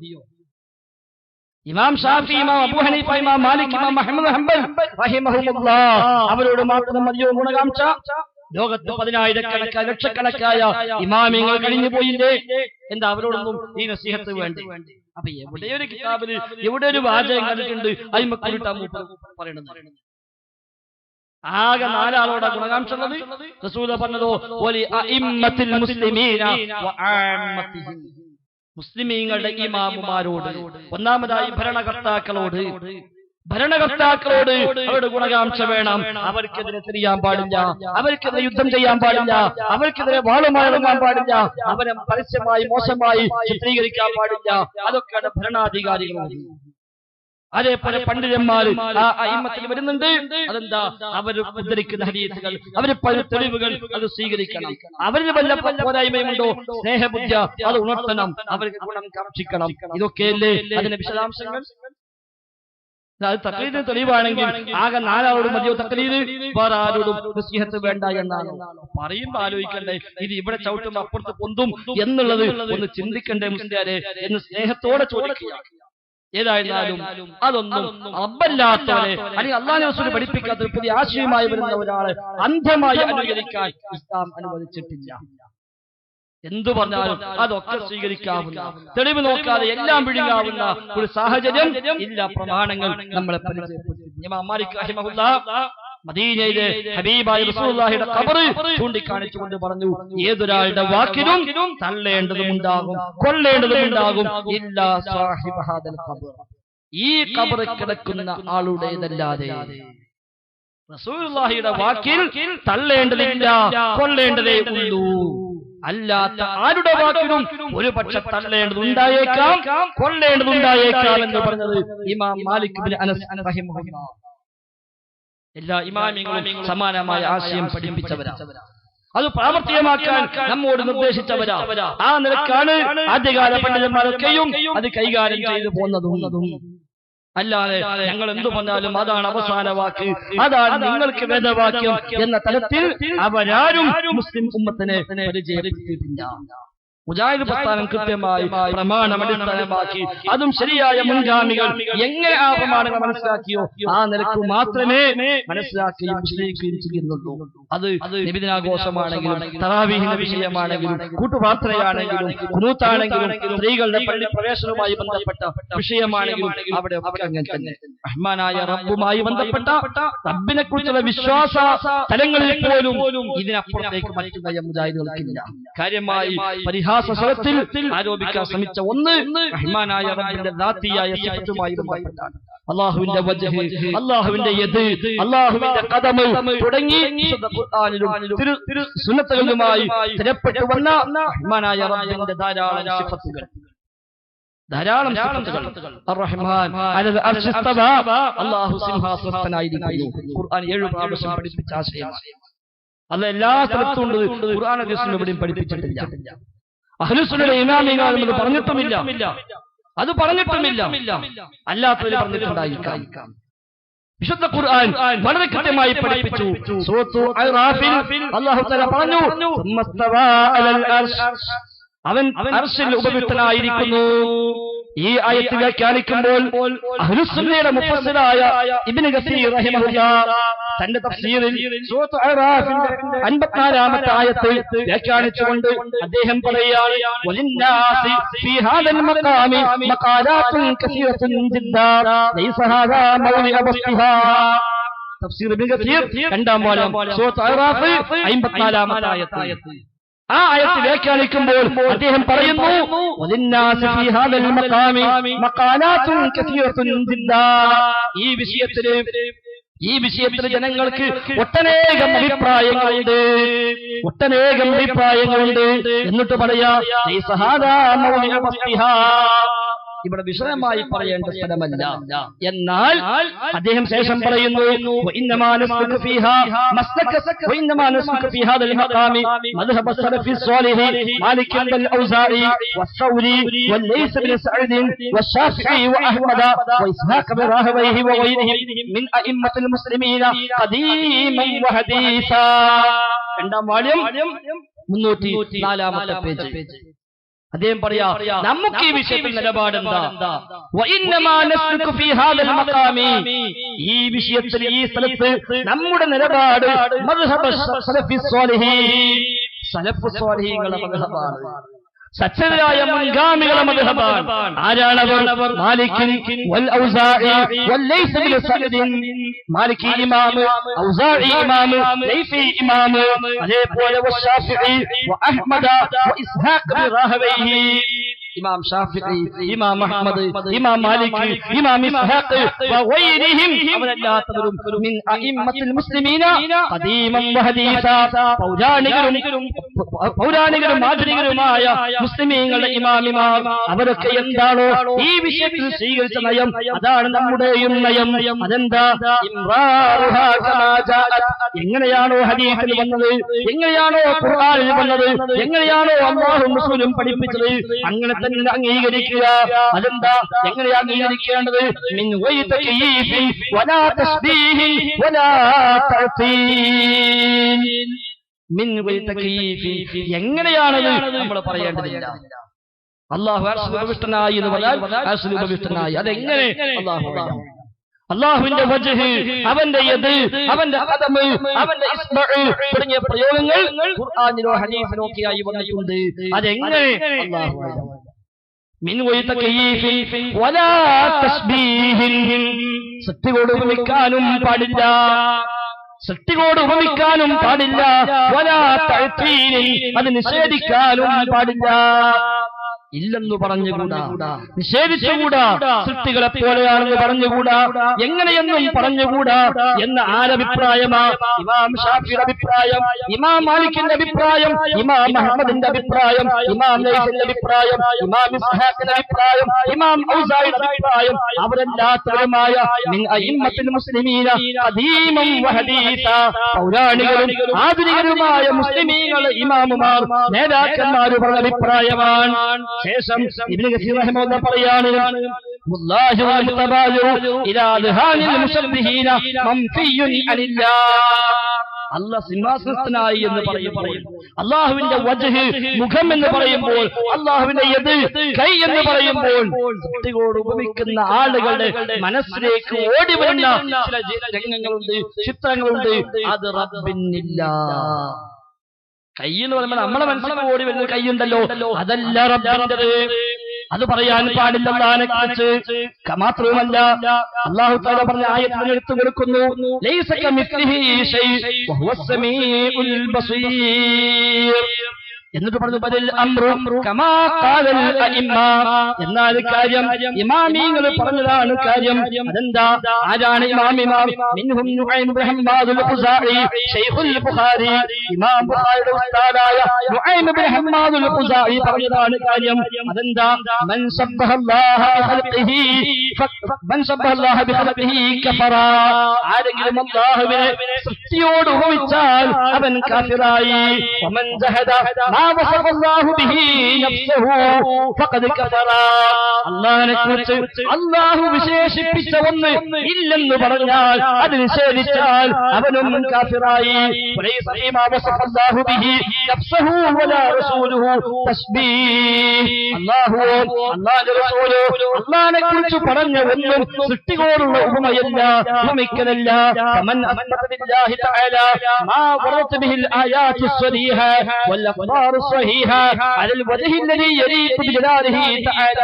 ഇമാം ഷാഫി, ഇമാം അബൂ ഹനീഫ, ഇമാം മാലിക്, ഇമാം അഹ്മദ് ഹംബൽ റഹിമഹുല്ലാഹ് അവരോട് മാത്രം മതിയോ ഗുണകാംക്ഷ? ലോകത്ത് 10,000 ലക്ഷക്കണക്കായ ഇമാമിങ്ങൾ കഴിഞ്ഞു പോയില്ലേ? എന്താ അവരോടൊന്നും ഈ നസീഹത്ത് വേണ്ടി? അപ്പൊ എവിടെയൊരു കിതാബില് എവിടെ ഒരു വാചകം കണ്ടിട്ടുണ്ട് അയിമക്കുരിട്ടാ പറയണത്? ആകെ 4 ആളോടാ ഗുണകാംക്ഷ ഉള്ളത്. റസൂൽ പറഞ്ഞതോ വലി അഇമ്മത്തിൽ മുസ്ലിമീന വ ആമ്മത്തിഹിം, മുസ്ലിമീങ്ങളുടെ ഇമാമുമാരോട്. ഒന്നാമതായി ഭരണകർത്താക്കളോട് അവരുടെ ഗുണകാംക്ഷ വേണം. അവർക്കെതിരെ തിരിയാൻ പാടില്ല, അവർക്കെതിരെ യുദ്ധം ചെയ്യാൻ പാടില്ല, അവർക്കെതിരെ വാളുമായി ഇറങ്ങാൻ പാടില്ല, അവരെ പരസ്യമായി മോശമായി ചിത്രീകരിക്കാൻ പാടില്ല. അതൊക്കെയാണ് ഭരണാധികാരികളോട്. അതേപോലെ പണ്ഡിതന്മാർ ആ അയിമ്മത്തിൽ വരുന്നുണ്ട്. അതെന്താ? അവർ ഉദ്ധരിക്കുന്ന ഹദീസുകൾ, അവർ പല തെളിവുകൾ അത് സ്വീകരിക്കണം. അവരിൽ വല്ല പോരായ്മയുണ്ടോ സ്നേഹബുദ്ധ അത് ഉണർത്തണം, അവർക്ക് ഗുണം കാക്ഷിക്കണം. ഇതൊക്കെയല്ലേ അതിന്റെ വിശദാംശങ്ങൾ. അത് തഖ്ലീദിന് തെളിവാണെങ്കിൽ ആകെ 4 ആളോട് മതിയോ തഖ്ലീദ്? വേറെ ആരോടും നസീഹത്ത് വേണ്ട എന്നാണ് പറയുമ്പോ ആലോചിക്കണ്ടേ, ഇത് ഇവിടെ ചവിട്ടും അപ്പുറത്ത് പൊന്തും എന്നുള്ളത് ഒന്ന് ചിന്തിക്കണ്ടേ മുസ്ലിയാരെ എന്ന് സ്നേഹത്തോടെ ചോദിക്കുക. ഏതായിരുന്നാലും അതൊന്നും റബ്ബല്ലാത്തവരെ അല്ലെങ്കിൽ അല്ലാഹുവിന്റെ റസൂൽ പഠിപ്പിക്കാത്ത പുതിയ ആശയമായി വരുന്ന ഒരാളെ അന്ധമായി അനുകരിക്കാൻ ഇസ്ലാം അനുവദിച്ചിട്ടില്ല. എന്തു പറഞ്ഞാലും അതൊക്കെ സ്വീകരിക്കാവുന്ന, തെളിവ് നോക്കാതെ എല്ലാം വിഴുങ്ങാവുന്ന ഒരു സാഹചര്യം ഇല്ല. പ്രമാണങ്ങൾ നമ്മളെ പരിചയപ്പെടുത്തി. ഇമാം മാലിക് റഹിമഹുല്ലാഹ് മദീനയിലെ ഹബീബായ റസൂലുള്ളാഹിയുടെ ഖബർ ചൂണ്ടിക്കാണിച്ചുകൊണ്ട് പറഞ്ഞു, ഏതൊരാളുടെ വാക്കിലും തള്ളേണ്ടതുമുണ്ടാകും, കൊല്ലേണ്ടതുമുണ്ടാകും. ഇല്ലാ സാഹിബ ഹാദൽ ഖബർ, ഈ ഖബർ കിടക്കുന്ന ആളുടേതല്ലാതെ. റസൂലുള്ളാഹിയുടെ വാക്കിൽ തള്ളേണ്ടതില്ല, കൊല്ലേണ്ടതേ ഉള്ളൂ. അല്ലാത്ത ആരുടെ വാക്കിലും ഒരു പക്ഷെ തള്ളേണ്ടതുണ്ടായേക്കാം, കൊല്ലേണ്ടതുണ്ടായേക്കാം എന്ന് പറഞ്ഞത് ഇമാം മാലിക് ഇബ്നു അനസ് റഹിമഹുല്ലാഹ്. എല്ലാ ഇമാമിങ്ങളും സമാനമായ ആശയം പഠിപ്പിച്ചവരാണ്, അത് പ്രാവർത്തികമാക്കാൻ നമ്മോട് നിർദ്ദേശിച്ചവരാ. ആ നിലക്കാണ് ആദ്യകാല പണ്ഡിതന്മാരൊക്കെയും അത് കൈകാര്യം ചെയ്തു പോന്നതും. അല്ലാതെ ഞങ്ങൾ എന്തു പറഞ്ഞാലും അതാണ് അവസാന വാക്ക്, അതാണ് നിങ്ങൾക്ക് വേദവാക്യം എന്ന തലത്തിൽ അവരാരും മുസ്ലിം ഉമ്മത്തിനെ പരിചയപ്പെടുത്തിയിട്ടില്ല. മുജാഹിദ് പ്രസ്ഥാനം കൃത്യമായി പ്രമാണം അടിസ്ഥാനമാക്കി, അതും ശരിയായ മുൻഗാമികൾ എങ്ങനെ ആ പ്രമാണങ്ങൾ മനസ്സിലാക്കിയോ ആ നിലക്ക് മാത്രമേ മനസ്സിലാക്കുകയും വിശ്ലേഷിക്കുകയും ചെയ്യുന്നുള്ളൂ. അത് നബിദിനാഘോഷമാണെങ്കിലും, തറാവീഹിന്റെ വിഷയമാണെങ്കിലും, കൂട്ടുപ്രാർത്ഥനയാണെങ്കിലും, ഖുനൂത്താണെങ്കിലും, സ്ത്രീകളുടെ പള്ളി പ്രവേശനവുമായി ബന്ധപ്പെട്ട വിഷയമാണെങ്കിലും അവിടെ അങ്ങനെ തന്നെ റഹ്മാനായ റബ്ബുമായി ബന്ധപ്പെട്ട റബ്ബിനെ കുറിച്ചുള്ള വിശ്വാസ തലങ്ങളിൽ പോലും ഇതിനപ്പുറത്തേക്ക് മറ്റു നയം മുജാഹിദുകൾക്കില്ല. കാര്യമായി പരിഹാസത്തിൽ ആരോപിക്കാൻ ശ്രമിച്ച ഒന്ന് റഹ്മാനായ റബ്ബിന്റെ ദാത്തിയായ സിഫത്തുമായി ബന്ധപ്പെട്ടാണ്. അള്ളാഹുവിന്റെ വജ്ഹ്, അള്ളാഹുവിന്റെ യദ്, അള്ളാഹുവിന്റെ ഖദമ് തുടങ്ങി ഖുർആനിലും സുന്നത്തുകളിലുമായി സ്ഥിരപ്പെട്ടു വന്ന റഹ്മാനായ റബ്ബിന്റെ ധാരാളം സിഫത്തുകൾ. അർ-റഹ്മാൻ അലൽ അർശി ഇസ്തവാ, അല്ലാഹു സിംഹാസനസ്ഥനായിരിക്കുന്നു. ഖുർആൻ 7 പ്രാവശ്യം പഠിപ്പിച്ച ആശയമാണ്. അത് എല്ലാ സ്ഥലത്തും ഉണ്ട്. ഖുർആൻ ഹദീസിൽ എവിടെയും പഠിപ്പിച്ചിട്ടില്ല. അഹ്ലുസുന്നയുടെ ഇമാമിങ്ങൾ അത് പറഞ്ഞിട്ടുമില്ല. അല്ലാത്തവര് പറഞ്ഞിട്ടുണ്ടായിരിക്കാം. വിശുദ്ധ ഖുർആൻ വളരെ കൃത്യമായി പഠിപ്പിച്ചു. സൂറത്തു അറാഫിൽ അല്ലാഹു തആല പറഞ്ഞു, സുമ്മസ്തവാ അലൽ അർശ്, അവൻ അർശിൽ ഉപവിഷ്ടനായിരിക്കുന്നു. ഈ ആയത്ത് വ്യാഖ്യാനിക്കുമ്പോൾ അഹ്ലുസുന്നയുടെ മുഫസ്സിറായ ഇബ്നു കസീർ റഹിമഹുല്ലാഹ് തന്റെ തഫ്സീറിൽ സൂറത്ത് അറാഫിന്റെ 54ാമത്തെ ആയത്ത് വ്യാഖ്യാനിച്ചുകൊണ്ട് അദ്ദേഹം പറയുകയാണ്, വലിന്നാസി ഫീ ഹാദൽ മഖാമി മഖാലാത്തുൻ കസീറത്തുൻ ജിദ്ദാ ലൈസ ഹാദാ മൗലിഅ ബസ്തിഹാ. തഫ്സീർ ഇബ്നു കസീർ 2ാം വാല്യം സൂറത്ത് അറാഫ് 54ാമത്തെ ആയത്ത്. ആ ആയത്ത് വ്യാഖ്യാനിക്കുമ്പോൾ അദ്ദേഹം പറയുന്നു, വലിന്നാസി ഫീ ഹാദൽ മഖാമി മഖാലാത്തുൻ കസീറത്തുൻ ജിദ്ദാ. ഈ വിഷയത്തിൽ ജനങ്ങൾക്ക് ഒട്ടനേകം അഭിപ്രായങ്ങളുണ്ട്. എന്നിട്ട് പറയാ, ഇവിടെ വിശദമായി പറയേണ്ട സ്ഥലമല്ല. എന്നാൽ അദ്ദേഹം ശേഷം പറയുന്നു, രണ്ടാം വാല്യം 304ാമത്തെ പേജ്. അദ്ദേഹം പറയാ, നമുക്ക് ഈ വിഷയത്തിൽ നിലപാടെന്താ? ഈ വിഷയത്തിൽ ഈ സ്ഥലത്ത് നമ്മുടെ നിലപാട് സലഫ് സ്വാലിഹീങ്ങളുടെ മദ്ഹബാണ്, സച്ചരായ മുൻഗാമികളുടെ മദ്ഹബാണ്. ആരാണവർ? മാലിക് വൽ ഔസാഇ വൽ ലൈസ് ബിൻ സഅദ്. മാലികി ഇമാം, ഔസാഇ ഇമാം, ലൈസി ഇമാം, അതേപോലെ വശാഫിഈ വഅഹ്മദ വഇസ്ഹാഖ് ബിൻ റാഹവൈഹി. ഇമാം ഷാഫിഈ, ഇമാം അഹ്മദ്, ഇമാം മാലിക്, ഇമാം ഇസ്ഹാഖ് വഗൈരിഹിം, അവരല്ലാത്തവരും മിൻ അഇമ്മത്തിൽ മുസ്ലിമീന ഖദീമൻ വഹദീസ, പൗരാണികരും ആധുനികരുമായ മുസ്ലിമീങ്ങളുടെ ഇമാമിമാർ, അവരൊക്കെ എന്താണോ ഈ വിഷയത്തിൽ സ്വീകരിച്ച നയം, അതാണ് നമ്മുടെയും നയം. അതെന്താ? എങ്ങനെയാണോ ഹദീസിൽ വന്നത്, എങ്ങനെയാണോ ഖുർആനിൽ വന്നത്, എങ്ങനെയാണോ അല്ലാഹുവും റസൂലും പഠിപ്പിച്ചത്, അങ്ങനെ തന്നെ അംഗീകരിക്കുക. അതെന്താ? എങ്ങനെയാ അംഗീകരിക്കേണ്ടത്? മിൻ ഗൈരി തക്യീഫിൻ വലാ തസ്ബീഹിൻ വലാ തഅ്തീൽ. മിൻ ഗൈരി തക്യീഫിൻ, എങ്ങനെയാണത് നമ്മൾ പറയേണ്ടതില്ല. അല്ലാഹു അർശിൽ ഉപവിഷ്ടനായി എന്ന് പറഞ്ഞാൽ അർശിൽ ഉപവിഷ്ടനായി, അതെങ്ങനെ? അല്ലാഹുവിന്റെ വജ്ഹ്, അവന്റെ യദ്, അവന്റെ ഖദമ്, അവന്റെ ഇസ്മഉ തുടങ്ങിയ പ്രയോഗങ്ങൾ ഖുർആനിലോ ഹദീസിലോ ഒക്കെയായി വന്നിട്ടുണ്ട്. അതെങ്ങനെ? അല്ലാഹു മിൻ ഗൈരി തക്യീഫിൻ വലാ തസ്ബീഹിൻ, സൃഷ്ടിയോട് ഉപമിക്കാനും പാടില്ല, വലാ തഅ്തീലിൻ, അത് നിഷേധിക്കാനും പാടില്ല. ഇല്ലെന്ന് പറഞ്ഞുകൂടാ, നിഷേധിച്ചുകൂടാ, സൃഷ്ടികളെ പോലെയാണെന്ന് പറഞ്ഞുകൂടാ, എങ്ങനെയെന്നും പറഞ്ഞുകൂടാ എന്ന ആരഭിപ്രായമാ? ഇമാം ഷാഫിയുടെ അഭിപ്രായം, ഇമാം മാലിക്കിന്റെ അഭിപ്രായം, ഇമാം അഹ്മദിന്റെ അഭിപ്രായം, ഇമാം ലൈസിന്റെ അഭിപ്രായം, ഇമാം ഇസ്ഹാഖിന്റെ അഭിപ്രായം, ഇമാം ഔസാഇയുടെ അഭിപ്രായം, അവരെല്ലാത്തവരുമായ മിൻ അഇമ്മത്തിൽ മുസ്ലിമീന ഖദീമൻ വഹദീസ, പൗരാണികരും ആധുനികരുമായ മുസ്ലിമീങ്ങളുടെ ഇമാമുമാർ, നേതാക്കന്മാർ പറഞ്ഞ അഭിപ്രായമാണ്. ശേഷം ഇബ്നു കസീർ റഹിമഹുല്ലാഹ് പറയാണ്, വല്ലാഹി വൽ മുതബാലിഉ ഇലാ ദഹാനിൽ മുശബ്ബിഹീന മൻഫിയുൻ അനില്ലാഹ്. അല്ലാഹ് സിംഹാസനസ്ഥനായി എന്ന് പറയുമ്പോൾ, അല്ലാഹുവിന്റെ വജ്ഹ് മുഖം എന്ന് പറയുമ്പോൾ, അല്ലാഹുവിന്റെ യദ് കൈ എന്ന് പറയുമ്പോൾ, സൃഷ്ടിയോട് ഉപമിക്കുന്ന ആളുകളുടെ മനസ്സിലേക്ക് ഓടി വരുന്ന ചില രംഗങ്ങളുണ്ട്, ചിത്രങ്ങളുണ്ട്. അത് റബ്ബിനില്ല. കൈ എന്ന് പറയുമ്പോൾ നമ്മളെ മനസ്സിലേക്ക് ഓടി വരുന്ന കൈയുണ്ടല്ലോ, അതല്ല റബ്ബിന്റേത്. അത് പറയാൻ പാടില്ല അല്ലാഹുവിനെ കുറിച്ച്. മാത്രവുമല്ല അല്ലാഹു തആല പറഞ്ഞ ആയത്തിൽ എടുത്തു കൊടുക്കുന്നു, ലൈസ കമിസ്ലിഹി ശൈ വഹുവസ് സമീഉൽ ബസീർ. എന്നിട്ട് പറഞ്ഞു ബദൽ അംറു കമാ ഖാലൽ അഇമ്മ, എന്നാൽ കാര്യം ഇമാമിങ്ങൾ പറഞ്ഞതാണ് കാര്യം. അതെന്താ? ആരാണ് ഇമാമിമാർ? മിൻഹും നുഐം ഇബ്നു ഹമ്മാദുൽ ഖുസാഇ ശൈഖുൽ ബുഖാരി, ഇമാം ബുഖാരിയുടെ ഉസ്താദായ നുഐം ഇബ്നു ഹമ്മാദുൽ ഖുസാഇ പറഞ്ഞതാണ് കാര്യം. അതെന്താ? മൻ സബ്ബഹല്ലാഹ ബിഖൽഖിഹി മൻ സബ്ബഹല്ലാഹ ബിഖൽഖിഹി കഫറ, ആരെങ്കിലും അല്ലാഹുവിനെ സൃഷ്ടിയോട് ഉപമിച്ചാൽ അവൻ കാഫിറായി. വമൻ ജഹദ മാ വസഫല്ലാഹു ബിഹി നഫ്സഹു ഫഖദ് കഫറ, അല്ലാഹുവിനെക്കുറിച്ച് അല്ലാഹു വിശേഷിപ്പിച്ച ഒന്ന് ഇല്ലെന്ന് പറഞ്ഞാൽ അത് നിഷേധിച്ചാൽ അവനും കാഫിറായി. വലൈസ ഫീമാ വസഫല്ലാഹു ബിഹി നഫ്സഹു വലാ റസൂലുഹു തസ്ബീഹ്, അല്ലാഹുവിന്റെ റസൂല് അല്ലാഹുവിനെക്കുറിച്ച് പറഞ്ഞ ഒന്നും സൃഷ്ടികളോടുള്ള ഉപമയല്ല, ഉപമിക്കലല്ല. ഫമൻ അസ്ബത ബില്ലാഹി തആല മാ വറദ ബിഹിൽ ആയാത്തു സ്വരീഹ വൽ അഖ്ബാറു സ്വഹീഹ അലൽ വജ്ഹി അല്ലദീ യലീഖു ബിജലാലിഹി തആല,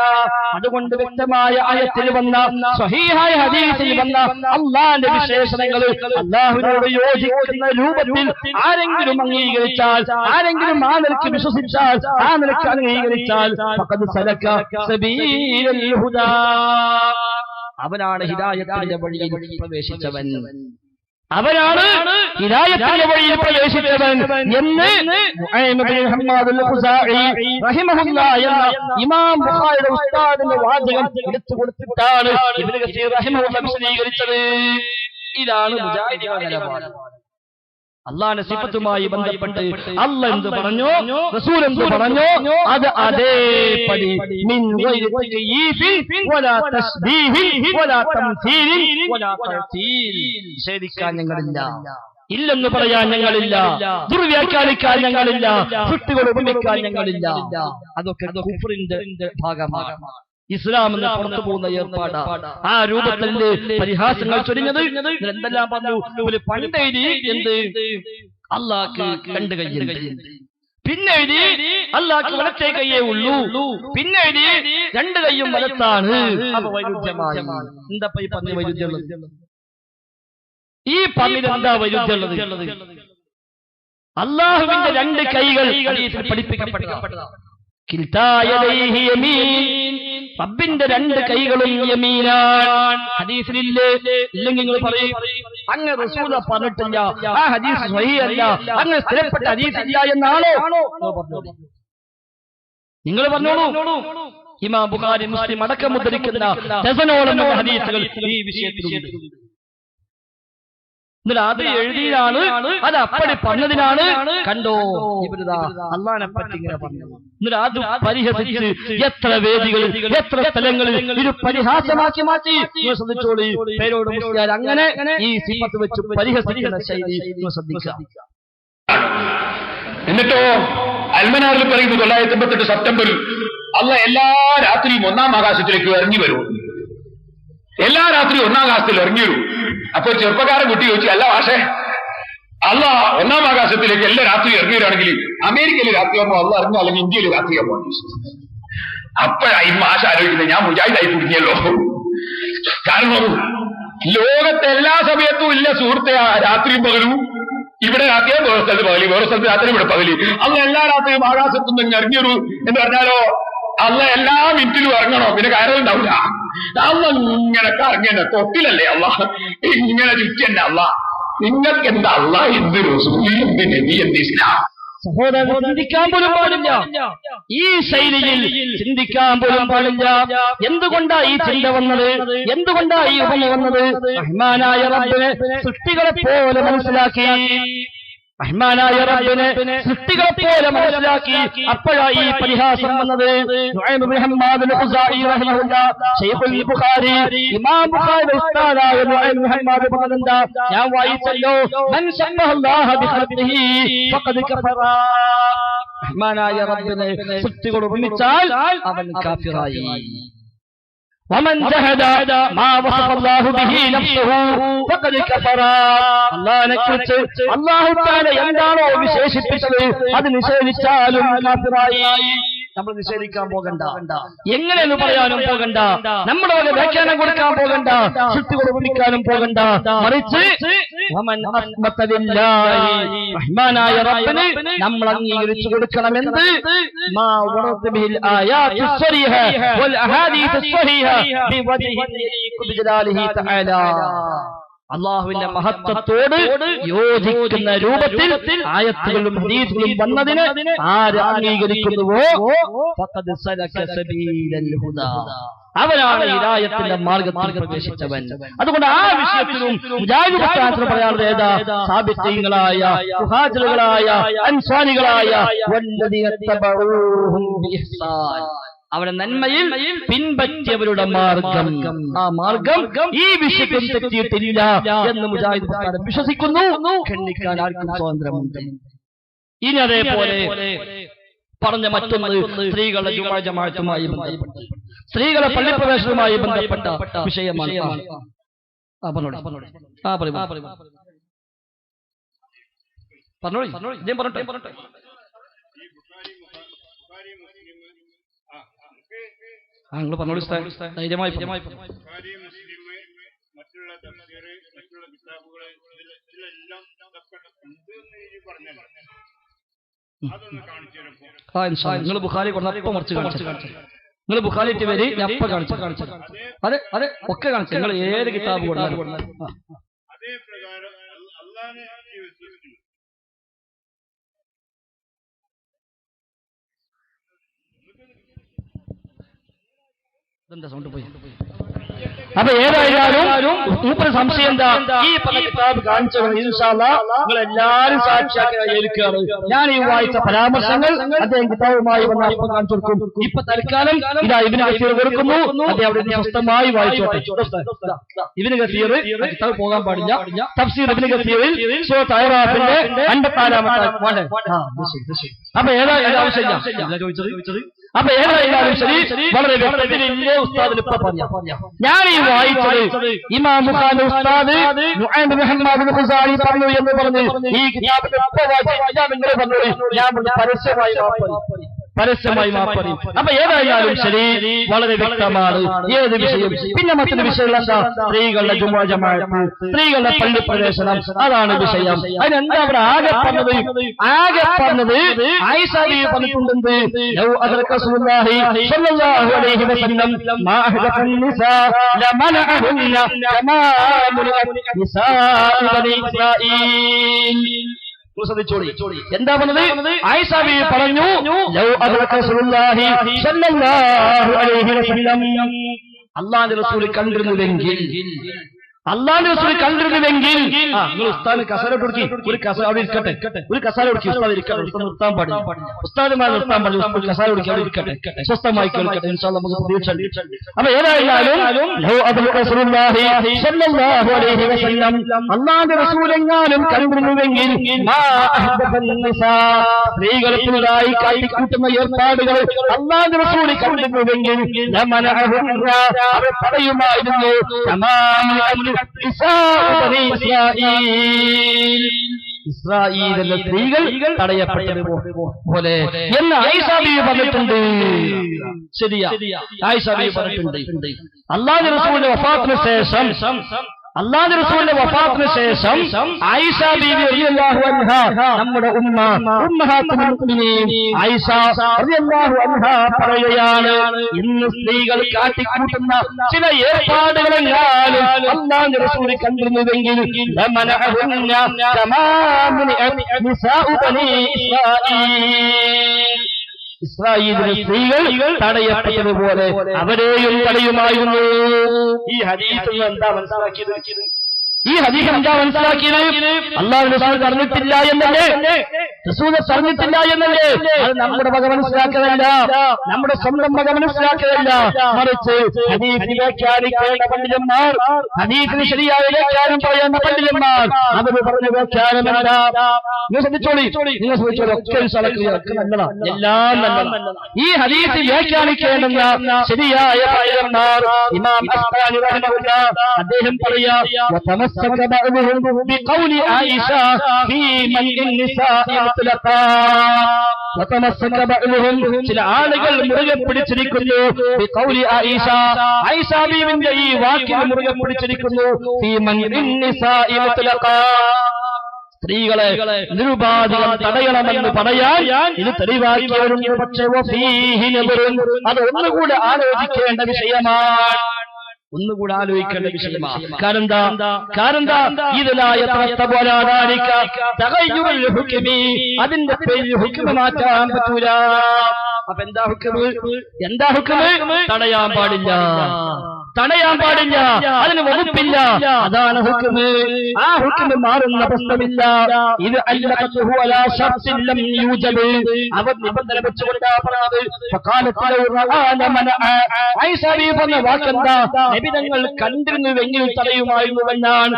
അതുകൊണ്ട് വ്യക്തമായ ആയത്തിൽ വന്ന സ്വഹീഹായ ഹദീസിൽ വന്ന അല്ലാഹുവിന്റെ വിശേഷണങ്ങൾ അല്ലാഹുവിനോട് യോജിക്കുന്ന രൂപത്തിൽ ആരെങ്കിലും അംഗീകരിച്ചാൽ, ആരെങ്കിലും ആ നിലയ്ക്ക് വിശ്വസിച്ചാൽ, ആ നിലയ്ക്ക് അംഗീകരിച്ചാൽ ഫഖദ് സലക സബീലൽ ഹുദാ, അവനാണ് ഹിദായത്തിന്റെ വഴിയിൽ പ്രവേശിച്ചവൻ, അവനാണ് ഹിദായത്തിന്റെ വഴിയിൽ പ്രവേശിച്ചവൻ എന്ന് നുഐം ഇബ്നു ഹമ്മാദുൽ ഖുസാഇ റഹിമഹുല്ലാഹ് എന്ന ഇമാം ബുഖാരിയുടെ ഉസ്താദിന്റെ വാചകം എടുത്തു കൊടുത്തിട്ടാണ് ഇബ്നു കസീർ റഹിമഹുല്ലാഹ് വിശദീകരിച്ചത്. ഇതാണ് മുജാഹിദികളുടെ നിലപാട്. അള്ളാന്റെ സിഫത്തുമായി ബന്ധപ്പെട്ട് അല്ലാഹ് എന്ത് പറഞ്ഞോ, റസൂൽ എന്ത് പറഞ്ഞോ, അത് അതേപടി മിൻ ഗൈരി തകയീഫിൻ വലാ തസ്ബീഹിൻ വലാ തംസീലിൻ വലാ തഅ്തീൽ, നിഷേധിക്കാൻ ഞങ്ങളില്ല, ഇല്ലെന്ന് പറയാൻ ഞങ്ങളില്ല, ദുർവ്യാഖ്യാനിക്കാൻ ഞങ്ങളില്ല, സൃഷ്ടികൾ ഉപമിക്കാൻ ഞങ്ങളില്ല. അതൊക്കെ കുഫ്റിന്റെ ഭാഗമാണ്, ഇസ്ലാം എന്ന് പുറത്തു പോകുന്ന ഏർപ്പാടാ. ആ രൂപത്തിന്റെ പരിഹാസങ്ങൾ ചൊരിഞ്ഞത് എന്തെല്ലാം പറഞ്ഞു. ഒരു പണ്ടെഴുതി എന്ത് അള്ളാഹ്ക്ക് രണ്ട് കൈയുണ്ട്, പിന്നെ എഴുതി അള്ളാഹ്ക്ക് വലത്തെ കൈയേ ഉള്ളൂ, പിന്നെ എഴുതി രണ്ട് കൈയും വലത്താണ്. അപ്പൊ വൈരുദ്ധ്യമായി. എന്താ ഈ പറഞ്ഞ വൈരുദ്ധ്യമുള്ളത്? ഈ പറഞ്ഞത് എന്താ വൈരുദ്ധ്യമുള്ളത്? അള്ളാഹുവിന്റെ രണ്ട് കൈകൾ പഠിപ്പിക്കപ്പെട്ടതാണ്. റബ്ബിന്റെ രണ്ട് കൈകളും യമീനാണ്. ഹദീസിലില്ലേ? ഇല്ലെങ്കിൽ നിങ്ങൾ പറയും അങ്ങ് റസൂൽ പറഞ്ഞിട്ടില്ല, ആ ഹദീസ് സ്വഹീഹല്ല, അങ്ങ് സ്ഥിരപ്പെട്ട ഹദീസില്ല എന്നാണോ നിങ്ങൾ പറഞ്ഞോളൂ. ഇമാം ബുഖാരി, മുസ്ലിം അടക്കം ഉദ്ധരിക്കുന്ന ഡസനോളം ഹദീസുകൾ ഈ വിഷയത്തിലുണ്ട്. എന്നിട്ട് അത് എഴുതിയതാണ്, അത് അപ്പടി പറഞ്ഞതിനാണ്. കണ്ടോ ഇവരിതാ അള്ളാഹിനെ പറ്റി ഇങ്ങനെ പറഞ്ഞു. എന്നിട്ട് അത് പരിഹസിച്ച് എത്ര വേദികളിൽ, എത്ര സ്ഥലങ്ങളിൽ ഇത് പരിഹാസമാക്കി മാറ്റി. ശ്രദ്ധിച്ചോളി, പേരോട് മുസ്ലിയാർ അങ്ങനെ ഈ സിഫത്ത് വെച്ച് പരിഹസിക്കുന്ന ശൈലി ശ്രദ്ധിക്കുക. എന്നിട്ടോ അൽമനാറിൽ പറയുന്നു 988 സെപ്റ്റംബറിൽ അള്ളാഹ് എല്ലാ രാത്രിയും 1-ാം ആകാശത്തിലേക്ക് ഇറങ്ങി വരും. എല്ലാ രാത്രിയും 1-ാം ആകാശത്തിൽ ഇറങ്ങി വരും. അപ്പൊ ചെറുപ്പക്കാരൻ കുട്ടി ചോദിച്ചു, അല്ല മാഷേ, അള്ളാഹ് 1-ാം ആകാശത്തിലേക്ക് എല്ലാ രാത്രി ഇറങ്ങി വരികയാണെങ്കിൽ അമേരിക്കയിൽ രാത്രിയാകുമ്പോൾ അള്ളാഹ് ഇറങ്ങും, അല്ലെങ്കിൽ ഇന്ത്യയിൽ രാത്രിയാകുമ്പോൾ. അപ്പോഴായി മാഷ ആലോചിക്കുന്നത്, ഞാൻ മുജാഹിദായി കുടുങ്ങിയല്ലോ. കാരണം ലോകത്തെ എല്ലാ സമയത്തും ഇല്ല സുഹൃത്തെ രാത്രിയും പകലും. ഇവിടെ രാത്രിയും വേറെ സ്ഥലത്ത് പകലി, വേറെ സ്ഥലത്ത് രാത്രി ഇവിടെ പകലി. അന്ന് എല്ലാ രാത്രിയും ആകാശത്തുനിന്ന് ഇറങ്ങിയൊരു എന്ന് പറഞ്ഞാലോ അല്ല എല്ലാ മിനിറ്റിലും ഇറങ്ങണോ? പിന്നെ കയറുണ്ടാവില്ല. അല്ല ഇങ്ങനെ കറങ്ങനെ തൊട്ടിലല്ലേ അല്ല, ഇങ്ങനെ ചുറ്റന്നെ അല്ല. നിങ്ങൾക്ക് എന്താ അല്ല, എന്ത് റസൂൽ, എന്ത് നബി, എന്ത് ഇസ്ലാം? സഹോദരൻ ചിന്തിക്കാൻ പോലും പാടില്ല, ഈ ശൈലിയിൽ ചിന്തിക്കാൻ പോലും പാടില്ല. എന്തുകൊണ്ടാ ഈ ചിന്ത വന്നത്? എന്തുകൊണ്ടാ ഈ ഉപമ വന്നത്? റഹ്മാനായ റബ്ബിനെ സൃഷ്ടികളെ പോലെ മനസ്സിലാക്കി, റഹ്മാനായ റബ്ബിനെ സൃഷ്ടികളെ പോലെ മനസ്സിലാക്കി. അപ്പോഴാണ് ഈ പരിഹാസം വന്നത്. നുഐം ഇബ്നു ഹമ്മാദുൽ ഖുസാഇ റഹിമഹുല്ലാഹ് ശൈഖുൽ ബുഖാരി, ഇമാം ബുഖാരിയുടെ ഉസ്താദായ നുഐം ഇബ്നു ഹമ്മാദ് പറഞ്ഞെന്താ? ഞാൻ വായിച്ചല്ലോ, മൻ ശബ്ബഹല്ലാഹ ബിഖൽഖിഹി ഫഖദ് കഫറ, റഹ്മാനായ റബ്ബിനെ സൃഷ്ടികൾ ഉപമിച്ചാൽ അവൻ കാഫിറായി. ومن جحد ما وصف الله به نفسه فقد كفر, അല്ലാഹുവിനെക്കുറിച്ച് അല്ലാഹു തആല എന്താണോ വിശേഷിപ്പിച്ചത് അത് നിഷേധിച്ചാലും കാഫിറായി. നമ്മൾ നിഷേധിക്കാൻ പോകണ്ട, എങ്ങനെയെന്ന് പറയാനും പോകണ്ട, നമ്മുടെ വക വ്യാഖ്യാനം കൊടുക്കാൻ പോകണ്ട, സൃഷ്ടി കൊടുപ്പിക്കാനും പോകണ്ട. മറിച്ച് റഹ്മാനായ റബ്ബിന് നമ്മൾ അംഗീകരിച്ചു കൊടുക്കണമെന്ന് അള്ളാഹുവിന്റെ മഹത്വത്തോട് യോജിക്കുന്ന രൂപത്തിൽ ആയത്തുകളും ഹദീസുകളും വന്നതിന് ആര് അംഗീകരിക്കുന്നുവോ ഫഖദ് സലക സബീലൽ ഹുദാ, അവരാണ് ഹിദായത്തിന്റെ മാർഗത്തിൽ പ്രവേശിച്ചവൻ. അതുകൊണ്ട് ആ വിഷയത്തിലും മുജാഹിദ് പ്രസ്ഥാനത്തിൽ പറയാറുള്ളത് ഏതാ? സാബിഖീങ്ങളായ, മുഹാജിറുകളായ, അൻസാരികളായ വല്ലദീന തബഊഹും ബിഇഹ്സാൻ, അവരുടെ നന്മയിൽ പിൻപറ്റിയവരുടെ മാർഗം, ആ മാർഗം ഈ വിഷയത്തിൽ തെറ്റിയിട്ടില്ല എന്ന് മുജാഹിദ് പ്രസ്ഥാനം വിശ്വസിക്കുന്നു. ഖണ്ഡിക്കാൻ ആർക്കും സ്വാതന്ത്ര്യമുണ്ട്. ഇനി അതേപോലെ പറഞ്ഞ മറ്റൊന്ന് സ്ത്രീകളുടെ ജുമുഅ ജമാഅത്തുമായി ബന്ധപ്പെട്ട, സ്ത്രീകളെ പള്ളിപ്രവേശനവുമായി ബന്ധപ്പെട്ട വിഷയമാണ്. പറഞ്ഞോട്ടെ. നിങ്ങൾ പറഞ്ഞോളൂ, ധൈര്യമായി. മറ്റുള്ള തഫ്സീർ, മറ്റുള്ള കിതാബുകൾ ഇതിലെല്ലാം പറഞ്ഞല്ലോ, അതൊന്ന് കാണിച്ചു തരുമ്പോൾ. നിങ്ങൾ ബുഖാരി കൊണ്ടപ്പം മറിച്ച് കാണിച്ചു. നിങ്ങൾ ബുഖാരി വരി ഞാൻ അപ്പം കാണിച്ചു. അതെ ഒക്കെ കാണിച്ചു. നിങ്ങൾ ഏത് കിതാബ് കൊണ്ടാലും അതേ പ്രകാരം അള്ളാഹനെ വിശ്വസിക്കുന്നു. സൗണ്ട് പോയി. അപ്പൊ ഏതായാലും മൂപ്പര് സംശയം എന്താ? ഈ പല കിതാബ് കാണിച്ചു ഇൻഷാ അല്ലാഹ് നിങ്ങൾ എല്ലാവരും സാക്ഷിയാക്കുകയാണ്. ഞാൻ ഈ വായിച്ച പരാമർശങ്ങൾ അദ്ദേഹം കിതാബുമായി വന്ന അല്പം കാണിച്ചു കൊടുക്കും. ഇപ്പൊ തൽക്കാലം ഇതാ ഇബ്നു കസീർ കൊടുക്കുന്നു, അദ്ദേഹം അവിടെ സ്വസ്ഥമായി വായിച്ചോട്ടെ. ഇബ്നു കസീർ കിതാബ് പോകാൻ പാടില്ല. തഫ്സീർ ഇബ്നു കസീറിൽ സൂറത്ത് അഅറാഫിന്റെ 54-ാമത്തെ. അപ്പൊ ഏതായാലും ആവശ്യമില്ല ചോദിച്ചത്. അപ്പൊ ഏതായാലും ശരി, വളരെ വ്യക്തതയില്ലേ ഉസ്താദിന് ഇപ്പൊ പറയാം. ഞാൻ ഈ വായിച്ചത് ഇമാം ബുഖാരി ഉസ്താദ് നുഅൈം ബിൻ മുഹമ്മദ് ബിൻ ഖുസായി പറഞ്ഞു എന്ന് പറഞ്ഞ് ഈ കിതാബിന്റെ ഇപ്പൊ വായിച്ച നിങ്ങൾ പറഞ്ഞു, ഞാൻ പരസ്യമായി മാപ്പറി. അപ്പൊ ഏതായാലും ശരി, വളരെ വ്യക്തമാണ് ഏത് വിഷയം. പിന്നെ മറ്റൊരു വിഷയം എന്താ? സ്ത്രീകളുടെ ജുമുഅ ജമാഅത്ത്, സ്ത്രീകളുടെ പള്ളി പ്രവേശനം, അതാണ് വിഷയം. അതിനെന്താ അവിടെ ആകെ പറഞ്ഞത്? ആയിഷ ബീവി പറഞ്ഞിട്ടുണ്ട്, ലൗ അദ്റക റസൂലുള്ളാഹി സ്വല്ലല്ലാഹു അലൈഹി വസല്ലം മാ അഹദഫൻ നിസാ ലമനഅഹുന്ന കമാ മുനിഅ നിസാഉ ബനി ഇസ്രായീൽ. എന്താ പറഞ്ഞത്? ആയിഷ ബീവി പറഞ്ഞു, ലൗ അദ്റക റസൂലുള്ളാഹി സ്വല്ലല്ലാഹു അലൈഹി വസല്ലം, അല്ലാഹുവിന്റെ റസൂൽ കണ്ടിരുന്നുവെങ്കിൽ നിങ്ങൾ ഉസ്താദിന് കസേര കൊടുക്കി, ഒരു കസേര അവിടെ ഇരിക്കട്ടെ, ഒരു കസേര കൊടുക്കി. ഉസ്താദ് ഇരിക്കട്ടെ, നിർത്താൻ പാടില്ല. ഉസ്താദുമാർ നിർത്താൻ പാടില്ല. കസേര കൊടുക്കി അവിടെ ഇരിക്കട്ടെ, സ്വസ്ഥമായി കേൾക്കട്ടെ. ഇൻഷാ അല്ലാഹ് നമുക്ക് പ്രതീക്ഷ. അപ്പൊ ഏതായാലും അല്ലാഹുവിന്റെ റസൂലെങ്ങാനും കണ്ടിരുന്നുവെങ്കിൽ സ്ത്രീകളെ പുതുതായി കാട്ടിക്കൂട്ടുന്ന ഏർപ്പാടുകൾ അല്ലാഹുവിന്റെ റസൂൽ കണ്ടിരുന്നുവെങ്കിൽ അവർ പറയുമായിരുന്നു, ഇസ്രായേലിലെ സ്ത്രീകൾ തടയപ്പെട്ടതുപോലെ എന്ന് ആയിഷ ബീവി പറഞ്ഞിട്ടുണ്ട്. ശരിയാ, ആയിഷ ബീവി പറഞ്ഞിട്ടുണ്ട്. അല്ലാഹുവിന്റെ റസൂലിന്റെ വഫാത്തിന് ശേഷം ആയിഷ ബീവി റളിയല്ലാഹു അൻഹാ, നമ്മുടെ ഉമ്മഹാത്തുൽ മുഅ്മിനീൻ ആയിഷ റളിയല്ലാഹു അൻഹാ പറയുകയാണ്, ഇന്ന് സ്ത്രീകൾ കാട്ടിക്കൂട്ടുന്ന ചില ഏർപ്പാടുകളെല്ലാം അല്ലാഹുവിന്റെ റസൂൽ കണ്ടിരുന്നുവെങ്കിൽ ലമനഅഹുന്ന കമാ മുനിഅ നിസാഉ ബനി ഇസ്രായീൽ, ഇസ്രായേലിലെ സ്ത്രീകൾ തടയപ്പെട്ടതുപോലെ അവരെയും തടയുമായിരുന്നു. ഈ ഹദീസിൽ എന്താ മനസ്സിലാക്കിയത്? അല്ലാഹുവിന്റെ റസൂൽ പറഞ്ഞിട്ടില്ല എന്നല്ലേ? അത് നമ്മുടെ വക മനസ്സിലാക്കലല്ല, നമ്മുടെ സ്വന്തം വക മനസ്സിലാക്കലല്ല. മറിച്ച് ഹദീസ് വ്യാഖ്യാനിക്കേണ്ട പണ്ഡിതന്മാർ, ഹദീസിന് ശരിയായ വ്യാഖ്യാനം പറയുന്ന പണ്ഡിതന്മാർ, അവർ പറഞ്ഞ വ്യാഖ്യാനമല്ല. നിങ്ങൾ ശ്രദ്ധിച്ചോളി, ഒക്കെ നല്ലതാണ്, എല്ലാം നല്ലതാണ്. ഈ ഹദീസ് വ്യാഖ്യാനിക്കേണ്ടുന്ന ശരിയായ പണ്ഡിതന്മാർ ഇമാം അസ്ബാനി റഹിമഹുല്ലാഹ് അദ്ദേഹം പറയാ فتمسك بعضهم بقول عائشة في منع النساء مطلقا وتمسك بعضهم ചില ആളുകൾ മുറുകെ പിടിച്ചിരിക്കുന്നു ബിഖൗലി ആയിഷ ആയിഷ ബീവിന്റെ ഈ വാക്കിൽ മുറുകെ പിടിച്ചിരിക്കുന്നു ഫീ മൻഇൻ നിസാഇ മുത്ലഖാ സ്ത്രീകളെ നിരുപാധികം തടയണമെന്ന് പറയാൻ ഇത് തെളിവാക്കിയവരുണ്ട്. പക്ഷേ വഫീഹി നദറുൻ അത് ഒന്നുകൂടെ ആലോചിക്കേണ്ട വിഷയമാണ്. ഒന്നുകൂടെ ആലോചിക്കേണ്ട വിഷയമാണ്. കാരണം ഇതിലായ അതിന്റെ പേരിൽ ഹുക്മ മാറ്റാൻ പറ്റൂല. അപ്പൊ എന്താ ഹുക്മ്? തടയാൻ പാടില്ല, അതിന് വകുപ്പില്ല. അതാണ് ഹുക്മ്. ആ ഹുക്മ് മാറുന്ന പ്രശ്നമില്ല. ഇത് അവർ നിബന്ധന വെച്ചുകൊണ്ടാ പറഞ്ഞ വാക്കെന്താ? നബിതങ്ങൾ കണ്ടിരുന്നുവെങ്കിൽ തടയുമായിരുന്നുവെന്നാണ്.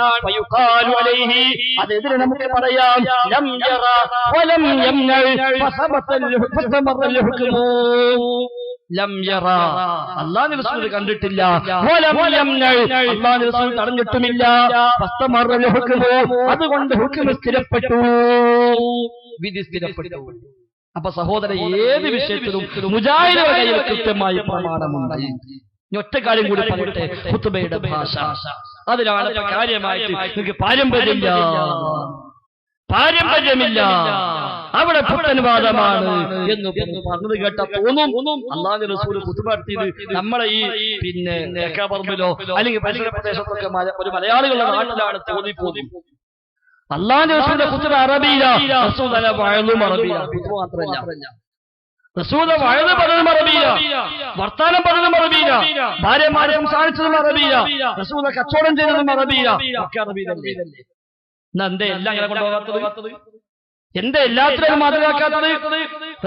അതെതിരെ നമുക്ക് പറയാം ലം യറ വലം യംനഉ ഫസബത്തൽ ഹുക്മു. ലം യറ അല്ലാഹുവിന്റെ റസൂൽ കണ്ടിട്ടില്ല, വലം യംനഉ അല്ലാഹുവിന്റെ റസൂൽ തടഞ്ഞിട്ടുമില്ല, ഫസ്തമറൽ ഹുക്മു അതുകൊണ്ട് ഹുക്മ് സ്ഥിരപ്പെട്ടു, വിധി സ്ഥിരപ്പെട്ടു. അപ്പൊ സഹോദരൻ, ഏത് വിഷയത്തിലും മുജാഹിദുകളുടെ കയ്യിൽ കൃത്യമായ പ്രമാണമുണ്ട്. ഒറ്റ കാര്യം കൂടി പറയട്ടെ, ഖുതുബയുടെ ഭാഷ അതിലാണ് കാര്യമായിട്ട് നിങ്ങൾക്ക് പാരമ്പര്യമില്ല, അവിടെ പുത്തൻവാദമാണ് എന്ന് പറഞ്ഞത് കേട്ട തോന്നും അല്ലാഹുവിന്റെ റസൂൽ ഖുതുബ നടത്തിയത് നമ്മളെ ഈ പറമ്പിലോ അല്ലെങ്കിൽ പരിസര പ്രദേശത്തൊക്കെ ഒരു മലയാളികളുടെ നാട്ടിലാണ് തോന്നിപ്പോകും. അല്ലാഹുവിന്റെ റസൂലിന്റെ ഖുതുബ അറബിയിലാണ്, റസൂലുള്ളാഹിയുടെ വഅളും അറബിയിലാണ്. ഖുതുബ മാത്രമല്ല, റസൂൽ വഅള് പറഞ്ഞതും അറബിയിലാണ്, വർത്താനം പറഞ്ഞതും അറബിയിലാണ്, ഭാര്യമാരെ സംസാരിച്ചതും അറബിയിലാണ്, റസൂൽ കച്ചവടം ചെയ്തതും അറബിയിലാണ്, ഒക്കെ അറബിയിലല്ലേ. എന്തേ എല്ലാം അങ്ങനെ കൊണ്ടുപോകാത്തത്? എന്റെ എല്ലാത്തിനും മാതൃകാക്കാത്തത്?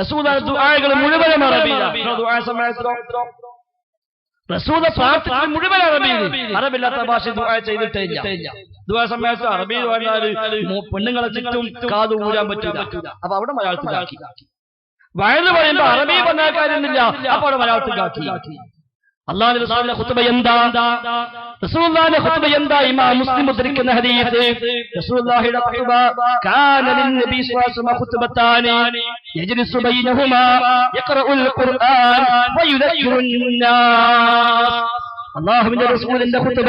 റസൂൽ ദുആകൾ മുഴുവനും അറബിയിലാണ്. റസൂൽ പ്രാർത്ഥന മുഴുവൻ അറബിയിൽ, അറബില്ലാത്ത ഭാഷ ദുആ ചെയ്തിട്ടേ ഇല്ല. ദുആ സമയത്ത് അറബിയിൽ പറഞ്ഞാൽ പെണ്ണുങ്ങളെ ചുറ്റും കാത് ഊരാൻ പറ്റില്ല. അപ്പൊ അവിടെ മലയാളത്തിലാക്കി. വയല് പറയുമ്പോ അറബി പറഞ്ഞ കാര്യമില്ല, അപ്പൊ അവിടെ മലയാളത്തിലാക്കി. അല്ലാഹുവിന്റെ റസൂലിന്റെ ഖുതുബ എന്താ? റസൂലുള്ളാഹിന്റെ ഖുതുബ എന്താ? ഇമാം മുസ്ലിം ഉദ്ധരിക്കുന്ന ഹദീസ്, റസൂലുള്ളാഹിയുടെ ഖുതുബ കാന ലിന്നബി സ്വല്ലല്ലാഹു അലൈഹി വസല്ലം ഖുതുബത്താനി യജ്ലിസു ബൈനഹുമാ യഖറഉൽ ഖുർആൻ വയുദക്കിറുൻ നാസ്. അല്ലാഹുവിന്റെ റസൂലിന്റെ ഖുതുബ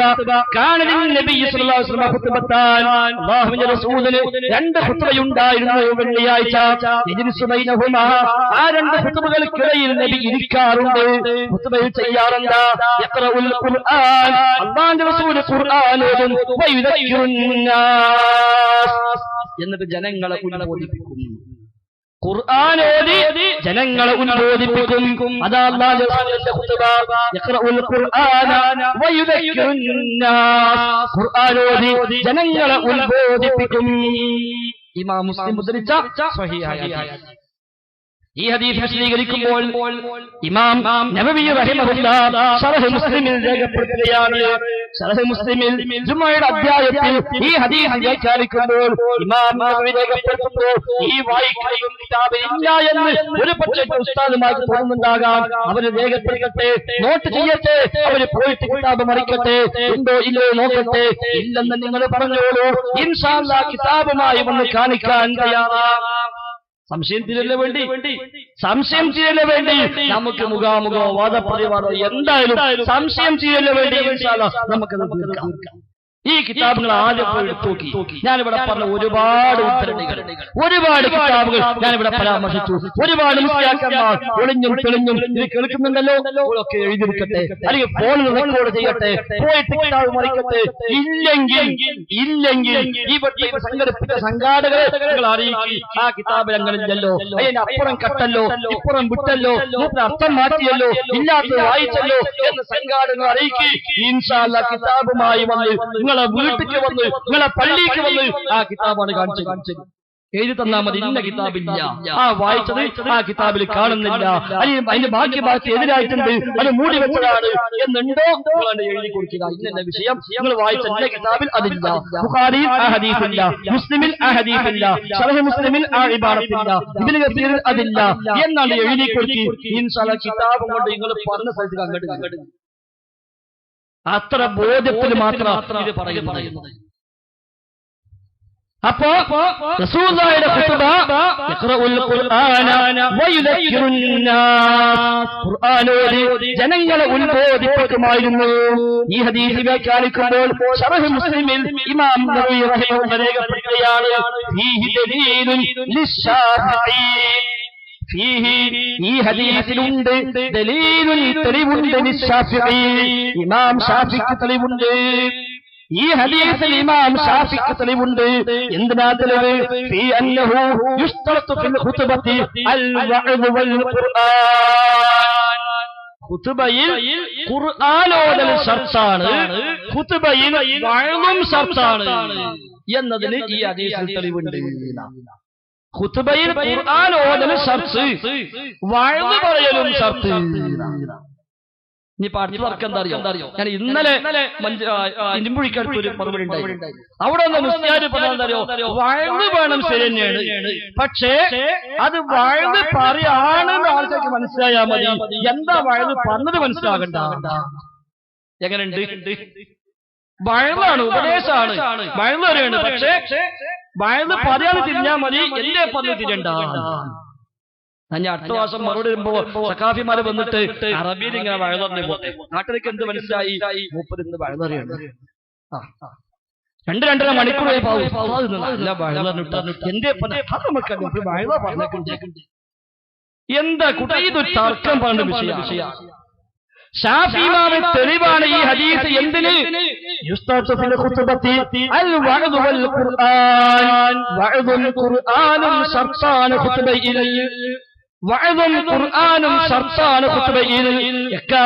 കാന ലിന്നബി സ്വല്ലല്ലാഹു അലൈഹി വസല്ലം ഖുതുബത്താൻ, അല്ലാഹുവിന്റെ റസൂലിന് രണ്ട് ഖുതുബയുണ്ടായിരുന്നു വെള്ളിയാഴ്ച. യജ്ലിസു ബൈനഹുമാ ആ രണ്ട് ഖുതുബകൾക്കിടയിൽ നബി ഇരിക്കാറുണ്ട്, ഖുതുബയിൽ ചെയ്യാറുണ്ട്. യഖറഉൽ ഖുർആൻ അല്ലാഹുവിന്റെ റസൂൽ ഖുർആൻ ഓതും, വയുദക്കിറുൻ നാസ് എന്നിട്ട് ജനങ്ങളെ ഉത്ബോധിപ്പിക്കും. ഖുർആൻ ഓതി ജനങ്ങളെ ഉത്ബോധിപ്പിക്കും. അതാ അല്ലാഹുവിന്റെ റസൂലിന്റെ ഖുതുബ. യഖറഉൽ ഖുർആന വയുദക്കിറുൻ നാസ്, ഖുർആൻ ഓതി ജനങ്ങളെ ഉത്ബോധിപ്പിക്കും. ഇമാം മുസ്ലിം ഉദ്ധരിച്ച സ്വഹീഹായ ഹദീസ്. ഈ ഹദീസ് വിശദീകരിക്കുമ്പോൾ ഇമാം നബവി റഹിമഹുല്ലാഹ് ശറഹ് മുസ്ലിമിൽ രേഖപ്പെടുത്തുകയാണ്. ശറഹ് മുസ്ലിമിൽ ജുമുഅയുടെ അധ്യായത്തിൽ ഈ ഹദീസ് വ്യാഖ്യാനിക്കുമ്പോൾ ഇമാം നബവി രേഖപ്പെടുത്തുന്നു, ഈ വായിക്കുന്ന കിതാബ് ഇല്ല എന്ന് ഒരു പക്ഷേ ഉസ്താദുമാർക്ക് തോന്നുന്നുണ്ടാകാം. അവര് രേഖപ്പെടുത്തട്ടെ, നോട്ട് ചെയ്യട്ടെ, അവര് പോയിട്ട് കിതാബ് മറിക്കട്ടെ, ഉണ്ടോ ഇല്ലോ നോക്കട്ടെ. ഇല്ലെന്ന് നിങ്ങൾ പറഞ്ഞോളൂ, ഇൻഷാ അല്ലാഹ് കിതാബുമായി വന്ന് കാണിക്കാൻ തയ്യാറാണ്. സംശയം തീരല്ലേ വേണ്ടി നമുക്ക് മുഖാമുഖോ വാദപ്രതിവാദോ എന്തായാലും സംശയം തീരല്ലേ വേണ്ടി നമുക്കത് തീർക്കാം. ഈ കിതാബുകൾ ആദ്യം പോയി എടുത്തു നോക്കി. ഞാനിവിടെ പറഞ്ഞ ഒരുപാട് ഉദ്ധരണികൾ, ഒരുപാട് കിതാബുകൾ ഞാനിവിടെ പരാമർശിച്ചു. ഒരുപാട് മുസ്ലിയാക്കന്മാർ ഒളിഞ്ഞും തെളിഞ്ഞും ഇത് കേൾക്കുന്നുണ്ടല്ലോ, ഒക്കെ എഴുതിയിരിക്കട്ടെ, അല്ലെങ്കിൽ ഫോണിൽ റെക്കോർഡ് ചെയ്യട്ടെ, പോയിട്ട് കിതാബ് മറിക്കട്ടെ. ഇല്ലെങ്കിൽ ഈ സംഘടിപ്പിച്ച സംഘാടകരെ നിങ്ങൾ അറിയിക്കി, ആ കിതാബ് ഞങ്ങളില്ലല്ലോ, അതിന് അപ്പുറം കട്ടല്ലോ, ഇപ്പുറം വിട്ടല്ലോ, അർത്ഥം മാറ്റിയല്ലോ, ഇല്ലാത്തത് വായിച്ചല്ലോ എന്ന് സംഘാടകർ അറിയിക്കി. ഇൻഷാ അല്ലാഹ് കിതാബുമായി വന്ന് നിങ്ങളെ വീട്ടിക്ക് വന്ന്, നിങ്ങളെ പള്ളിക്ക് വന്ന് ആ കിതാബാണ് കാണിച്ചത്. എഴുതി തന്നാ മതി. ഇന്ന കിതാബില്ല, ആ വായിച്ചത് ആ കിതാബിൽ കാണുന്നില്ല, അല്ലെങ്കിൽ അതിന്റെ ബാക്കി എതിരായിട്ടുണ്ട്, അത് മൂടി വെച്ചതാണ് എന്നുണ്ടോ നിങ്ങൾ എഴുതി കൊടുക്കുക. ഇന്ന വിഷയം നിങ്ങൾ വായിച്ച ഇന്ന കിതാബിൽ അതില്ല, ബുഖാരിയിൽ ആ ഹദീസില്ല, മുസ്ലിമിൽ ആ ഹദീസില്ല, ശറഹ് മുസ്ലിമിൽ ആ ഇബാറത്തില്ല, ഇബ്നു കസീറിൽ അതില്ല എന്നാണ് എഴുതി കൊടുക്കുക. ഇൻഷാ അല്ലാഹ് കിതാബ് കൊണ്ട് നിങ്ങൾ പറഞ്ഞ സ്ഥലത്ത് അങ്ങോട്ട് അത്ര ബോധ്യത്തിൽ മാത്രം ഇത് പറയുന്നത്. അപ്പോ റസൂലുള്ളാഹിയുടെ ഖുതുബ യഖറഉൽ ഖുർആന വയുദക്കിറുൻ നാസ്, ഖുർആനോതി ജനങ്ങളെ ഉത്ബോധിപ്പിക്കുമായിരുന്നു. ഈ ഹദീസ് വ്യാഖ്യാനിക്കുമ്പോൾ ശറഹ് മുസ്ലിമിൽ ഇമാം നവവി റഹിമഹുല്ലാഹ് രേഖപ്പെടുത്തുകയാണ്, ഫീഹി ദലീലുൻ ലിശ്ശാഫിഈ, ഫീഹി ഈ ഹദീസിലുണ്ട് ദലീലുൻ തെളിവുണ്ട്, ലിശ്ശാഫിഈ ഇമാം ഷാഫിക്ക് തെളിവുണ്ട്. ഈ ഹദീസിൽ ഇമാം ഷാഫിക്ക് തെളിവുണ്ട്. എന്തിനാ തെളിവ്? ഫീ അന്നഹു യുസ്തറത്തു ഫിൽ ഖുതുബത്തി അൽ വഅദ് വൽ ഖുർആൻ, ഖുതുബയിൽ ഖുർആനോദൽ ശർത്താണ്, ഖുതുബയിൽ വഅദും ശർത്താണ് എന്നതിന് ഈ ഹദീസിൽ തെളിവുണ്ട്. ഖുതുബയിൽ ഖുർആനോദൽ ശർത്ത്, വഅദ് പറയലും ശർത്ത്. ഇനി പാഠ്യവർക്ക് എന്താ അറിയോ? ഞാൻ ഇന്നലെ ഇരുമ്പുഴിക്കടുത്ത് ഒരു മറുപടി ഉണ്ടായി. അവിടെ ഒന്ന് മുസ്ലിയാർ പറഞ്ഞാൽ വഴന്ന് വേണം, ശരി തന്നെയാണ്. പക്ഷേ അത് വഴന്ന് പറയാണെന്ന് ആൾക്കാർക്ക് മനസ്സിലായാൽ മതി. എന്താ വഴന്ന് പറഞ്ഞത് മനസ്സിലാകണ്ട. എങ്ങനെയുണ്ട്? വഴന്നാണ്, ഉപദേശമാണ്, വഴന്ന് വരെയാണ്. പക്ഷേ വഴന്ന് പറയാതെ തിരിഞ്ഞാൽ മതി, എന്നെ പറഞ്ഞു തിരിയണ്ട. ഞാൻ അടുത്ത മാസം മറുപടി വരുമ്പോ സഖാഫിമാര് വന്നിട്ട് അറബിയിൽ ഇങ്ങനെ വഴുതറിഞ്ഞു പോട്ടെ, നാട്ടിലേക്ക് എന്ത് മനസ്സിലായി? മൂപ്പര് ഇന്ന് വഴുതറിയാണ്. രണ്ടര മണിക്കൂറായി എന്താ കുട്ട, ഇതൊരു തർക്കം പറഞ്ഞ വിഷയമാണ്. ഷാഫി ഇമാമിന്റെ തെളിവാണ് ഈ ഹദീസ്. എന്തിന്? യുസ്തറത്തു ഫിൽ ഖുതുബത്തി അൽ വഅദ് വൽ ഖുർആൻ, വഅദുൽ ഖുർആനും ശർത്താന ഖുതുബയിൽ, വഅദും ഖുർആനും ശർത്താന ഖുതുബയിൽ.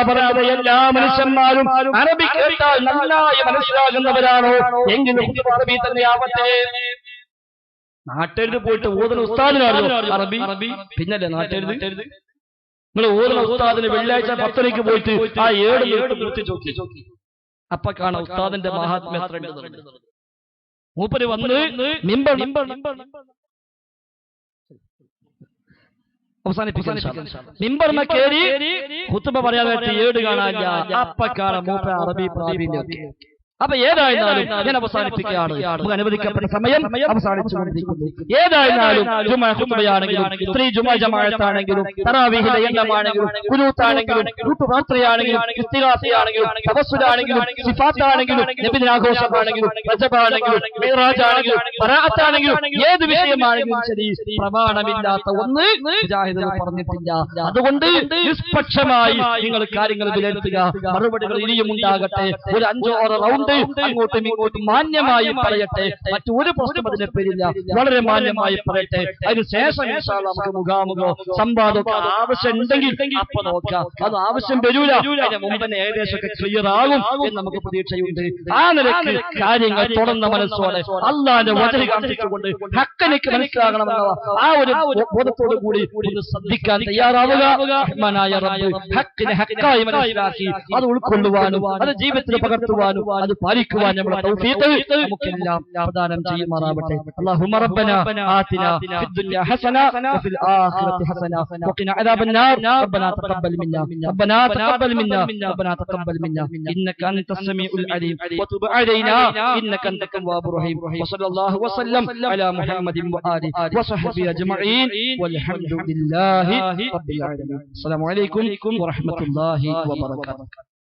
പറഞ്ഞത് എല്ലാ മനുഷ്യന്മാരും അറബി കേട്ടാൽ നന്നായി മനസ്സിലാകുന്നവരാണോ? എങ്കിലും അറബി തന്നെ ആവട്ടെ. നാട്ടെഴുതി പോയിട്ട് ഓതുന്ന ഉസ്താദിനാണോ അറബി? പിന്നല്ലേ നാട്ടെഴുതി. നിങ്ങൾ ഓതുന്ന ഉസ്താദിന് വെള്ളിയാഴ്ച 10 മണിക്ക് പോയിട്ട് ആ 7 പൂർത്തി ചോക്കി അപ്പൊ കാണാം ഉസ്താദിന്റെ മഹാത്മ്യം എത്ര ഉണ്ട്. മൂപ്പര് വന്ന് മിമ്പർ അവസാനിപ്പിക്കാൻ മിമ്പറിനെ കയറി ഖുതുബ പറയാതെ 7 കാണാനില്ല. അപ്പൊ കാണാം മൂപ്പ അറബി പ്രാവീണ്യൊക്കെ. അപ്പൊ ഏതായിരുന്നാലും ഞാൻ അവസാനിപ്പിക്കുകയാണ്. നമുക്ക് അനുവദിക്കപ്പെട്ട സമയം അവസാനിച്ചുകൊണ്ടിരിക്കുന്നു. ഏതായിരുന്നാലും ജുമുഅ ഖുതുബയാണെങ്കിലും, സ്ത്രീ ജുമുഅ ജമാഅത്താണെങ്കിലും, തറാവീഹിന്റെ എണ്ണമാണെങ്കിലും, ഖുനൂത്താണെങ്കിലും, റാത്രിയാണെങ്കിലും, ഇസ്തിഗാസയാണെങ്കിലും, തവസ്സുലാണെങ്കിലും, സിഫാത്താണെങ്കിലും, നബിദിനാഘോഷമാണെങ്കിലും, റജബാണെങ്കിലും, മിഅ്റാജാണെങ്കിലും, ബറാഅത്താണെങ്കിലും, ഏത് വിഷയമാണെങ്കിലും ശരി, പ്രമാണമില്ലാത്ത ഒന്ന് മുജാഹിദുകൾ പറഞ്ഞിട്ടില്ല. അതുകൊണ്ട് നിഷ്പക്ഷമായി നിങ്ങൾ കാര്യങ്ങൾ വിലയിരുത്തുക. മറുപടികൾ ഇനിയും ഉണ്ടാകട്ടെ. ഒരു 5-6 റൗണ്ട് അങ്ങോട്ടും ഇങ്ങോട്ടും മാന്യമായി പറയട്ടെ. മറ്റൊരു പ്രശ്നം അതിനെ പേരില്ല. വളരെ മാന്യമായി പറയട്ടെ. അതിനുശേഷം നമുക്ക് മുഖാമുഖോ സംവാദമൊക്കെ ആവശ്യം ഉണ്ടെങ്കിൽ അപ്പൊ നോക്കാം. അത് ആവശ്യം വരൂല, അതിന് മുമ്പ് തന്നെ ഏകദേശമൊക്കെ ക്ലിയർ ആകും എന്ന് നമുക്ക് പ്രതീക്ഷയുണ്ട്. ആ നിലയ്ക്ക് കാര്യങ്ങൾ തുറന്ന മനസ്സോടെ അള്ളാന്റെ വചനം കാണിച്ചുകൊണ്ട് ഹക്കനിക്ക് മനസ്സിലാകണമെന്ന ആ ഒരു ബോധത്തോടു കൂടി ഒന്ന് ശ്രദ്ധിക്കാൻ തയ്യാറാവുക. റഹ്മാനായ റബ്ബ് ഹക്കിനെ ഹക്കായി മനസ്സിലാക്കി അത് ഉൾക്കൊള്ളുവാനും അത് ജീവിതത്തിൽ പകർത്തുവാനും അത് പാലിക്കുവാൻ നമ്മുടെ തൗഫീഖ് നമുക്കെല്ലാം പ്രദാനം ചെയ്യുമാറാവട്ടെ. അല്ലാഹുമ്മ റബ്ബനാ ആതിനാ ഫിദ് ദുനിയാ ഹസന വഫിൽ ആഖിറതി ഹസന വഖിനാ അദാബന്നാർ. റബ്ബനാ തഖബ്ബൽ മിന്നാ റബ്ബനാ തഖബ്ബൽ മിന്നാ റബ്ബനാ തഖബ്ബൽ മിന്നാ ഇന്നക അൻതസ് സമീഉൽ അലീം വതുബ് അലൈനാ ഇന്നക അൻത തവ്വാബുർ റഹീം. വസല്ലല്ലാഹു വസല്ലം അലാ മുഹമ്മദിൻ വആലിഹി വസഹ്ബിഹി അജ്മഈൻ വൽഹംദുലില്ലാഹി റബ്ബിൽ ആലമീൻ. അസ്സലാമു അലൈക്കും വറഹ്മത്തുള്ളാഹി വബറകാതുഹു.